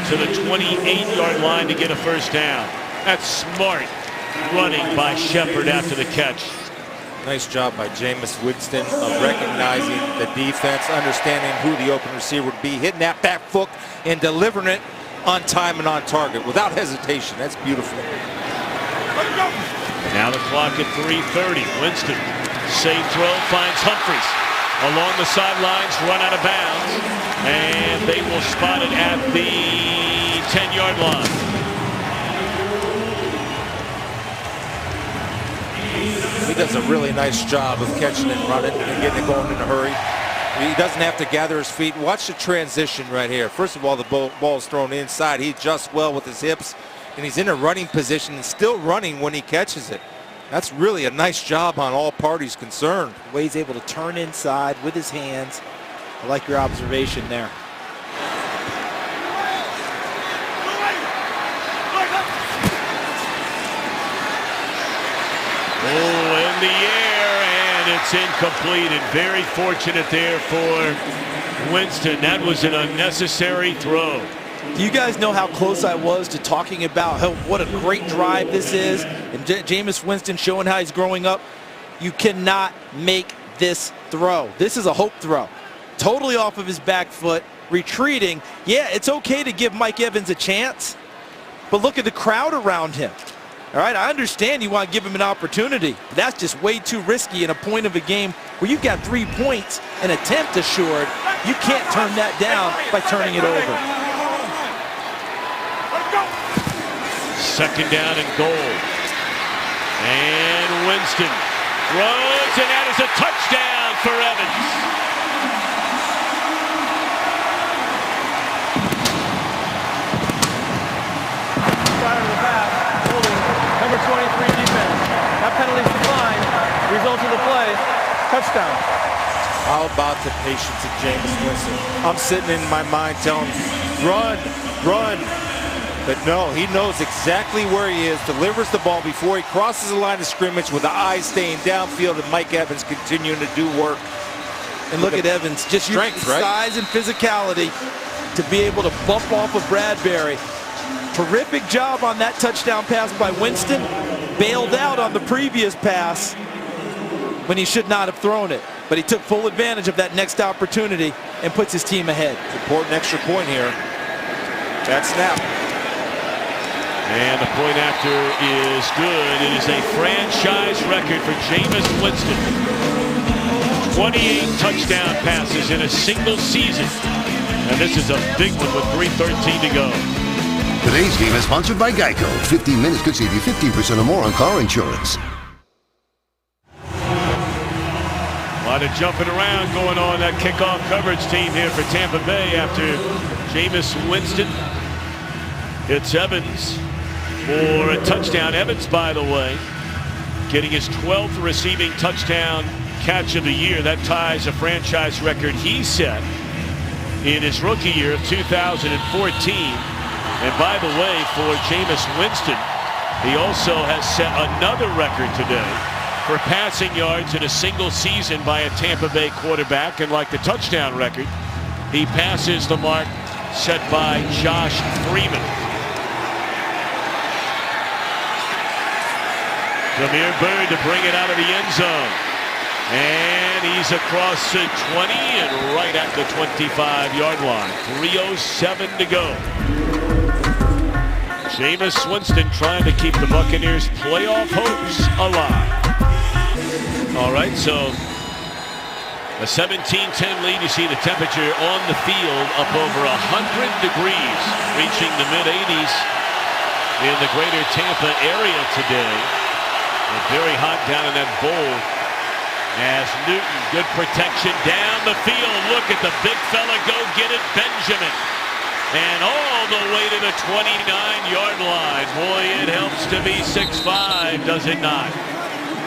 to the 28-yard line to get a first down. That's smart. running by Shepard after the catch. Nice job by Jameis Winston of recognizing the defense, understanding who the open receiver would be, hitting that back foot and delivering it on time and on target without hesitation. That's beautiful. Now the clock at 3:30. Winston, safe throw, finds Humphries along the sidelines, run out of bounds, and they will spot it at the 10-yard line. He does a really nice job of catching and running and getting it going in a hurry. He doesn't have to gather his feet. Watch the transition right here. First of all, the ball's thrown inside. He adjusts well with his hips, and he's in a running position and still running when he catches it. That's really a nice job on all parties concerned. The way he's able to turn inside with his hands. I like your observation there. Oh, in the air, and it's incomplete, and very fortunate there for Winston. That was an unnecessary throw. Do you guys know how close I was to talking about what a great drive this is? And Jameis Winston showing how he's growing up. You cannot make this throw. This is a hope throw. Totally off of his back foot, retreating. Yeah, it's okay to give Mike Evans a chance, but look at the crowd around him. All right, I understand you want to give him an opportunity, but that's just way too risky in a point of a game where you've got 3 points, an attempt assured. You can't turn that down by turning it over. Second down and goal. And Winston throws, and that is a touchdown for Evans. Prior to the pass, holding number 23 defense. That penalty's declined. Result of the play, touchdown. How about the patience of Jameis Winston? I'm sitting in my mind telling him, run, run. But no, he knows exactly where he is, delivers the ball before he crosses the line of scrimmage with the eyes staying downfield, and Mike Evans continuing to do work. And look at Evans, just strength, right? Size and physicality to be able to bump off of Bradbury. Terrific job on that touchdown pass by Winston. Bailed out on the previous pass when he should not have thrown it. But he took full advantage of that next opportunity and puts his team ahead. Important extra point here. That snap. And the point after is good. It is a franchise record for Jameis Winston. 28 touchdown passes in a single season. And this is a big one with 3:13 to go. Today's game is sponsored by Geico. 15 minutes could save you 15% or more on car insurance. A lot of jumping around going on that kickoff coverage team here for Tampa Bay after Jameis Winston hits Evans for a touchdown. Evans, by the way, getting his 12th receiving touchdown catch of the year. That ties a franchise record he set in his rookie year of 2014. And by the way, for Jameis Winston, he also has set another record today for passing yards in a single season by a Tampa Bay quarterback. And like the touchdown record, he passes the mark set by Josh Freeman. Jameer Byrd to bring it out of the end zone. And he's across the 20 and right at the 25-yard line. 3:07 to go. Jameis Winston trying to keep the Buccaneers' playoff hopes alive. All right, so a 17-10 lead. You see the temperature on the field up over 100 degrees, reaching the mid-80s in the greater Tampa area today. And very hot down in that bowl as Newton, good protection down the field. Look at the big fella go get it, Benjamin. And all the way to the 29-yard line. Boy, it helps to be 6'5", does it not?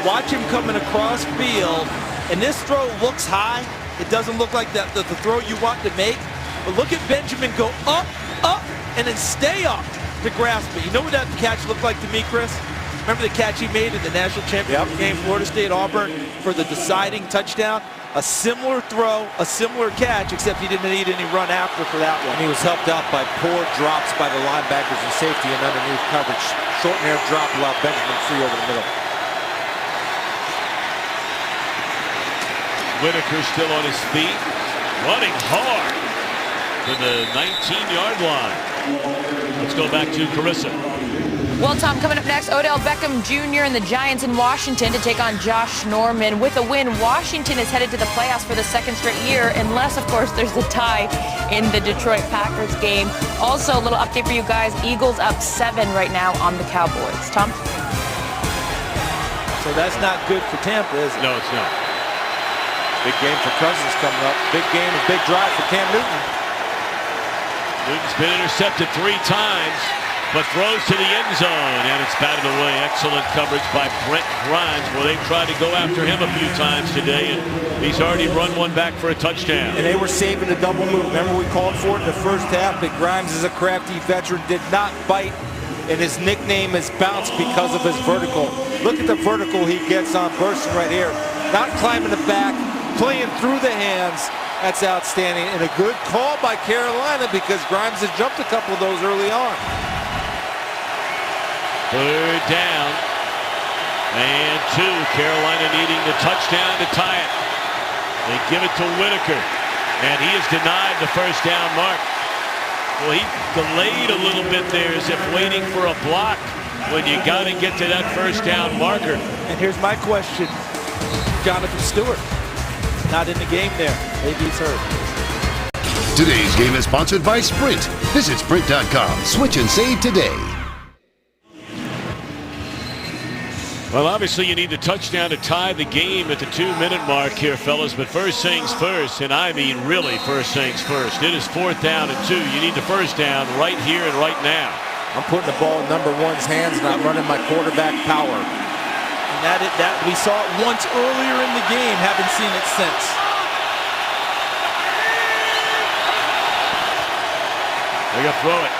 Watch him coming across field, and this throw looks high. It doesn't look like the throw you want to make. But look at Benjamin go up, up, and then stay up to grasp it. You know what that catch looked like to me, Chris? Remember the catch he made in the national championship game, Florida State Auburn, for the deciding touchdown? A similar throw, a similar catch, except he didn't need any run after for that one. And he was helped out by poor drops by the linebackers and safety and underneath coverage. Short and air drop allowed Benjamin free over the middle. Whitaker still on his feet, running hard to the 19-yard line. Let's go back to Carissa. Well, Tom, coming up next, Odell Beckham Jr. and the Giants in Washington to take on Josh Norman. With a win, Washington is headed to the playoffs for the second straight year, unless, of course, there's a tie in the Detroit Packers game. Also, a little update for you guys. Eagles up 7 right now on the Cowboys. Tom? So that's not good for Tampa, is it? No, it's not. Big game for Cousins coming up. Big game and big drive for Cam Newton. Newton's been intercepted 3 times, but throws to the end zone, and it's batted away. Excellent coverage by Brent Grimes. Well, they've tried to go after him a few times today, and he's already run one back for a touchdown. And they were saving the double move. Remember, we called for it in the first half, but Grimes is a crafty veteran, did not bite, and his nickname is Bounce because of his vertical. Look at the vertical he gets on Burson right here. Not climbing the back, playing through the hands. That's outstanding, and a good call by Carolina because Grimes has jumped a couple of those early on. 3rd down and 2. Carolina needing the touchdown to tie it. They give it to Whitaker, and he is denied the first down mark. Well, he delayed a little bit there as if waiting for a block when you got to get to that first down marker. And here's my question. Jonathan Stewart, not in the game there. Maybe he's hurt. Today's game is sponsored by Sprint. Visit Sprint.com. Switch and save today. Well, obviously you need the touchdown to tie the game at the 2-minute mark here, fellas. But first things first, and I mean really first things first. It is 4th down and 2. You need the first down right here and right now. I'm putting the ball in number 1's hands, and I'm running my quarterback power. And that we saw it once earlier in the game. Haven't seen it since. They're going to throw it.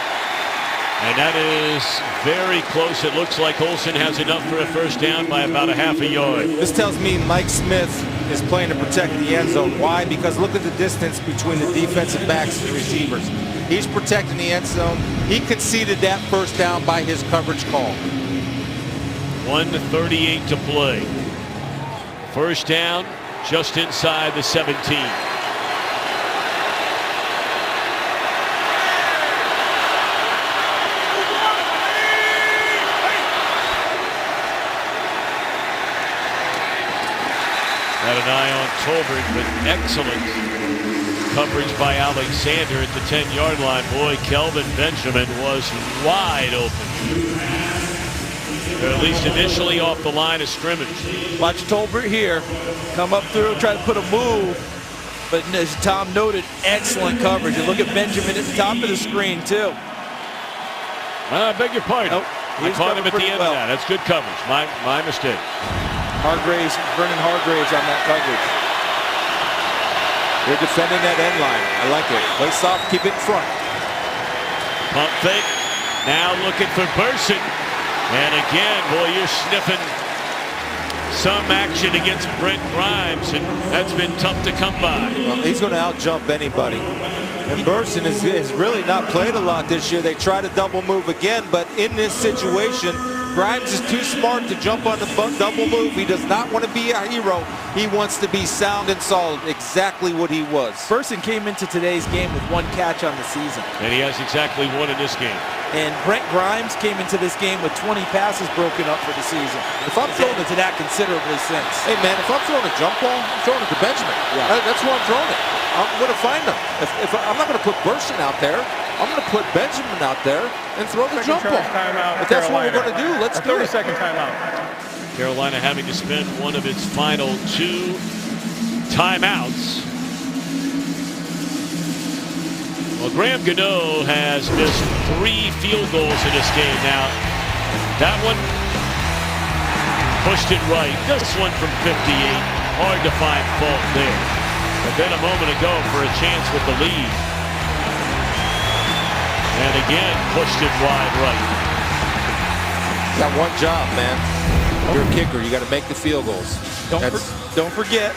And that is very close. It looks like Olsen has enough for a first down by about a half a yard. This tells me Mike Smith is playing to protect the end zone. Why? Because look at the distance between the defensive backs and the receivers. He's protecting the end zone. He conceded that first down by his coverage call. 1:38 to play. First down just inside the 17. Got an eye on Tolbert, but excellent coverage by Alexander at the 10-yard line. Boy, Kelvin Benjamin was wide open. Or at least initially off the line of scrimmage. Watch Tolbert here come up through, try to put a move. But as Tom noted, excellent coverage. And look at Benjamin at the top of the screen, too. I beg your pardon. Nope, I caught him at the end of that. That's good coverage. My mistake. Hargraves, Vernon Hargraves on that coverage. They're defending that end line. I like it. Play soft, keep it in front. Pump fake. Now looking for Burson. And again, boy, you're sniffing some action against Brent Grimes, and that's been tough to come by. Well, he's going to out-jump anybody. And Burson has really not played a lot this year. They try to double move again, but in this situation, Grimes is too smart to jump on the double move. He does not want to be a hero. He wants to be sound and solid, exactly what he was. Burson came into today's game with 1 catch on the season. And he has exactly 1 in this game. And Brent Grimes came into this game with 20 passes broken up for the season. If I'm throwing to that considerably since. Hey, man, if I'm throwing a jump ball, I'm throwing it to Benjamin. Yeah. That's where I'm throwing it. I'm going to find him. If I'm not going to put Burson out there, I'm going to put Benjamin out there and throw the jump ball. But that's what we're going to do. Let's do it. 30-second timeout. Carolina having to spend one of its final 2 timeouts. Well, Graham Gano has missed 3 field goals in this game now. That one pushed it right. This one from 58. Hard to find fault there. But then a moment ago for a chance with the lead. And again, pushed it wide right. Got one job, man. You're a kicker. You got to make the field goals. Don't forget,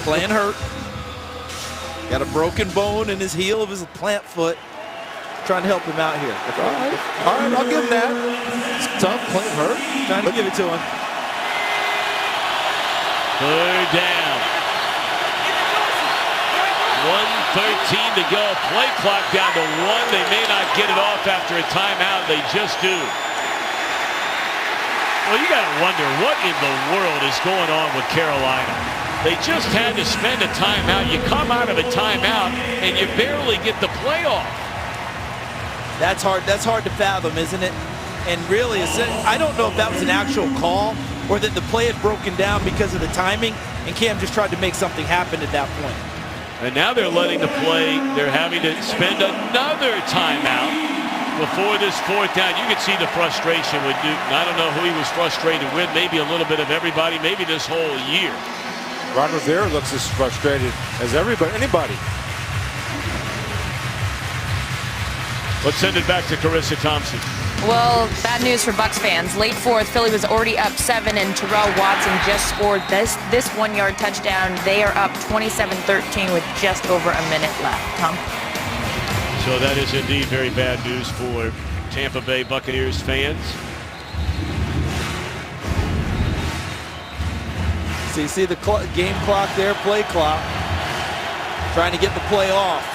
playing hurt. Got a broken bone in his heel of his plant foot. Trying to help him out here. All right, I'll give him that. It's tough, playing hurt. Trying to give it to him. Third down. 1:13 to go. Play clock down to 1. They may not get it off after a timeout. They just do. Well, you got to wonder what in the world is going on with Carolina. They just had to spend a timeout. You come out of a timeout and you barely get the play off. That's hard to fathom, isn't it? And really, I don't know if that was an actual call or that the play had broken down because of the timing, and Cam just tried to make something happen at that point. And now they're letting the play. They're having to spend another timeout before this fourth down. You can see the frustration with Newton. I don't know who he was frustrated with. Maybe a little bit of everybody. Maybe this whole year. Ron Rivera looks as frustrated as anybody. Let's send it back to Carissa Thompson. Well, bad news for Bucs fans. Late fourth, Philly was already up 7, and Terrell Watson just scored this 1-yard touchdown. They are up 27-13 with just over a minute left. Tom? So that is indeed very bad news for Tampa Bay Buccaneers fans. So you see the game clock there, play clock. Trying to get the play off.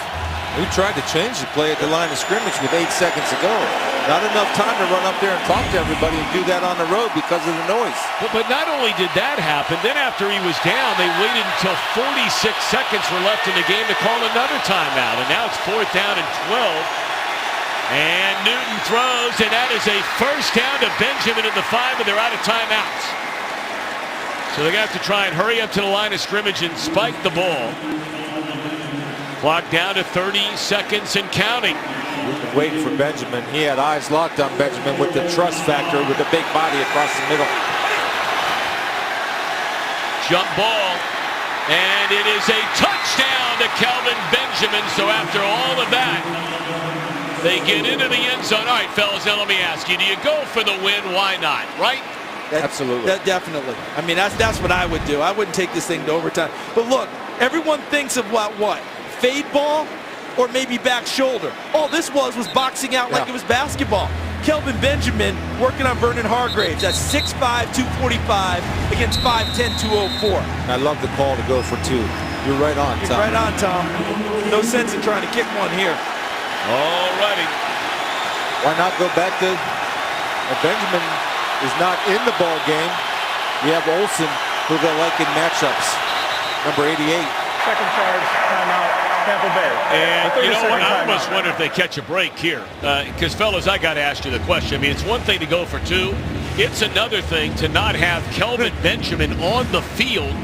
We tried to change the play at the line of scrimmage with 8 seconds to go. Not enough time to run up there and talk to everybody and do that on the road because of the noise. But not only did that happen, then after he was down, they waited until 46 seconds were left in the game to call another timeout. And now it's 4th down and 12. And Newton throws, and that is a first down to Benjamin in the 5, and they're out of timeouts. So they're going to have to try and hurry up to the line of scrimmage and spike the ball. Clock down to 30 seconds and counting. Waiting for Benjamin. He had eyes locked on Benjamin with the trust factor with the big body across the middle. Jump ball. And it is a touchdown to Kelvin Benjamin. So after all of that, they get into the end zone. All right, fellas, now let me ask you, do you go for the win? Why not, right? Absolutely. Definitely. I mean, that's what I would do. I wouldn't take this thing to overtime. But look, everyone thinks of what? Fade ball or maybe back shoulder. All this was boxing out like it was basketball. Kelvin Benjamin working on Vernon Hargraves. That's 6'5", 245 against 5'10", 204. I love the call to go for 2. You're right on, Tom. You're right on, Tom. No sense in trying to kick one here. All righty. Why not go back to Benjamin is not in the ball game. We have Olsen, who they like in matchups. Number 88. Second charge, timeout, Tampa Bay. And you know what? I almost wonder if they catch a break here. Because, fellas, I got to ask you the question. I mean, it's one thing to go for 2. It's another thing to not have Kelvin Benjamin on the field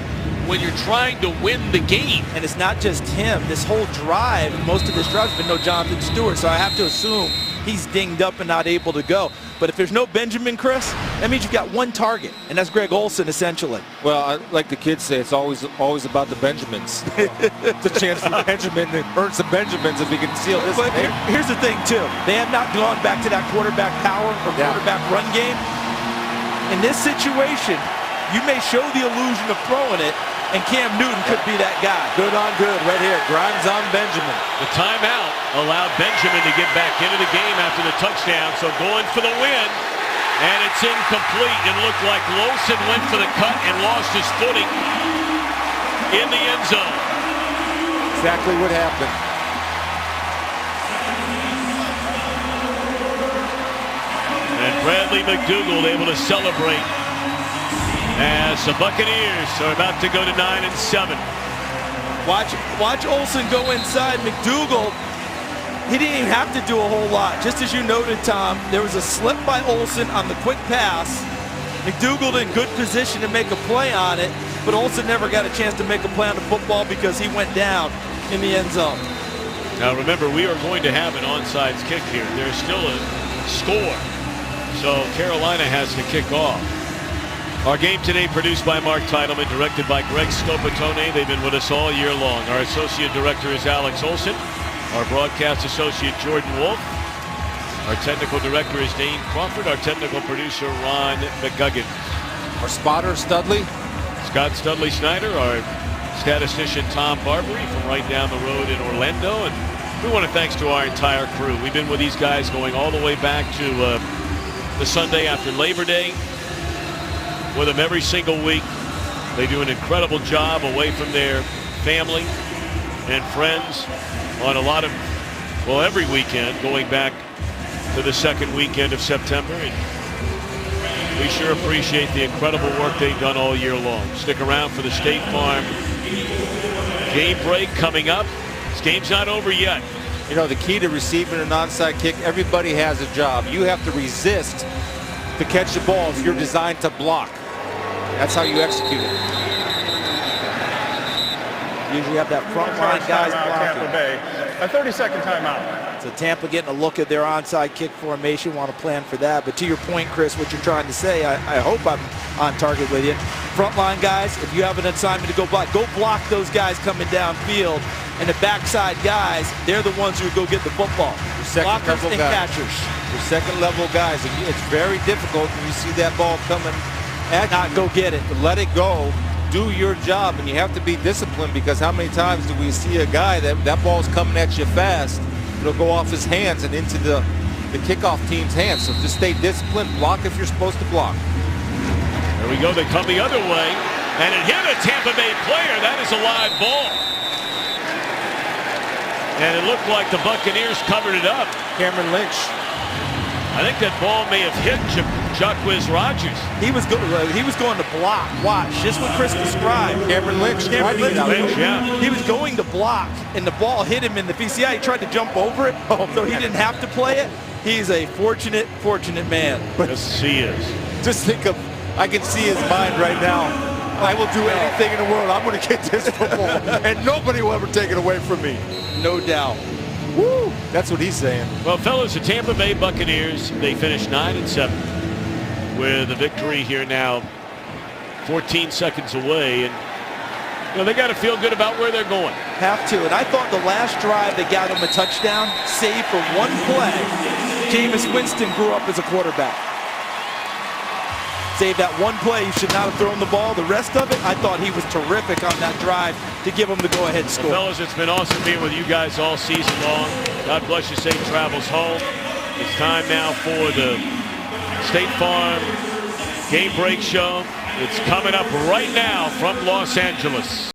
when you're trying to win the game. And it's not just him. This whole drive, most of this drive has been no Jonathan Stewart. So I have to assume he's dinged up and not able to go. But if there's no Benjamin, Chris, that means you've got one target, and that's Greg Olsen, essentially. Well, like the kids say, it's always about the Benjamins. It's a chance for Benjamin to earn some Benjamins if he can seal this. But here's the thing, too. They have not gone back to that quarterback power or quarterback run game. In this situation, you may show the illusion of throwing it, and Cam Newton could be that guy. Good on good right here. Grimes on Benjamin. The timeout allowed Benjamin to get back into the game after the touchdown. So going for the win. And it's incomplete. It looked like Lawson went for the cut and lost his footing in the end zone. Exactly what happened. And Bradley McDougald able to celebrate as the Buccaneers are about to go to 9-7. Watch Olsen go inside. McDougald, he didn't even have to do a whole lot. Just as you noted, Tom, there was a slip by Olsen on the quick pass. McDougald in good position to make a play on it, but Olsen never got a chance to make a play on the football because he went down in the end zone. Now remember, we are going to have an onside kick here. There's still a score, so Carolina has to kick off. Our game today produced by Mark Titleman, directed by Greg Scopatone. They've been with us all year long. Our associate director is Alex Olson. Our broadcast associate, Jordan Wolf. Our technical director is Dane Crawford. Our technical producer, Ron McGuggin. Our spotter, Studley. Scott Studley Snyder. Our statistician Tom Barbary from right down the road in Orlando. And we want to thanks to our entire crew. We've been with these guys going all the way back to the Sunday after Labor Day. With them every single week. They do an incredible job away from their family and friends on a lot of, well, every weekend going back to the second weekend of September. And we sure appreciate the incredible work they've done all year long. Stick around for the State Farm game break coming up. This game's not over yet. You know, the key to receiving an onside kick, everybody has a job. You have to resist to catch the ball if you're designed to block. That's how you execute it. Usually have that front line guys blocking. Tampa Bay. A 30-second timeout. So Tampa getting a look at their onside kick formation, want to plan for that. But to your point, Chris, what you're trying to say, I hope I'm on target with you. Frontline guys, if you have an assignment to go block those guys coming downfield. And the backside guys, they're the ones who go get the football. Blockers and catchers. Your second level guys, it's very difficult when you see that ball coming at not go get it. Let it go. Do your job, and you have to be disciplined, because how many times do we see a guy that ball's coming at you fast, it'll go off his hands and into the kickoff team's hands. So just stay disciplined, block if you're supposed to block. There we go, they come the other way, and it hit a Tampa Bay player. That is a live ball. And it looked like the Buccaneers covered it up. Cameron Lynch. I think that ball may have hit Jacquizz Rodgers. He was going to block. Watch, just what Chris described. Cameron Lynch. Yeah. He was going to block, and the ball hit him in the VCI. He tried to jump over it, so he didn't have to play it. He's a fortunate man. Yes, he is. Just think of, I can see his mind right now. I will do anything in the world. I'm going to get this football, and nobody will ever take it away from me. No doubt. Woo! That's what he's saying. Well, fellas, the Tampa Bay Buccaneers, they finished 9-7 with a victory here now 14 seconds away. And you know, they got to feel good about where they're going. Have to. And I thought the last drive that got him a touchdown, save for one play, Jameis Winston grew up as a quarterback. Save that one play, you should not have thrown the ball. The rest of it, I thought he was terrific on that drive to give him the go-ahead score. Well, fellas, it's been awesome being with you guys all season long. God bless you. Safe travels home. It's time now for the State Farm Game Break Show. It's coming up right now from Los Angeles.